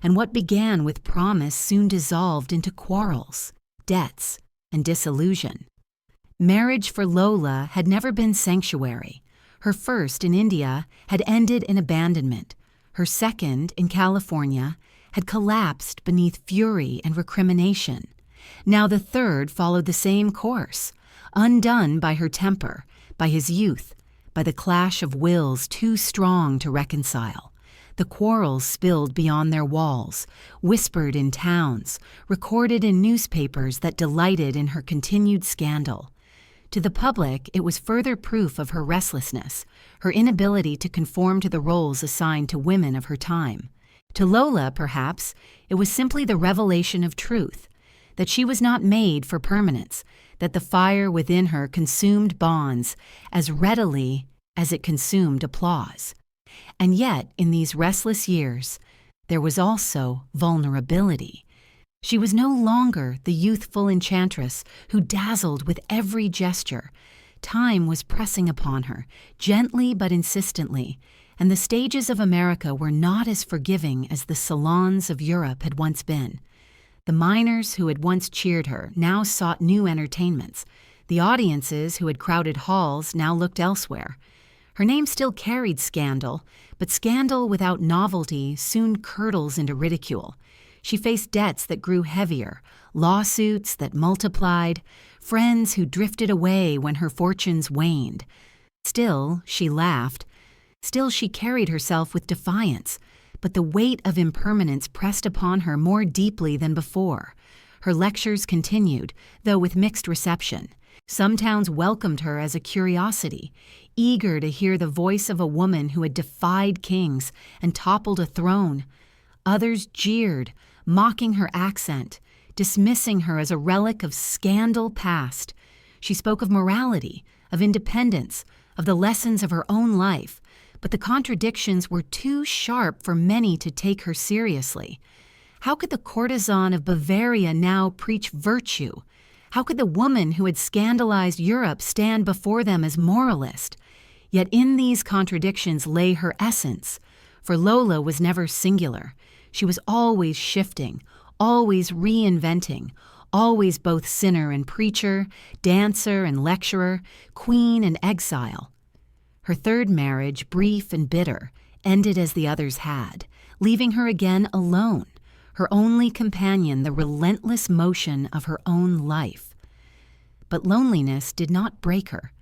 and what began with promise soon dissolved into quarrels, debts, and disillusion. Marriage for Lola had never been sanctuary. Her first, in India, had ended in abandonment. Her second, in California, had collapsed beneath fury and recrimination. Now the third followed the same course, undone by her temper, by his youth, by the clash of wills too strong to reconcile. The quarrels spilled beyond their walls, whispered in towns, recorded in newspapers that delighted in her continued scandal. To the public, it was further proof of her restlessness, her inability to conform to the roles assigned to women of her time. To Lola, perhaps, it was simply the revelation of truth, that she was not made for permanence, that the fire within her consumed bonds as readily as it consumed applause. And yet, in these restless years, there was also vulnerability. She was no longer the youthful enchantress who dazzled with every gesture. Time was pressing upon her, gently but insistently, and the stages of America were not as forgiving as the salons of Europe had once been. The miners who had once cheered her now sought new entertainments. The audiences who had crowded halls now looked elsewhere. Her name still carried scandal, but scandal without novelty soon curdles into ridicule. She faced debts that grew heavier, lawsuits that multiplied, friends who drifted away when her fortunes waned. Still, she laughed. Still, she carried herself with defiance, but the weight of impermanence pressed upon her more deeply than before. Her lectures continued, though with mixed reception. Some towns welcomed her as a curiosity, eager to hear the voice of a woman who had defied kings and toppled a throne. Others jeered, mocking her accent, dismissing her as a relic of scandal past. She spoke of morality, of independence, of the lessons of her own life, but the contradictions were too sharp for many to take her seriously. How could the courtesan of Bavaria now preach virtue? How could the woman who had scandalized Europe stand before them as moralist? Yet in these contradictions lay her essence, for Lola was never singular. She was always shifting, always reinventing, always both sinner and preacher, dancer and lecturer, queen and exile. Her third marriage, brief and bitter, ended as the others had, leaving her again alone, her only companion the relentless motion of her own life. But loneliness did not break her.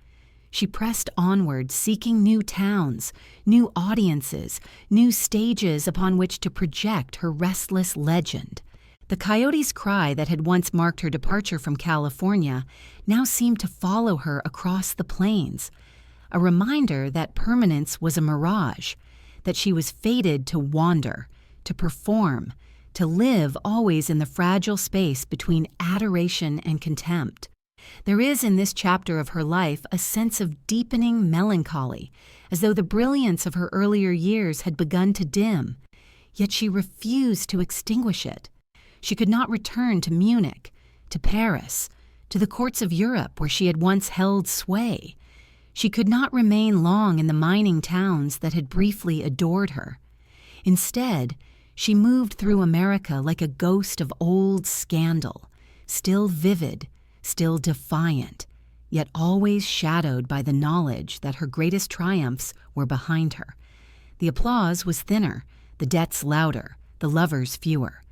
She pressed onward, seeking new towns, new audiences, new stages upon which to project her restless legend. The coyote's cry that had once marked her departure from California now seemed to follow her across the plains, a reminder that permanence was a mirage, that she was fated to wander, to perform, to live always in the fragile space between adoration and contempt. There is in this chapter of her life a sense of deepening melancholy, as though the brilliance of her earlier years had begun to dim, yet she refused to extinguish it. She could not return to Munich, to Paris, to the courts of Europe where she had once held sway. She could not remain long in the mining towns that had briefly adored her. Instead, she moved through America like a ghost of old scandal, still vivid, still defiant, yet always shadowed by the knowledge that her greatest triumphs were behind her. The applause was thinner, the debts louder, the lovers fewer.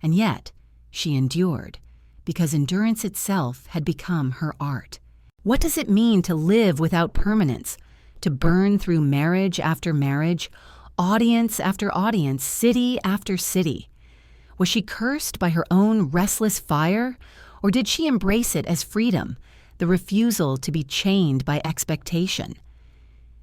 And yet, she endured, because endurance itself had become her art. What does it mean to live without permanence, to burn through marriage after marriage, audience after audience, city after city? Was she cursed by her own restless fire, or did she embrace it as freedom, the refusal to be chained by expectation?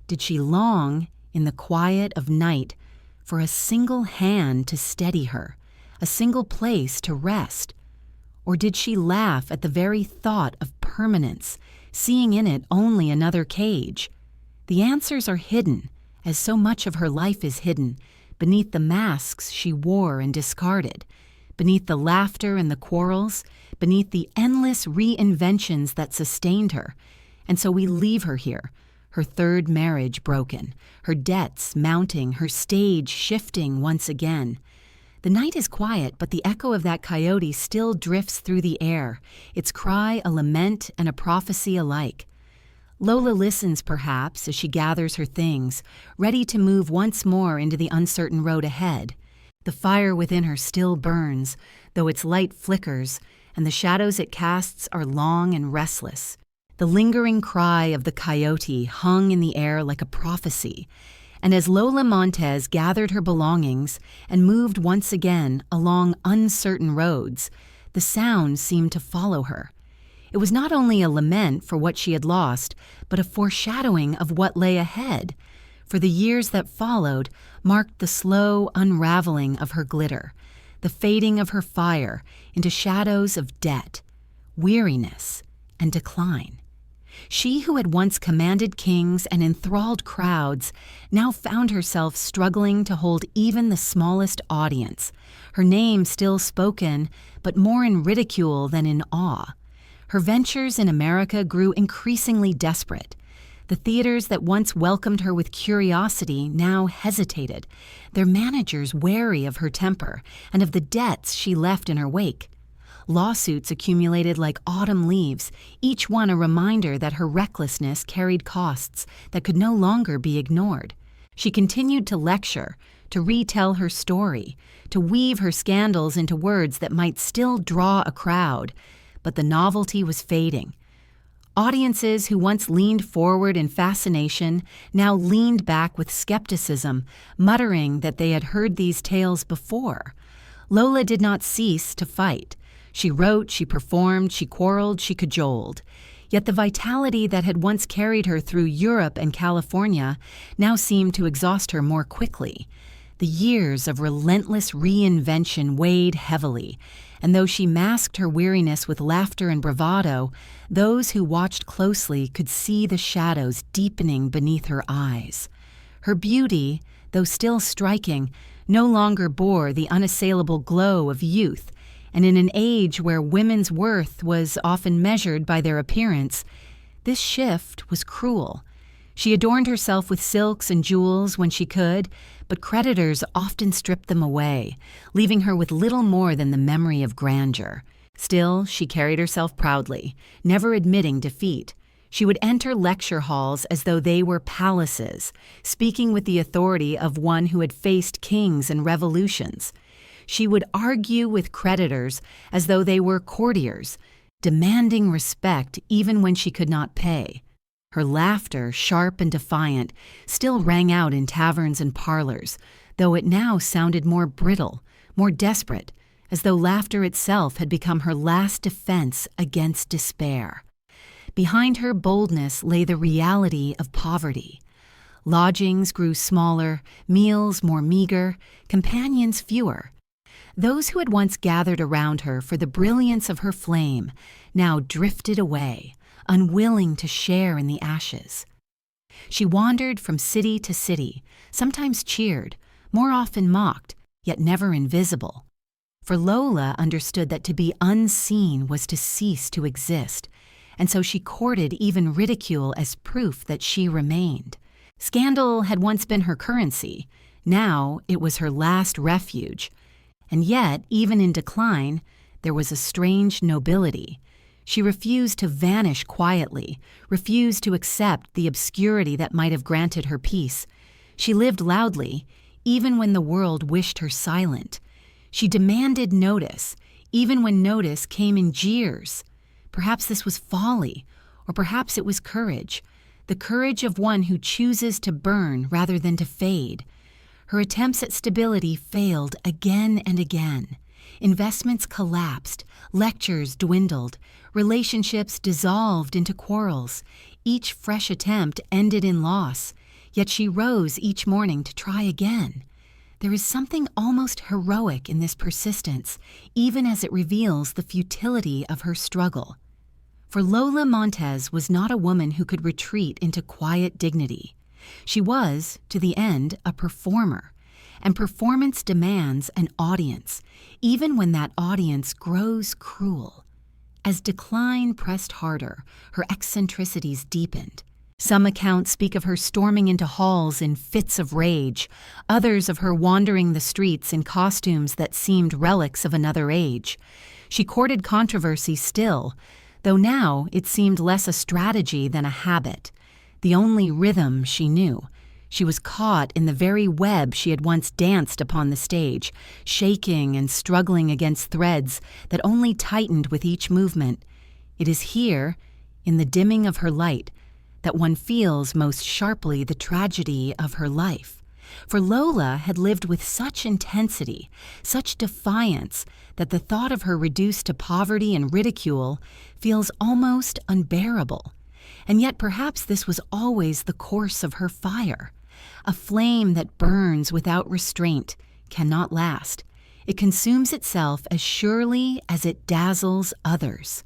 Did she long, in the quiet of night, for a single hand to steady her, a single place to rest? Or did she laugh at the very thought of permanence, seeing in it only another cage? The answers are hidden, as so much of her life is hidden, beneath the masks she wore and discarded, beneath the laughter and the quarrels, beneath the endless reinventions that sustained her. And so we leave her here, her third marriage broken, her debts mounting, her stage shifting once again. The night is quiet, but the echo of that coyote still drifts through the air, its cry a lament and a prophecy alike. Lola listens, perhaps, as she gathers her things, ready to move once more into the uncertain road ahead. The fire within her still burns, though its light flickers, and the shadows it casts are long and restless. The lingering cry of the coyote hung in the air like a prophecy, and as Lola Montez gathered her belongings and moved once again along uncertain roads, the sound seemed to follow her. It was not only a lament for what she had lost, but a foreshadowing of what lay ahead, for the years that followed marked the slow unraveling of her glitter, the fading of her fire into shadows of debt, weariness, and decline. She who had once commanded kings and enthralled crowds now found herself struggling to hold even the smallest audience, her name still spoken, but more in ridicule than in awe. Her ventures in America grew increasingly desperate. The theaters that once welcomed her with curiosity now hesitated, their managers wary of her temper and of the debts she left in her wake. Lawsuits accumulated like autumn leaves, each one a reminder that her recklessness carried costs that could no longer be ignored. She continued to lecture, to retell her story, to weave her scandals into words that might still draw a crowd. But the novelty was fading. Audiences who once leaned forward in fascination now leaned back with skepticism, muttering that they had heard these tales before. Lola did not cease to fight. She wrote, she performed, she quarreled, she cajoled. Yet the vitality that had once carried her through Europe and California now seemed to exhaust her more quickly. The years of relentless reinvention weighed heavily, and though she masked her weariness with laughter and bravado, those who watched closely could see the shadows deepening beneath her eyes. Her beauty, though still striking, no longer bore the unassailable glow of youth, and in an age where women's worth was often measured by their appearance, this shift was cruel. She adorned herself with silks and jewels when she could, but creditors often stripped them away, leaving her with little more than the memory of grandeur. Still, she carried herself proudly, never admitting defeat. She would enter lecture halls as though they were palaces, speaking with the authority of one who had faced kings and revolutions. She would argue with creditors as though they were courtiers, demanding respect even when she could not pay. Her laughter, sharp and defiant, still rang out in taverns and parlors, though it now sounded more brittle, more desperate, as though laughter itself had become her last defense against despair. Behind her boldness lay the reality of poverty. Lodgings grew smaller, meals more meager, companions fewer. Those who had once gathered around her for the brilliance of her flame now drifted away, unwilling to share in the ashes. She wandered from city to city, sometimes cheered, more often mocked, yet never invisible. For Lola understood that to be unseen was to cease to exist, and so she courted even ridicule as proof that she remained. Scandal had once been her currency, now it was her last refuge. And yet, even in decline, there was a strange nobility. She refused to vanish quietly, refused to accept the obscurity that might have granted her peace. She lived loudly, even when the world wished her silent. She demanded notice, even when notice came in jeers. Perhaps this was folly, or perhaps it was courage, the courage of one who chooses to burn rather than to fade. Her attempts at stability failed again and again. Investments collapsed, lectures dwindled, relationships dissolved into quarrels. Each fresh attempt ended in loss, yet she rose each morning to try again. There is something almost heroic in this persistence, even as it reveals the futility of her struggle. For Lola Montez was not a woman who could retreat into quiet dignity. She was, to the end, a performer, and performance demands an audience, even when that audience grows cruel. As decline pressed harder, her eccentricities deepened. Some accounts speak of her storming into halls in fits of rage, others of her wandering the streets in costumes that seemed relics of another age. She courted controversy still, though now it seemed less a strategy than a habit. The only rhythm she knew. She was caught in the very web she had once danced upon the stage, shaking and struggling against threads that only tightened with each movement. It is here, in the dimming of her light, that one feels most sharply the tragedy of her life. For Lola had lived with such intensity, such defiance, that the thought of her reduced to poverty and ridicule feels almost unbearable. And yet perhaps this was always the course of her fire. A flame that burns without restraint cannot last. It consumes itself as surely as it dazzles others.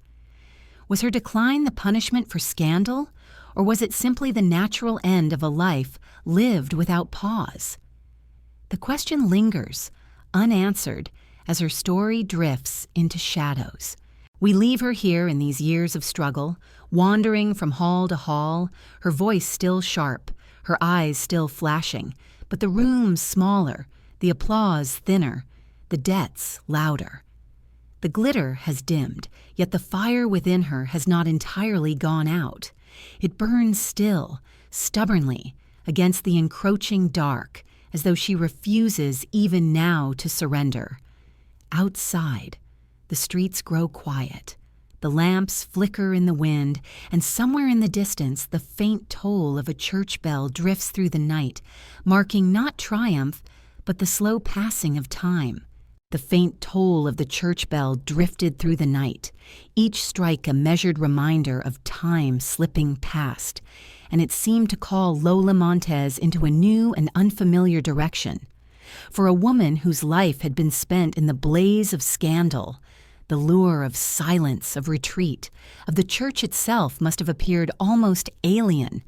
Was her decline the punishment for scandal, or was it simply the natural end of a life lived without pause? The question lingers, unanswered, as her story drifts into shadows. We leave her here in these years of struggle, wandering from hall to hall, her voice still sharp, her eyes still flashing, but the rooms smaller, the applause thinner, the debts louder. The glitter has dimmed, yet the fire within her has not entirely gone out. It burns still, stubbornly, against the encroaching dark, as though she refuses even now to surrender. Outside, the streets grow quiet. The lamps flicker in the wind, and somewhere in the distance the faint toll of a church bell drifts through the night, marking not triumph, but the slow passing of time. The faint toll of the church bell drifted through the night, each strike a measured reminder of time slipping past, and it seemed to call Lola Montez into a new and unfamiliar direction. For a woman whose life had been spent in the blaze of scandal, the lure of silence, of retreat, of the church itself must have appeared almost alien.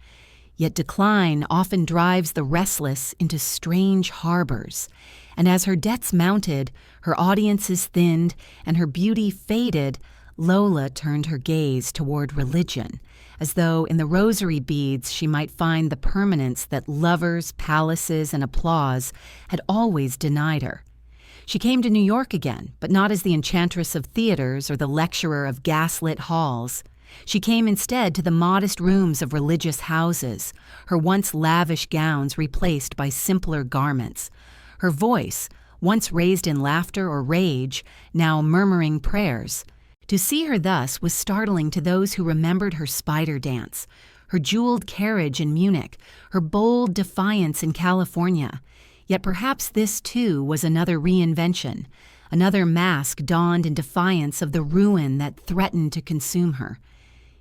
Yet decline often drives the restless into strange harbors, and as her debts mounted, her audiences thinned, and her beauty faded, Lola turned her gaze toward religion, as though in the rosary beads she might find the permanence that lovers, palaces, and applause had always denied her. She came to New York again, but not as the enchantress of theaters or the lecturer of gaslit halls. She came instead to the modest rooms of religious houses, her once lavish gowns replaced by simpler garments. Her voice, once raised in laughter or rage, now murmuring prayers. To see her thus was startling to those who remembered her spider dance, her jeweled carriage in Munich, her bold defiance in California. Yet perhaps this, too, was another reinvention, another mask donned in defiance of the ruin that threatened to consume her.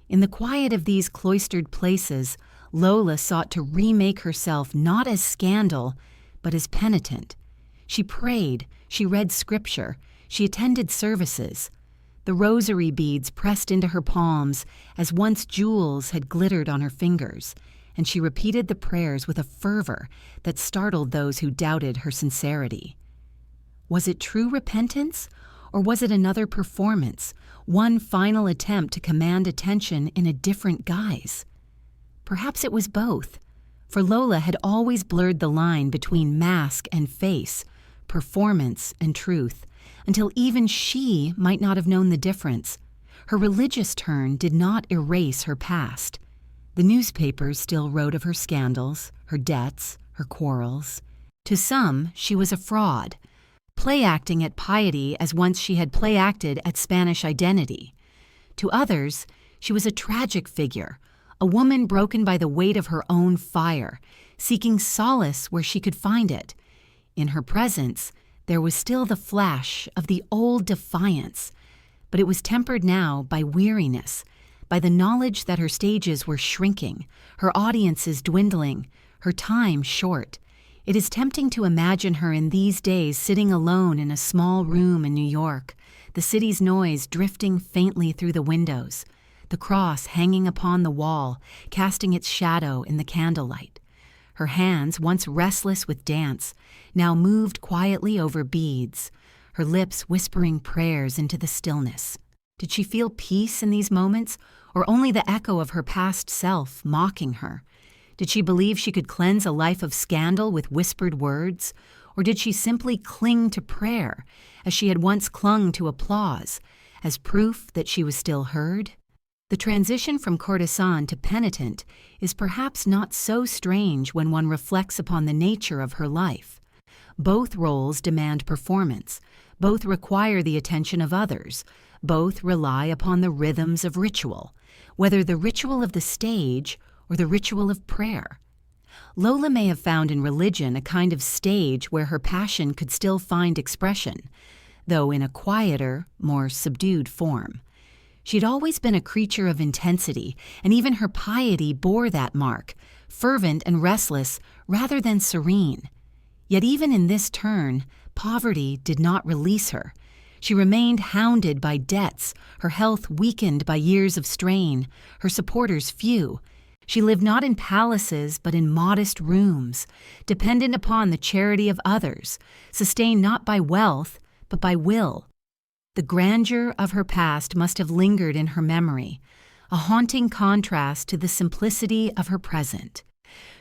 In the quiet of these cloistered places, Lola sought to remake herself not as scandal, but as penitent. She prayed, she read scripture, she attended services. The rosary beads pressed into her palms as once jewels had glittered on her fingers, and she repeated the prayers with a fervor that startled those who doubted her sincerity. Was it true repentance, or was it another performance, one final attempt to command attention in a different guise? Perhaps it was both, for Lola had always blurred the line between mask and face, performance and truth, until even she might not have known the difference. Her religious turn did not erase her past. The newspapers still wrote of her scandals, her debts, her quarrels. To some, she was a fraud, play-acting at piety as once she had play-acted at Spanish identity. To others, she was a tragic figure, a woman broken by the weight of her own fire, seeking solace where she could find it. In her presence, there was still the flash of the old defiance, but it was tempered now by weariness, by the knowledge that her stages were shrinking, her audiences dwindling, her time short. It is tempting to imagine her in these days sitting alone in a small room in New York, the city's noise drifting faintly through the windows, the cross hanging upon the wall, casting its shadow in the candlelight. Her hands, once restless with dance, now moved quietly over beads, her lips whispering prayers into the stillness. Did she feel peace in these moments, or only the echo of her past self mocking her? Did she believe she could cleanse a life of scandal with whispered words, or did she simply cling to prayer, as she had once clung to applause, as proof that she was still heard? The transition from courtesan to penitent is perhaps not so strange when one reflects upon the nature of her life. Both roles demand performance, both require the attention of others, both rely upon the rhythms of ritual, whether the ritual of the stage or the ritual of prayer. Lola may have found in religion a kind of stage where her passion could still find expression, though in a quieter, more subdued form. She'd always been a creature of intensity, and even her piety bore that mark, fervent and restless rather than serene. Yet even in this turn, poverty did not release her. She remained hounded by debts, her health weakened by years of strain, her supporters few. She lived not in palaces but in modest rooms, dependent upon the charity of others, sustained not by wealth but by will. The grandeur of her past must have lingered in her memory, a haunting contrast to the simplicity of her present.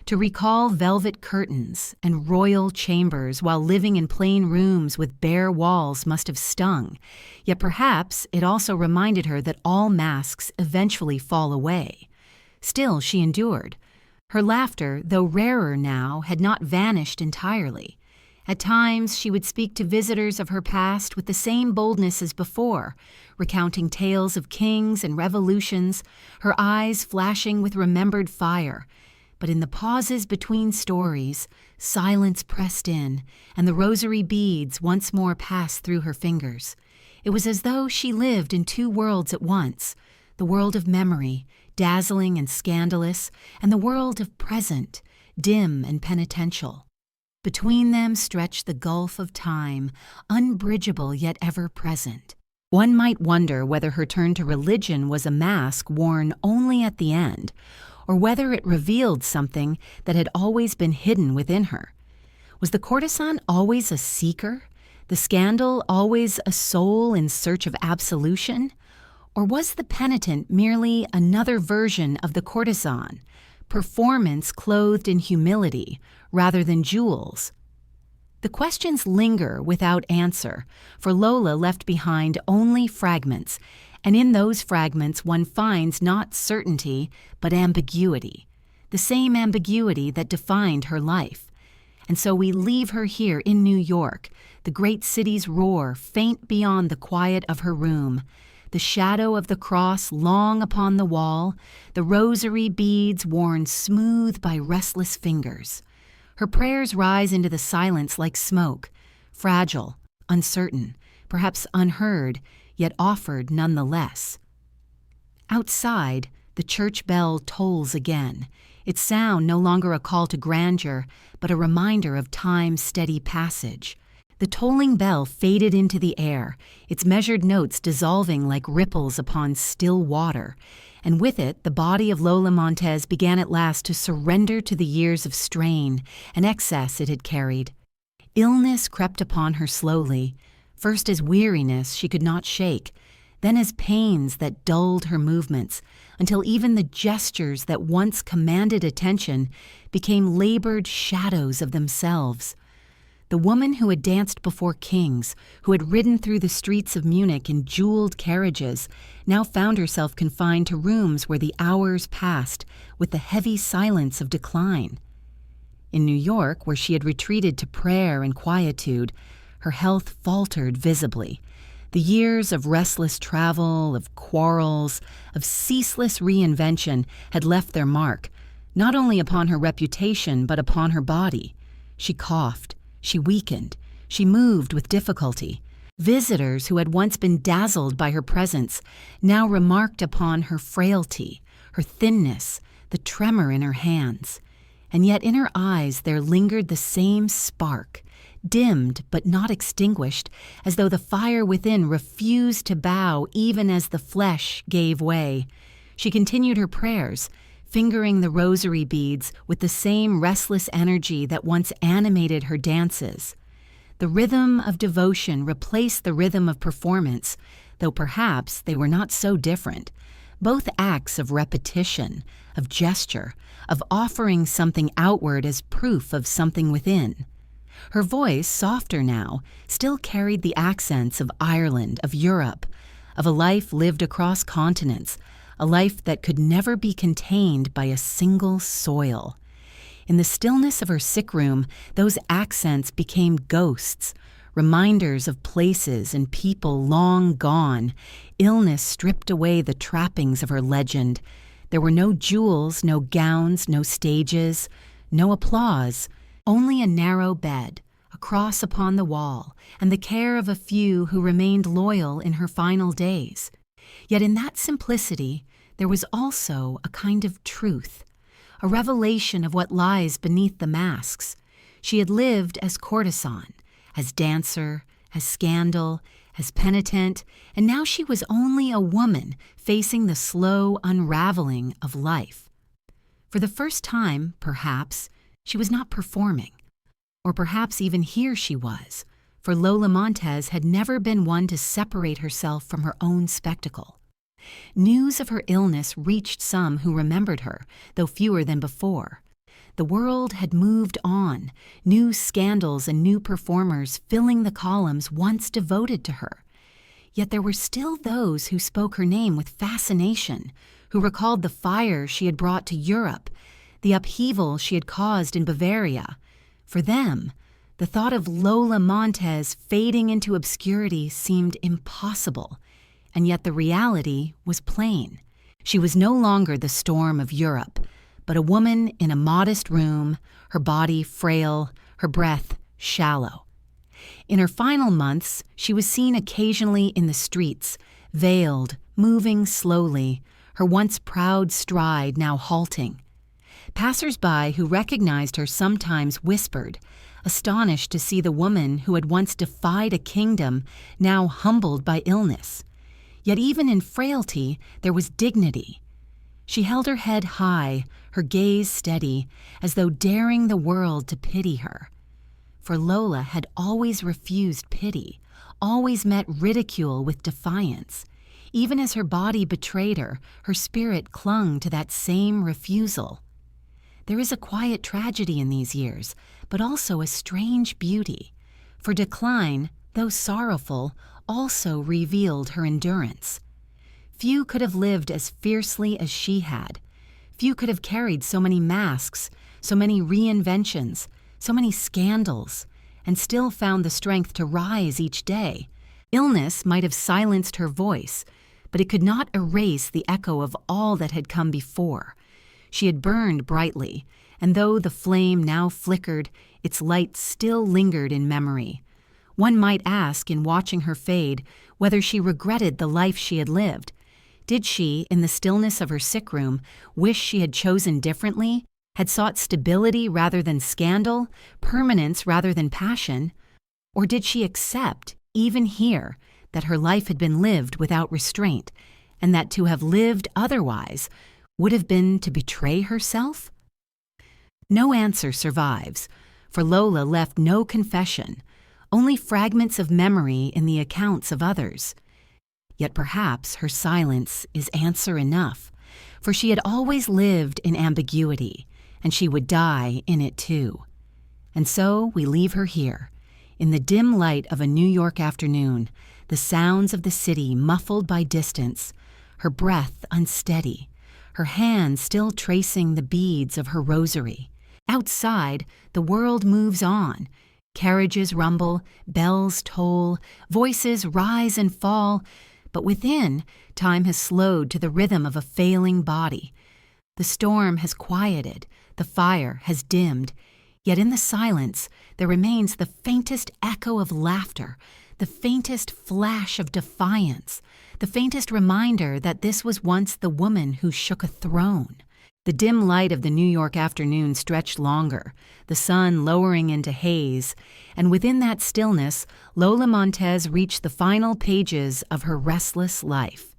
To recall velvet curtains and royal chambers while living in plain rooms with bare walls must have stung, yet perhaps it also reminded her that all masks eventually fall away. Still, she endured. Her laughter, though rarer now, had not vanished entirely. At times she would speak to visitors of her past with the same boldness as before, recounting tales of kings and revolutions, her eyes flashing with remembered fire. But in the pauses between stories, silence pressed in, and the rosary beads once more passed through her fingers. It was as though she lived in two worlds at once, the world of memory, dazzling and scandalous, and the world of present, dim and penitential. Between them stretched the gulf of time, unbridgeable yet ever present. One might wonder whether her turn to religion was a mask worn only at the end, or whether it revealed something that had always been hidden within her. Was the courtesan always a seeker? The scandal always a soul in search of absolution? Or was the penitent merely another version of the courtesan, performance clothed in humility rather than jewels? The questions linger without answer, for Lola left behind only fragments, and in those fragments one finds not certainty, but ambiguity, the same ambiguity that defined her life. And so we leave her here in New York, the great city's roar faint beyond the quiet of her room, the shadow of the cross long upon the wall, the rosary beads worn smooth by restless fingers. Her prayers rise into the silence like smoke, fragile, uncertain, perhaps unheard, yet offered nonetheless. Outside, the church bell tolls again, its sound no longer a call to grandeur, but a reminder of time's steady passage. The tolling bell faded into the air, its measured notes dissolving like ripples upon still water, and with it the body of Lola Montez began at last to surrender to the years of strain and excess it had carried. Illness crept upon her slowly, first as weariness she could not shake, then as pains that dulled her movements, until even the gestures that once commanded attention became labored shadows of themselves. The woman who had danced before kings, who had ridden through the streets of Munich in jeweled carriages, now found herself confined to rooms where the hours passed with the heavy silence of decline. In New York, where she had retreated to prayer and quietude, her health faltered visibly. The years of restless travel, of quarrels, of ceaseless reinvention had left their mark, not only upon her reputation but upon her body. She coughed. She weakened. She moved with difficulty. Visitors who had once been dazzled by her presence now remarked upon her frailty, her thinness, the tremor in her hands. And yet in her eyes there lingered the same spark, dimmed but not extinguished, as though the fire within refused to bow even as the flesh gave way. She continued her prayers, fingering the rosary beads with the same restless energy that once animated her dances. The rhythm of devotion replaced the rhythm of performance, though perhaps they were not so different. Both acts of repetition, of gesture, of offering something outward as proof of something within. Her voice, softer now, still carried the accents of Ireland, of Europe, of a life lived across continents, a life that could never be contained by a single soil. In the stillness of her sick room, those accents became ghosts, reminders of places and people long gone. Illness stripped away the trappings of her legend. There were no jewels, no gowns, no stages, no applause, only a narrow bed, a cross upon the wall, and the care of a few who remained loyal in her final days. Yet in that simplicity, there was also a kind of truth, a revelation of what lies beneath the masks. She had lived as courtesan, as dancer, as scandal, as penitent, and now she was only a woman facing the slow unraveling of life. For the first time, perhaps, she was not performing. Or perhaps even here she was, for Lola Montez had never been one to separate herself from her own spectacle. News of her illness reached some who remembered her, though fewer than before. The world had moved on, new scandals and new performers filling the columns once devoted to her. Yet there were still those who spoke her name with fascination, who recalled the fire she had brought to Europe, the upheaval she had caused in Bavaria. For them, the thought of Lola Montez fading into obscurity seemed impossible, and yet the reality was plain. She was no longer the storm of Europe, but a woman in a modest room, her body frail, her breath shallow. In her final months, she was seen occasionally in the streets, veiled, moving slowly, her once proud stride now halting. Passers-by who recognized her sometimes whispered, astonished to see the woman who had once defied a kingdom now humbled by illness. Yet even in frailty, there was dignity. She held her head high, her gaze steady, as though daring the world to pity her. For Lola had always refused pity, always met ridicule with defiance. Even as her body betrayed her spirit clung to that same refusal. There is a quiet tragedy in these years, but also a strange beauty. For decline, though sorrowful, also revealed her endurance. Few could have lived as fiercely as she had. Few could have carried so many masks, so many reinventions, so many scandals, and still found the strength to rise each day. Illness might have silenced her voice, but it could not erase the echo of all that had come before. She had burned brightly, and though the flame now flickered, its light still lingered in memory. One might ask, in watching her fade, whether she regretted the life she had lived. Did she, in the stillness of her sick room, wish she had chosen differently, had sought stability rather than scandal, permanence rather than passion? Or did she accept, even here, that her life had been lived without restraint, and that to have lived otherwise would have been to betray herself? No answer survives, for Lola left no confession, only fragments of memory in the accounts of others. Yet perhaps her silence is answer enough, for she had always lived in ambiguity, and she would die in it too. And so we leave her here, in the dim light of a New York afternoon, the sounds of the city muffled by distance, her breath unsteady, her hand still tracing the beads of her rosary. Outside, the world moves on. Carriages rumble, bells toll, voices rise and fall, but within, time has slowed to the rhythm of a failing body. The storm has quieted, the fire has dimmed, yet in the silence there remains the faintest echo of laughter, the faintest flash of defiance, the faintest reminder that this was once the woman who shook a throne. The dim light of the New York afternoon stretched longer, the sun lowering into haze, and within that stillness, Lola Montez reached the final pages of her restless life.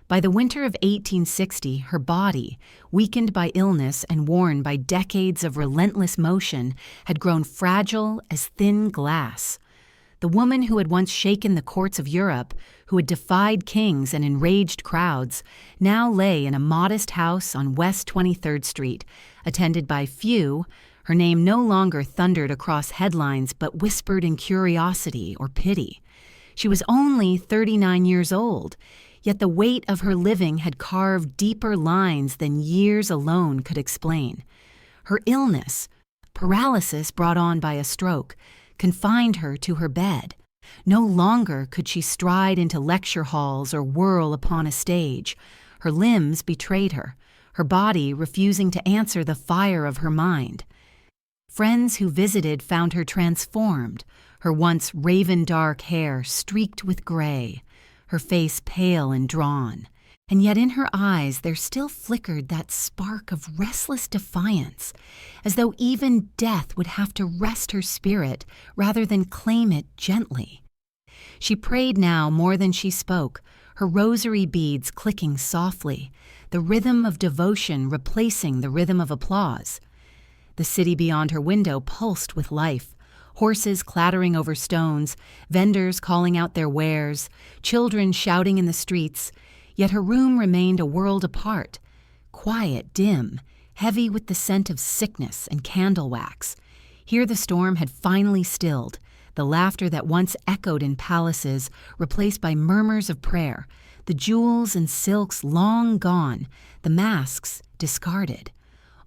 By the winter of 1860, her body, weakened by illness and worn by decades of relentless motion, had grown fragile as thin glass. The woman who had once shaken the courts of Europe, who had defied kings and enraged crowds, now lay in a modest house on West 23rd Street, attended by few. Her name no longer thundered across headlines but whispered in curiosity or pity. She was only 39 years old, yet the weight of her living had carved deeper lines than years alone could explain. Her illness, paralysis brought on by a stroke, confined her to her bed. No longer could she stride into lecture halls or whirl upon a stage. Her limbs betrayed her, her body refusing to answer the fire of her mind. Friends who visited found her transformed, her once raven-dark hair streaked with gray, her face pale and drawn, and yet in her eyes there still flickered that spark of restless defiance, as though even death would have to rest her spirit rather than claim it gently. She prayed now more than she spoke, her rosary beads clicking softly, the rhythm of devotion replacing the rhythm of applause. The city beyond her window pulsed with life, horses clattering over stones, vendors calling out their wares, children shouting in the streets, yet her room remained a world apart, quiet, dim, heavy with the scent of sickness and candle wax. Here the storm had finally stilled, the laughter that once echoed in palaces replaced by murmurs of prayer, the jewels and silks long gone, the masks discarded.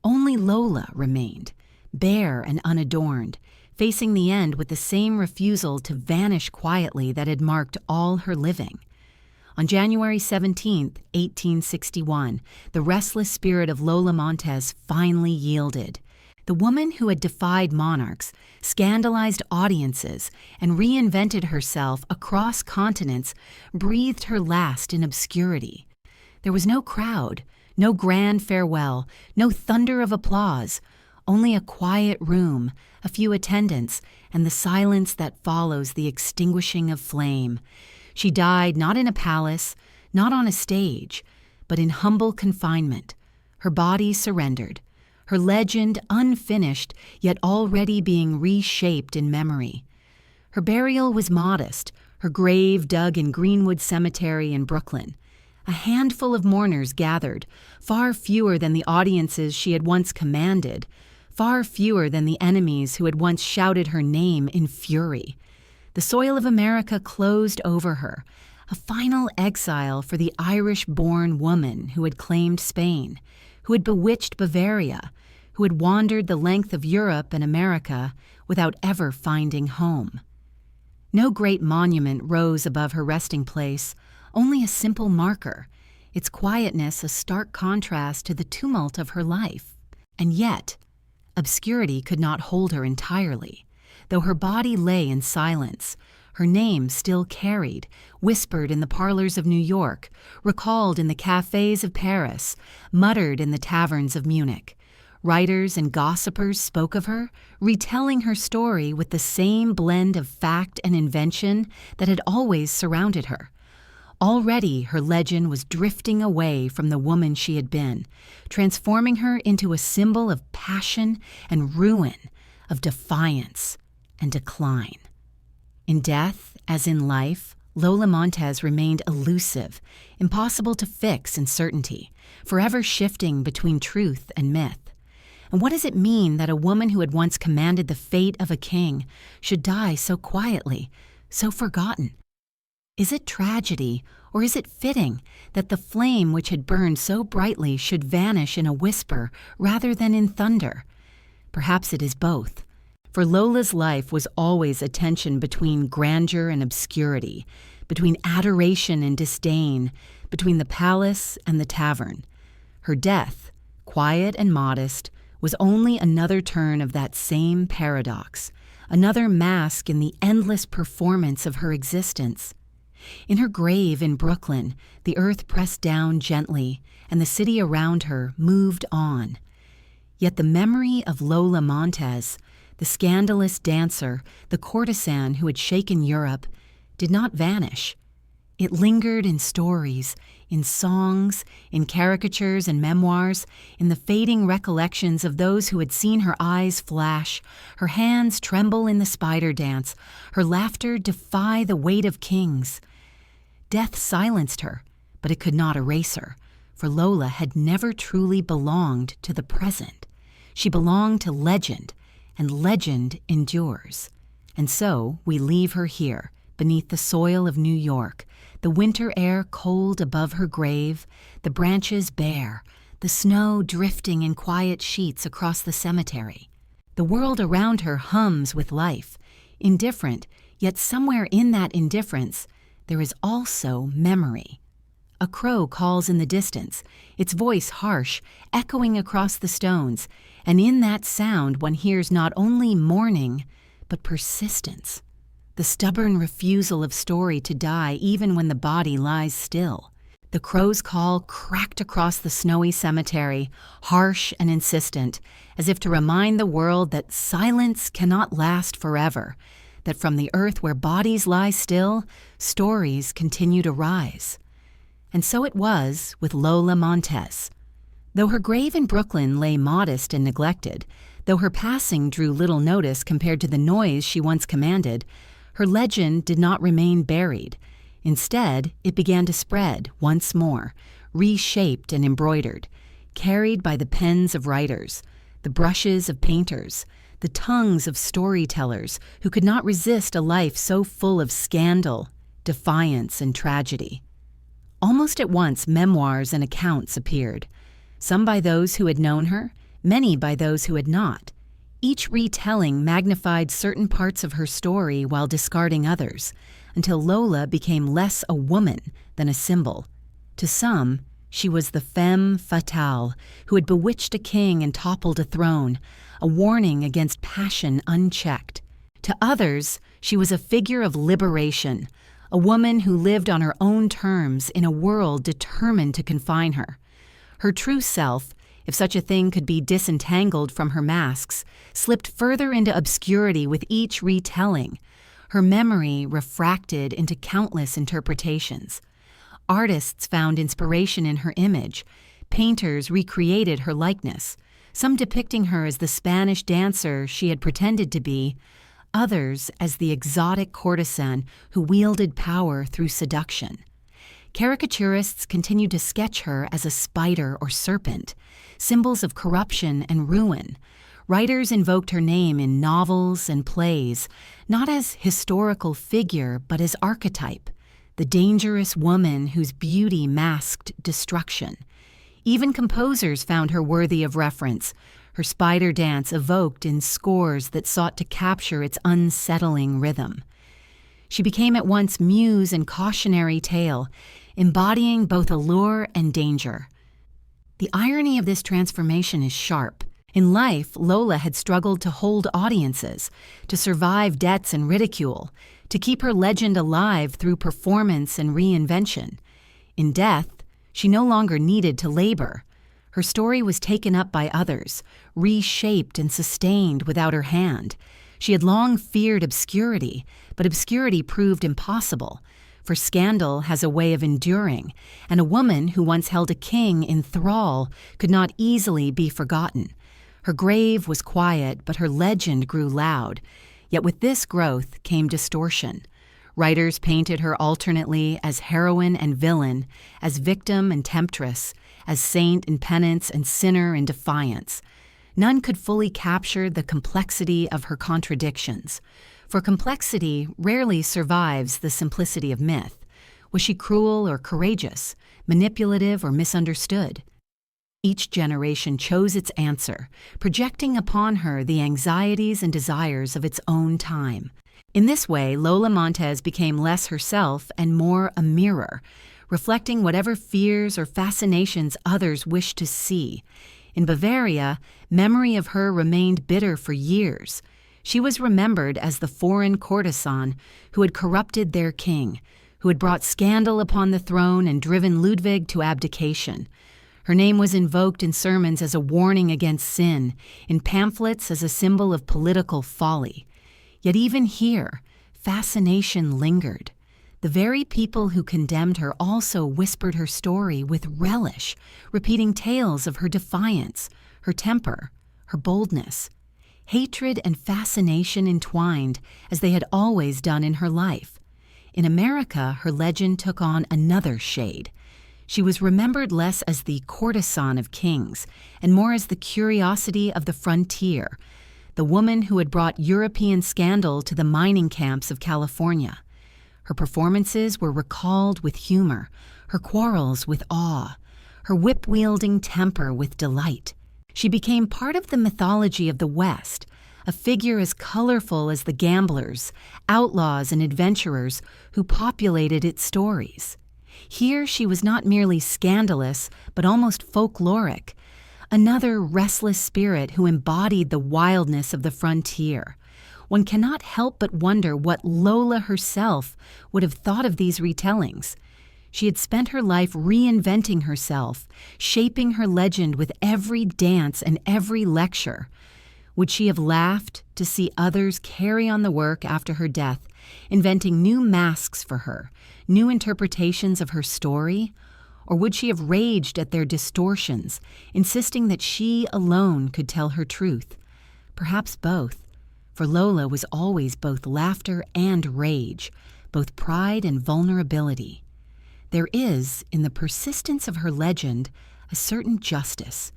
Only Lola remained, bare and unadorned, facing the end with the same refusal to vanish quietly that had marked all her living. On January 17, 1861, the restless spirit of Lola Montez finally yielded. The woman who had defied monarchs, scandalized audiences, and reinvented herself across continents breathed her last in obscurity. There was no crowd, no grand farewell, no thunder of applause, only a quiet room, a few attendants, and the silence that follows the extinguishing of flame. She died not in a palace, not on a stage, but in humble confinement. Her body surrendered, her legend unfinished, yet already being reshaped in memory. Her burial was modest, her grave dug in Greenwood Cemetery in Brooklyn. A handful of mourners gathered, far fewer than the audiences she had once commanded, far fewer than the enemies who had once shouted her name in fury. The soil of America closed over her, a final exile for the Irish-born woman who had claimed Spain, who had bewitched Bavaria, who had wandered the length of Europe and America without ever finding home. No great monument rose above her resting place, only a simple marker, its quietness a stark contrast to the tumult of her life. And yet, obscurity could not hold her entirely. Though her body lay in silence, her name still carried, whispered in the parlors of New York, recalled in the cafes of Paris, muttered in the taverns of Munich. Writers and gossipers spoke of her, retelling her story with the same blend of fact and invention that had always surrounded her. Already her legend was drifting away from the woman she had been, transforming her into a symbol of passion and ruin, of defiance and decline. In death, as in life, Lola Montez remained elusive, impossible to fix in certainty, forever shifting between truth and myth. And what does it mean that a woman who had once commanded the fate of a king should die so quietly, so forgotten? Is it tragedy, or is it fitting that the flame which had burned so brightly should vanish in a whisper rather than in thunder? Perhaps it is both. For Lola's life was always a tension between grandeur and obscurity, between adoration and disdain, between the palace and the tavern. Her death, quiet and modest, was only another turn of that same paradox, another mask in the endless performance of her existence. In her grave in Brooklyn, the earth pressed down gently, and the city around her moved on. Yet the memory of Lola Montez, the scandalous dancer, the courtesan who had shaken Europe, did not vanish. It lingered in stories, in songs, in caricatures and memoirs, in the fading recollections of those who had seen her eyes flash, her hands tremble in the spider dance, her laughter defy the weight of kings. Death silenced her, but it could not erase her, for Lola had never truly belonged to the present. She belonged to legend, and legend endures. And so we leave her here, beneath the soil of New York, the winter air cold above her grave, the branches bare, the snow drifting in quiet sheets across the cemetery. The world around her hums with life, indifferent, yet somewhere in that indifference, there is also memory. A crow calls in the distance, its voice harsh, echoing across the stones, and in that sound one hears not only mourning, but persistence. The stubborn refusal of story to die even when the body lies still. The crow's call cracked across the snowy cemetery, harsh and insistent, as if to remind the world that silence cannot last forever, that from the earth where bodies lie still, stories continue to rise. And so it was with Lola Montez. Though her grave in Brooklyn lay modest and neglected, though her passing drew little notice compared to the noise she once commanded, her legend did not remain buried. Instead, it began to spread once more, reshaped and embroidered, carried by the pens of writers, the brushes of painters, the tongues of storytellers who could not resist a life so full of scandal, defiance, and tragedy. Almost at once, memoirs and accounts appeared, some by those who had known her, many by those who had not. Each retelling magnified certain parts of her story while discarding others, until Lola became less a woman than a symbol. To some, she was the femme fatale who had bewitched a king and toppled a throne, a warning against passion unchecked. To others, she was a figure of liberation, a woman who lived on her own terms in a world determined to confine her. Her true self, if such a thing could be disentangled from her masks, slipped further into obscurity with each retelling, her memory refracted into countless interpretations. Artists found inspiration in her image. Painters recreated her likeness, some depicting her as the Spanish dancer she had pretended to be, others as the exotic courtesan who wielded power through seduction. Caricaturists continued to sketch her as a spider or serpent, symbols of corruption and ruin. Writers invoked her name in novels and plays, not as historical figure but as archetype, the dangerous woman whose beauty masked destruction. Even composers found her worthy of reference, her spider dance evoked in scores that sought to capture its unsettling rhythm. She became at once muse and cautionary tale, embodying both allure and danger. The irony of this transformation is sharp. In life, Lola had struggled to hold audiences, to survive debts and ridicule, to keep her legend alive through performance and reinvention. In death, she no longer needed to labor. Her story was taken up by others, reshaped and sustained without her hand. She had long feared obscurity, but obscurity proved impossible. For scandal has a way of enduring, and a woman who once held a king in thrall could not easily be forgotten. Her grave was quiet, but her legend grew loud. Yet with this growth came distortion. Writers painted her alternately as heroine and villain, as victim and temptress, as saint in penance and sinner in defiance. None could fully capture the complexity of her contradictions. For complexity rarely survives the simplicity of myth. Was she cruel or courageous, manipulative or misunderstood? Each generation chose its answer, projecting upon her the anxieties and desires of its own time. In this way, Lola Montez became less herself and more a mirror, reflecting whatever fears or fascinations others wished to see. In Bavaria, memory of her remained bitter for years. She was remembered as the foreign courtesan who had corrupted their king, who had brought scandal upon the throne and driven Ludwig to abdication. Her name was invoked in sermons as a warning against sin, in pamphlets as a symbol of political folly. Yet even here, fascination lingered. The very people who condemned her also whispered her story with relish, repeating tales of her defiance, her temper, her boldness. Hatred and fascination entwined, as they had always done in her life. In America, her legend took on another shade. She was remembered less as the courtesan of kings, and more as the curiosity of the frontier, the woman who had brought European scandal to the mining camps of California. Her performances were recalled with humor, her quarrels with awe, her whip-wielding temper with delight. She became part of the mythology of the West, a figure as colorful as the gamblers, outlaws, and adventurers who populated its stories. Here she was not merely scandalous, but almost folkloric, another restless spirit who embodied the wildness of the frontier. One cannot help but wonder what Lola herself would have thought of these retellings. She had spent her life reinventing herself, shaping her legend with every dance and every lecture. Would she have laughed to see others carry on the work after her death, inventing new masks for her, new interpretations of her story? Or would she have raged at their distortions, insisting that she alone could tell her truth? Perhaps both, for Lola was always both laughter and rage, both pride and vulnerability. There is, in the persistence of her legend, a certain justice.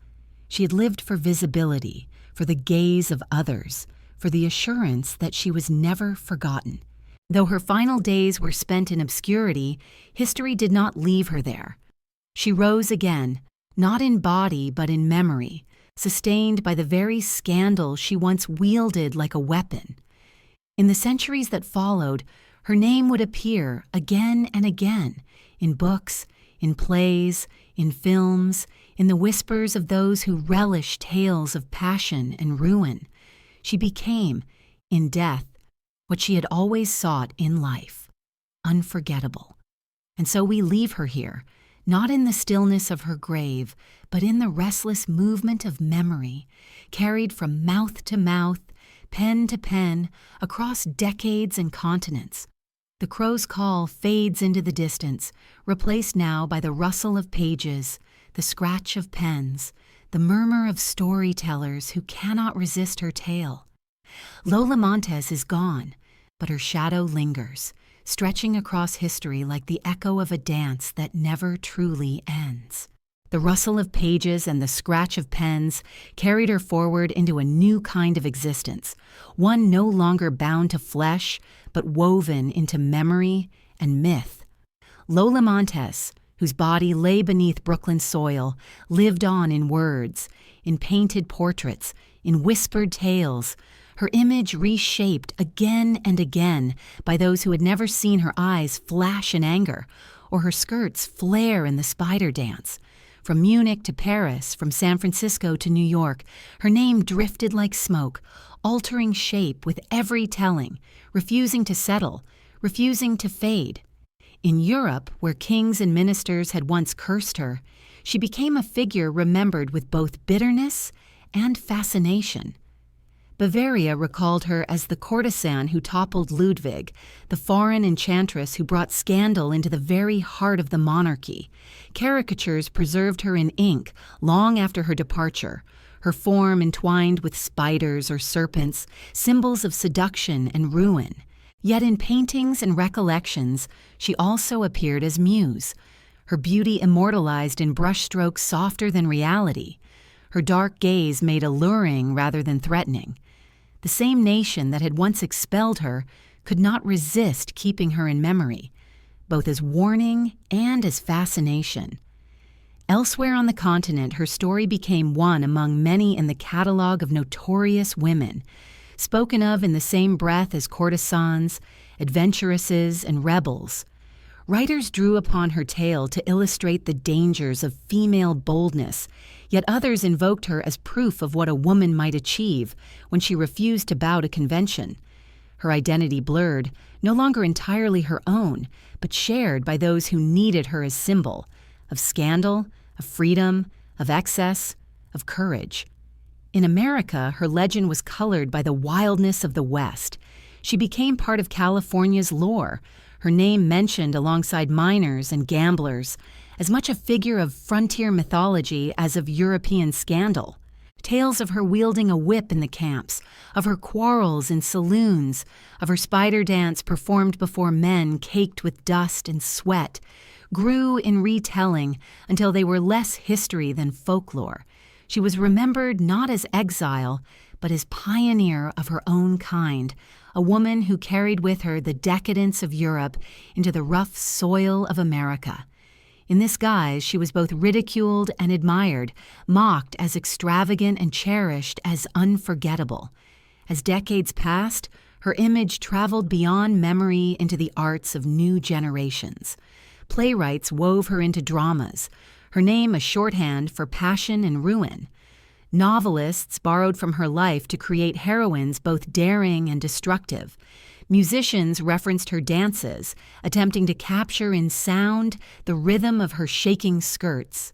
She had lived for visibility, for the gaze of others, for the assurance that she was never forgotten. Though her final days were spent in obscurity, history did not leave her there. She rose again, not in body but in memory, sustained by the very scandal she once wielded like a weapon. In the centuries that followed, her name would appear again and again in books, in plays, in films, in the whispers of those who relish tales of passion and ruin. She became, in death, what she had always sought in life, unforgettable. And so we leave her here, not in the stillness of her grave, but in the restless movement of memory, carried from mouth to mouth, pen to pen, across decades and continents. The crow's call fades into the distance, replaced now by the rustle of pages, the scratch of pens, the murmur of storytellers who cannot resist her tale. Lola Montez is gone, but her shadow lingers, stretching across history like the echo of a dance that never truly ends. The rustle of pages and the scratch of pens carried her forward into a new kind of existence, one no longer bound to flesh, but woven into memory and myth. Lola Montez, whose body lay beneath Brooklyn soil, lived on in words, in painted portraits, in whispered tales, her image reshaped again and again by those who had never seen her eyes flash in anger, or her skirts flare in the spider dance. From Munich to Paris, from San Francisco to New York, her name drifted like smoke, altering shape with every telling, refusing to settle, refusing to fade. In Europe, where kings and ministers had once cursed her, she became a figure remembered with both bitterness and fascination. Bavaria recalled her as the courtesan who toppled Ludwig, the foreign enchantress who brought scandal into the very heart of the monarchy. Caricatures preserved her in ink long after her departure, her form entwined with spiders or serpents, symbols of seduction and ruin. Yet in paintings and recollections, she also appeared as muse, her beauty immortalized in brushstrokes softer than reality, her dark gaze made alluring rather than threatening. The same nation that had once expelled her could not resist keeping her in memory, both as warning and as fascination. Elsewhere on the continent, her story became one among many in the catalog of notorious women, spoken of in the same breath as courtesans, adventuresses, and rebels. Writers drew upon her tale to illustrate the dangers of female boldness, yet others invoked her as proof of what a woman might achieve when she refused to bow to convention. Her identity blurred, no longer entirely her own, but shared by those who needed her as symbol of scandal, of freedom, of excess, of courage. In America, her legend was colored by the wildness of the West. She became part of California's lore, her name mentioned alongside miners and gamblers, as much a figure of frontier mythology as of European scandal. Tales of her wielding a whip in the camps, of her quarrels in saloons, of her spider dance performed before men caked with dust and sweat, grew in retelling until they were less history than folklore. She was remembered not as exile, but as pioneer of her own kind, a woman who carried with her the decadence of Europe into the rough soil of America. In this guise, she was both ridiculed and admired, mocked as extravagant and cherished as unforgettable. As decades passed, her image traveled beyond memory into the arts of new generations. Playwrights wove her into dramas, her name a shorthand for passion and ruin. Novelists borrowed from her life to create heroines both daring and destructive. Musicians referenced her dances, attempting to capture in sound the rhythm of her shaking skirts.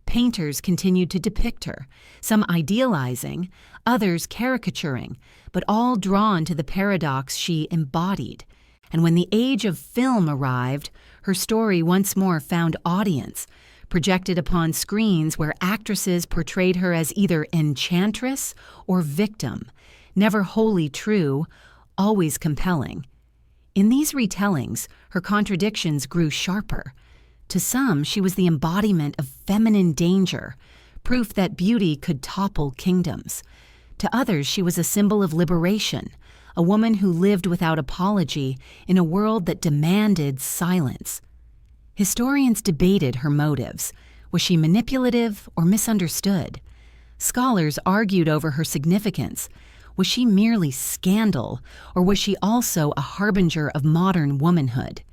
Painters continued to depict her, some idealizing, others caricaturing, but all drawn to the paradox she embodied. And when the age of film arrived, her story once more found audience, projected upon screens where actresses portrayed her as either enchantress or victim, never wholly true, always compelling. In these retellings, her contradictions grew sharper. To some, she was the embodiment of feminine danger, proof that beauty could topple kingdoms. To others, she was a symbol of liberation, a woman who lived without apology in a world that demanded silence. Historians debated her motives. Was she manipulative or misunderstood? Scholars argued over her significance. Was she merely scandal, or was she also a harbinger of modern womanhood?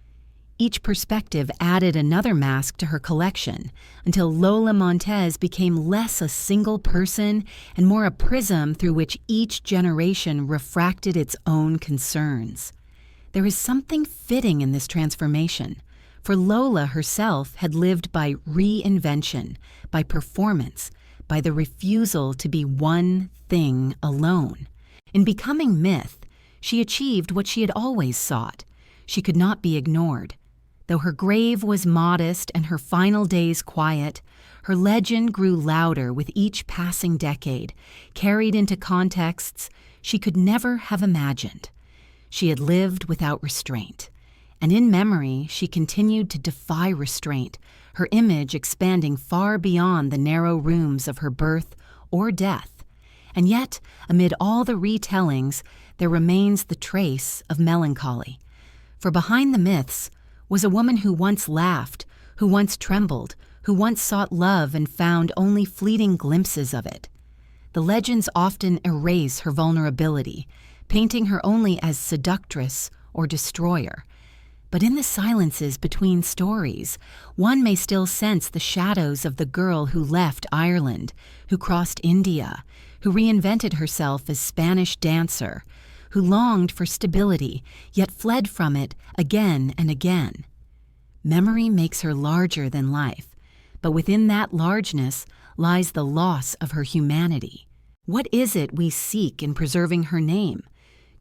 Each perspective added another mask to her collection, until Lola Montez became less a single person and more a prism through which each generation refracted its own concerns. There is something fitting in this transformation, for Lola herself had lived by reinvention, by performance, by the refusal to be one thing alone. In becoming myth, she achieved what she had always sought. She could not be ignored. Though her grave was modest and her final days quiet, her legend grew louder with each passing decade, carried into contexts she could never have imagined. She had lived without restraint, and in memory she continued to defy restraint, her image expanding far beyond the narrow rooms of her birth or death. And yet, amid all the retellings, there remains the trace of melancholy. For behind the myths was a woman who once laughed, who once trembled, who once sought love and found only fleeting glimpses of it. The legends often erase her vulnerability, painting her only as seductress or destroyer. But in the silences between stories, one may still sense the shadows of the girl who left Ireland, who crossed India, who reinvented herself as Spanish dancer, who longed for stability, yet fled from it again and again. Memory makes her larger than life, but within that largeness lies the loss of her humanity. What is it we seek in preserving her name?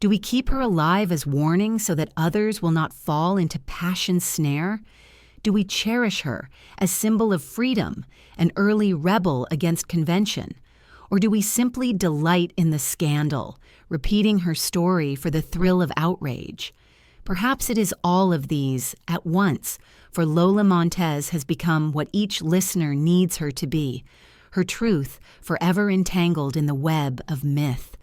Do we keep her alive as warning so that others will not fall into passion's snare? Do we cherish her as symbol of freedom, an early rebel against convention? Or do we simply delight in the scandal, repeating her story for the thrill of outrage? Perhaps it is all of these at once, for Lola Montez has become what each listener needs her to be, her truth forever entangled in the web of myth.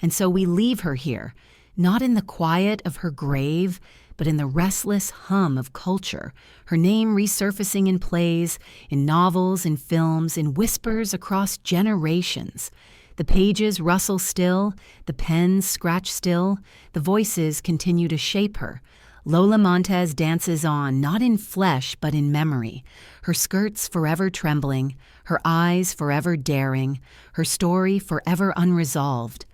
And so we leave her here, not in the quiet of her grave, but in the restless hum of culture, her name resurfacing in plays, in novels, in films, in whispers across generations. The pages rustle still, the pens scratch still, the voices continue to shape her. Lola Montez dances on, not in flesh but in memory, her skirts forever trembling, her eyes forever daring, her story forever unresolved.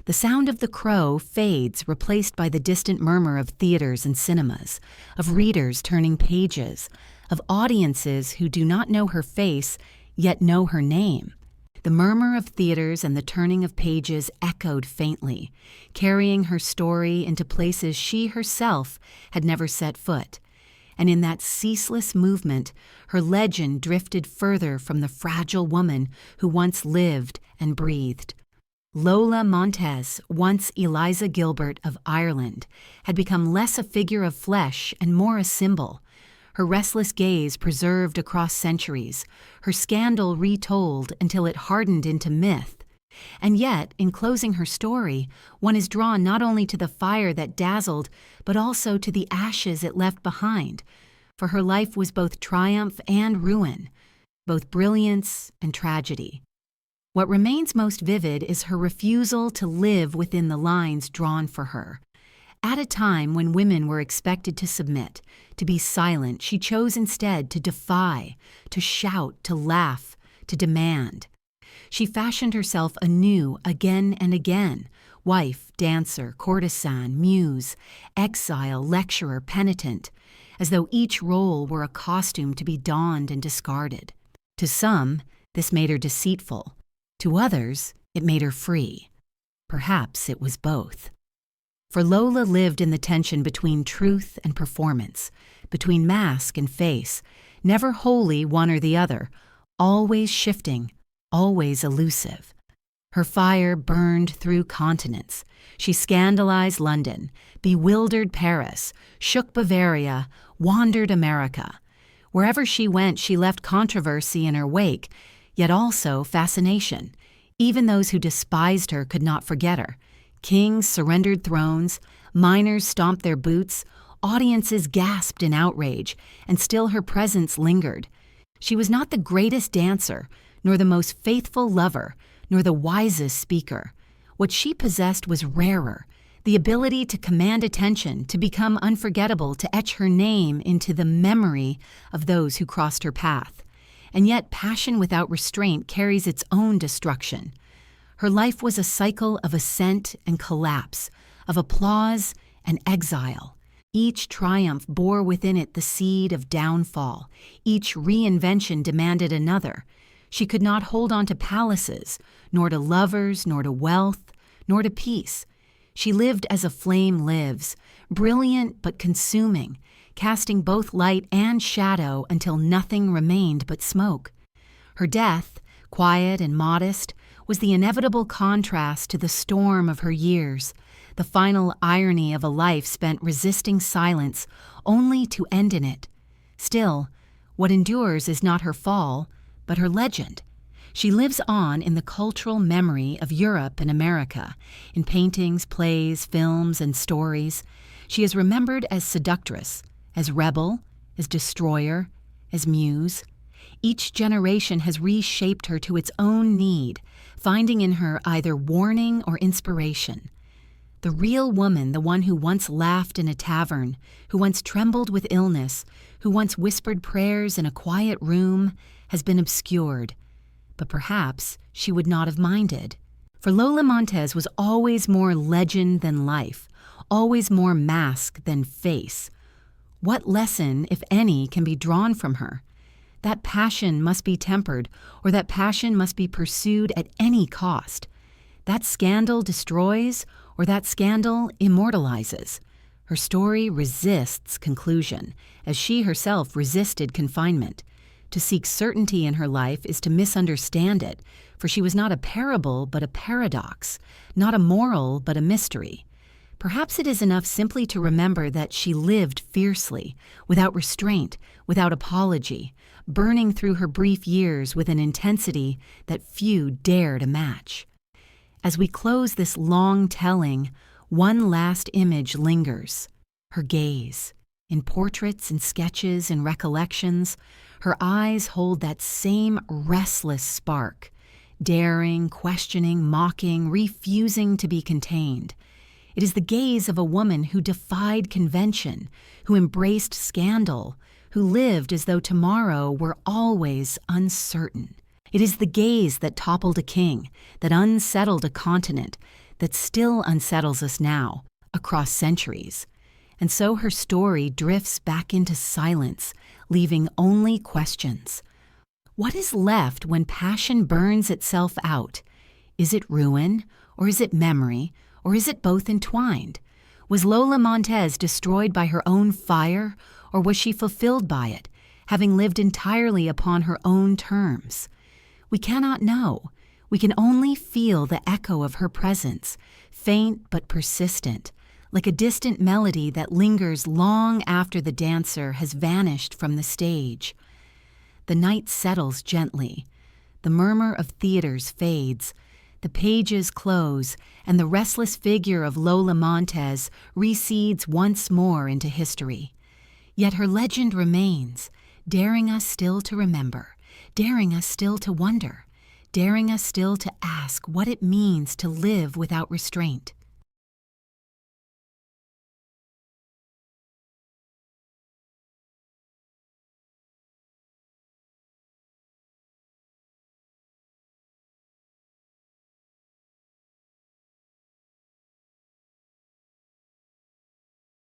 The sound of the crow fades, replaced by the distant murmur of theaters and cinemas, of readers turning pages, of audiences who do not know her face, yet know her name. The murmur of theaters and the turning of pages echoed faintly, carrying her story into places she herself had never set foot. And in that ceaseless movement, her legend drifted further from the fragile woman who once lived and breathed. Lola Montez, once Eliza Gilbert of Ireland, had become less a figure of flesh and more a symbol. Her restless gaze preserved across centuries, her scandal retold until it hardened into myth. And yet, in closing her story, one is drawn not only to the fire that dazzled, but also to the ashes it left behind. For her life was both triumph and ruin, both brilliance and tragedy. What remains most vivid is her refusal to live within the lines drawn for her. At a time when women were expected to submit, to be silent, she chose instead to defy, to shout, to laugh, to demand. She fashioned herself anew again and again, wife, dancer, courtesan, muse, exile, lecturer, penitent, as though each role were a costume to be donned and discarded. To some, this made her deceitful. To others, it made her free. Perhaps it was both. For Lola lived in the tension between truth and performance, between mask and face, never wholly one or the other, always shifting, always elusive. Her fire burned through continents. She scandalized London, bewildered Paris, shook Bavaria, wandered America. Wherever she went, she left controversy in her wake, yet also fascination. Even those who despised her could not forget her. Kings surrendered thrones, miners stomped their boots, audiences gasped in outrage, and still her presence lingered. She was not the greatest dancer, nor the most faithful lover, nor the wisest speaker. What she possessed was rarer, the ability to command attention, to become unforgettable, to etch her name into the memory of those who crossed her path. And yet passion without restraint carries its own destruction. Her life was a cycle of ascent and collapse, of applause and exile. Each triumph bore within it the seed of downfall. Each reinvention demanded another. She could not hold on to palaces, nor to lovers, nor to wealth, nor to peace. She lived as a flame lives, brilliant but consuming, casting both light and shadow until nothing remained but smoke. Her death, quiet and modest, was the inevitable contrast to the storm of her years, the final irony of a life spent resisting silence only to end in it. Still, what endures is not her fall, but her legend. She lives on in the cultural memory of Europe and America, in paintings, plays, films, and stories. She is remembered as seductress, as rebel, as destroyer, as muse. Each generation has reshaped her to its own need, finding in her either warning or inspiration. The real woman, the one who once laughed in a tavern, who once trembled with illness, who once whispered prayers in a quiet room, has been obscured. But perhaps she would not have minded. For Lola Montez was always more legend than life, always more mask than face. What lesson, if any, can be drawn from her? That passion must be tempered, or that passion must be pursued at any cost. That scandal destroys, or that scandal immortalizes. Her story resists conclusion, as she herself resisted confinement. To seek certainty in her life is to misunderstand it, for she was not a parable but a paradox, not a moral but a mystery. Perhaps it is enough simply to remember that she lived fiercely, without restraint, without apology, burning through her brief years with an intensity that few dare to match. As we close this long telling, one last image lingers: her gaze. In portraits and sketches and recollections, her eyes hold that same restless spark, daring, questioning, mocking, refusing to be contained. It is the gaze of a woman who defied convention, who embraced scandal, who lived as though tomorrow were always uncertain. It is the gaze that toppled a king, that unsettled a continent, that still unsettles us now, across centuries. And so her story drifts back into silence, leaving only questions. What is left when passion burns itself out? Is it ruin, or is it memory, or is it both entwined? Was Lola Montez destroyed by her own fire, or was she fulfilled by it, having lived entirely upon her own terms? We cannot know. We can only feel the echo of her presence, faint but persistent, like a distant melody that lingers long after the dancer has vanished from the stage. The night settles gently. The murmur of theaters fades. The pages close, and the restless figure of Lola Montez recedes once more into history. Yet her legend remains, daring us still to remember, daring us still to wonder, daring us still to ask what it means to live without restraint.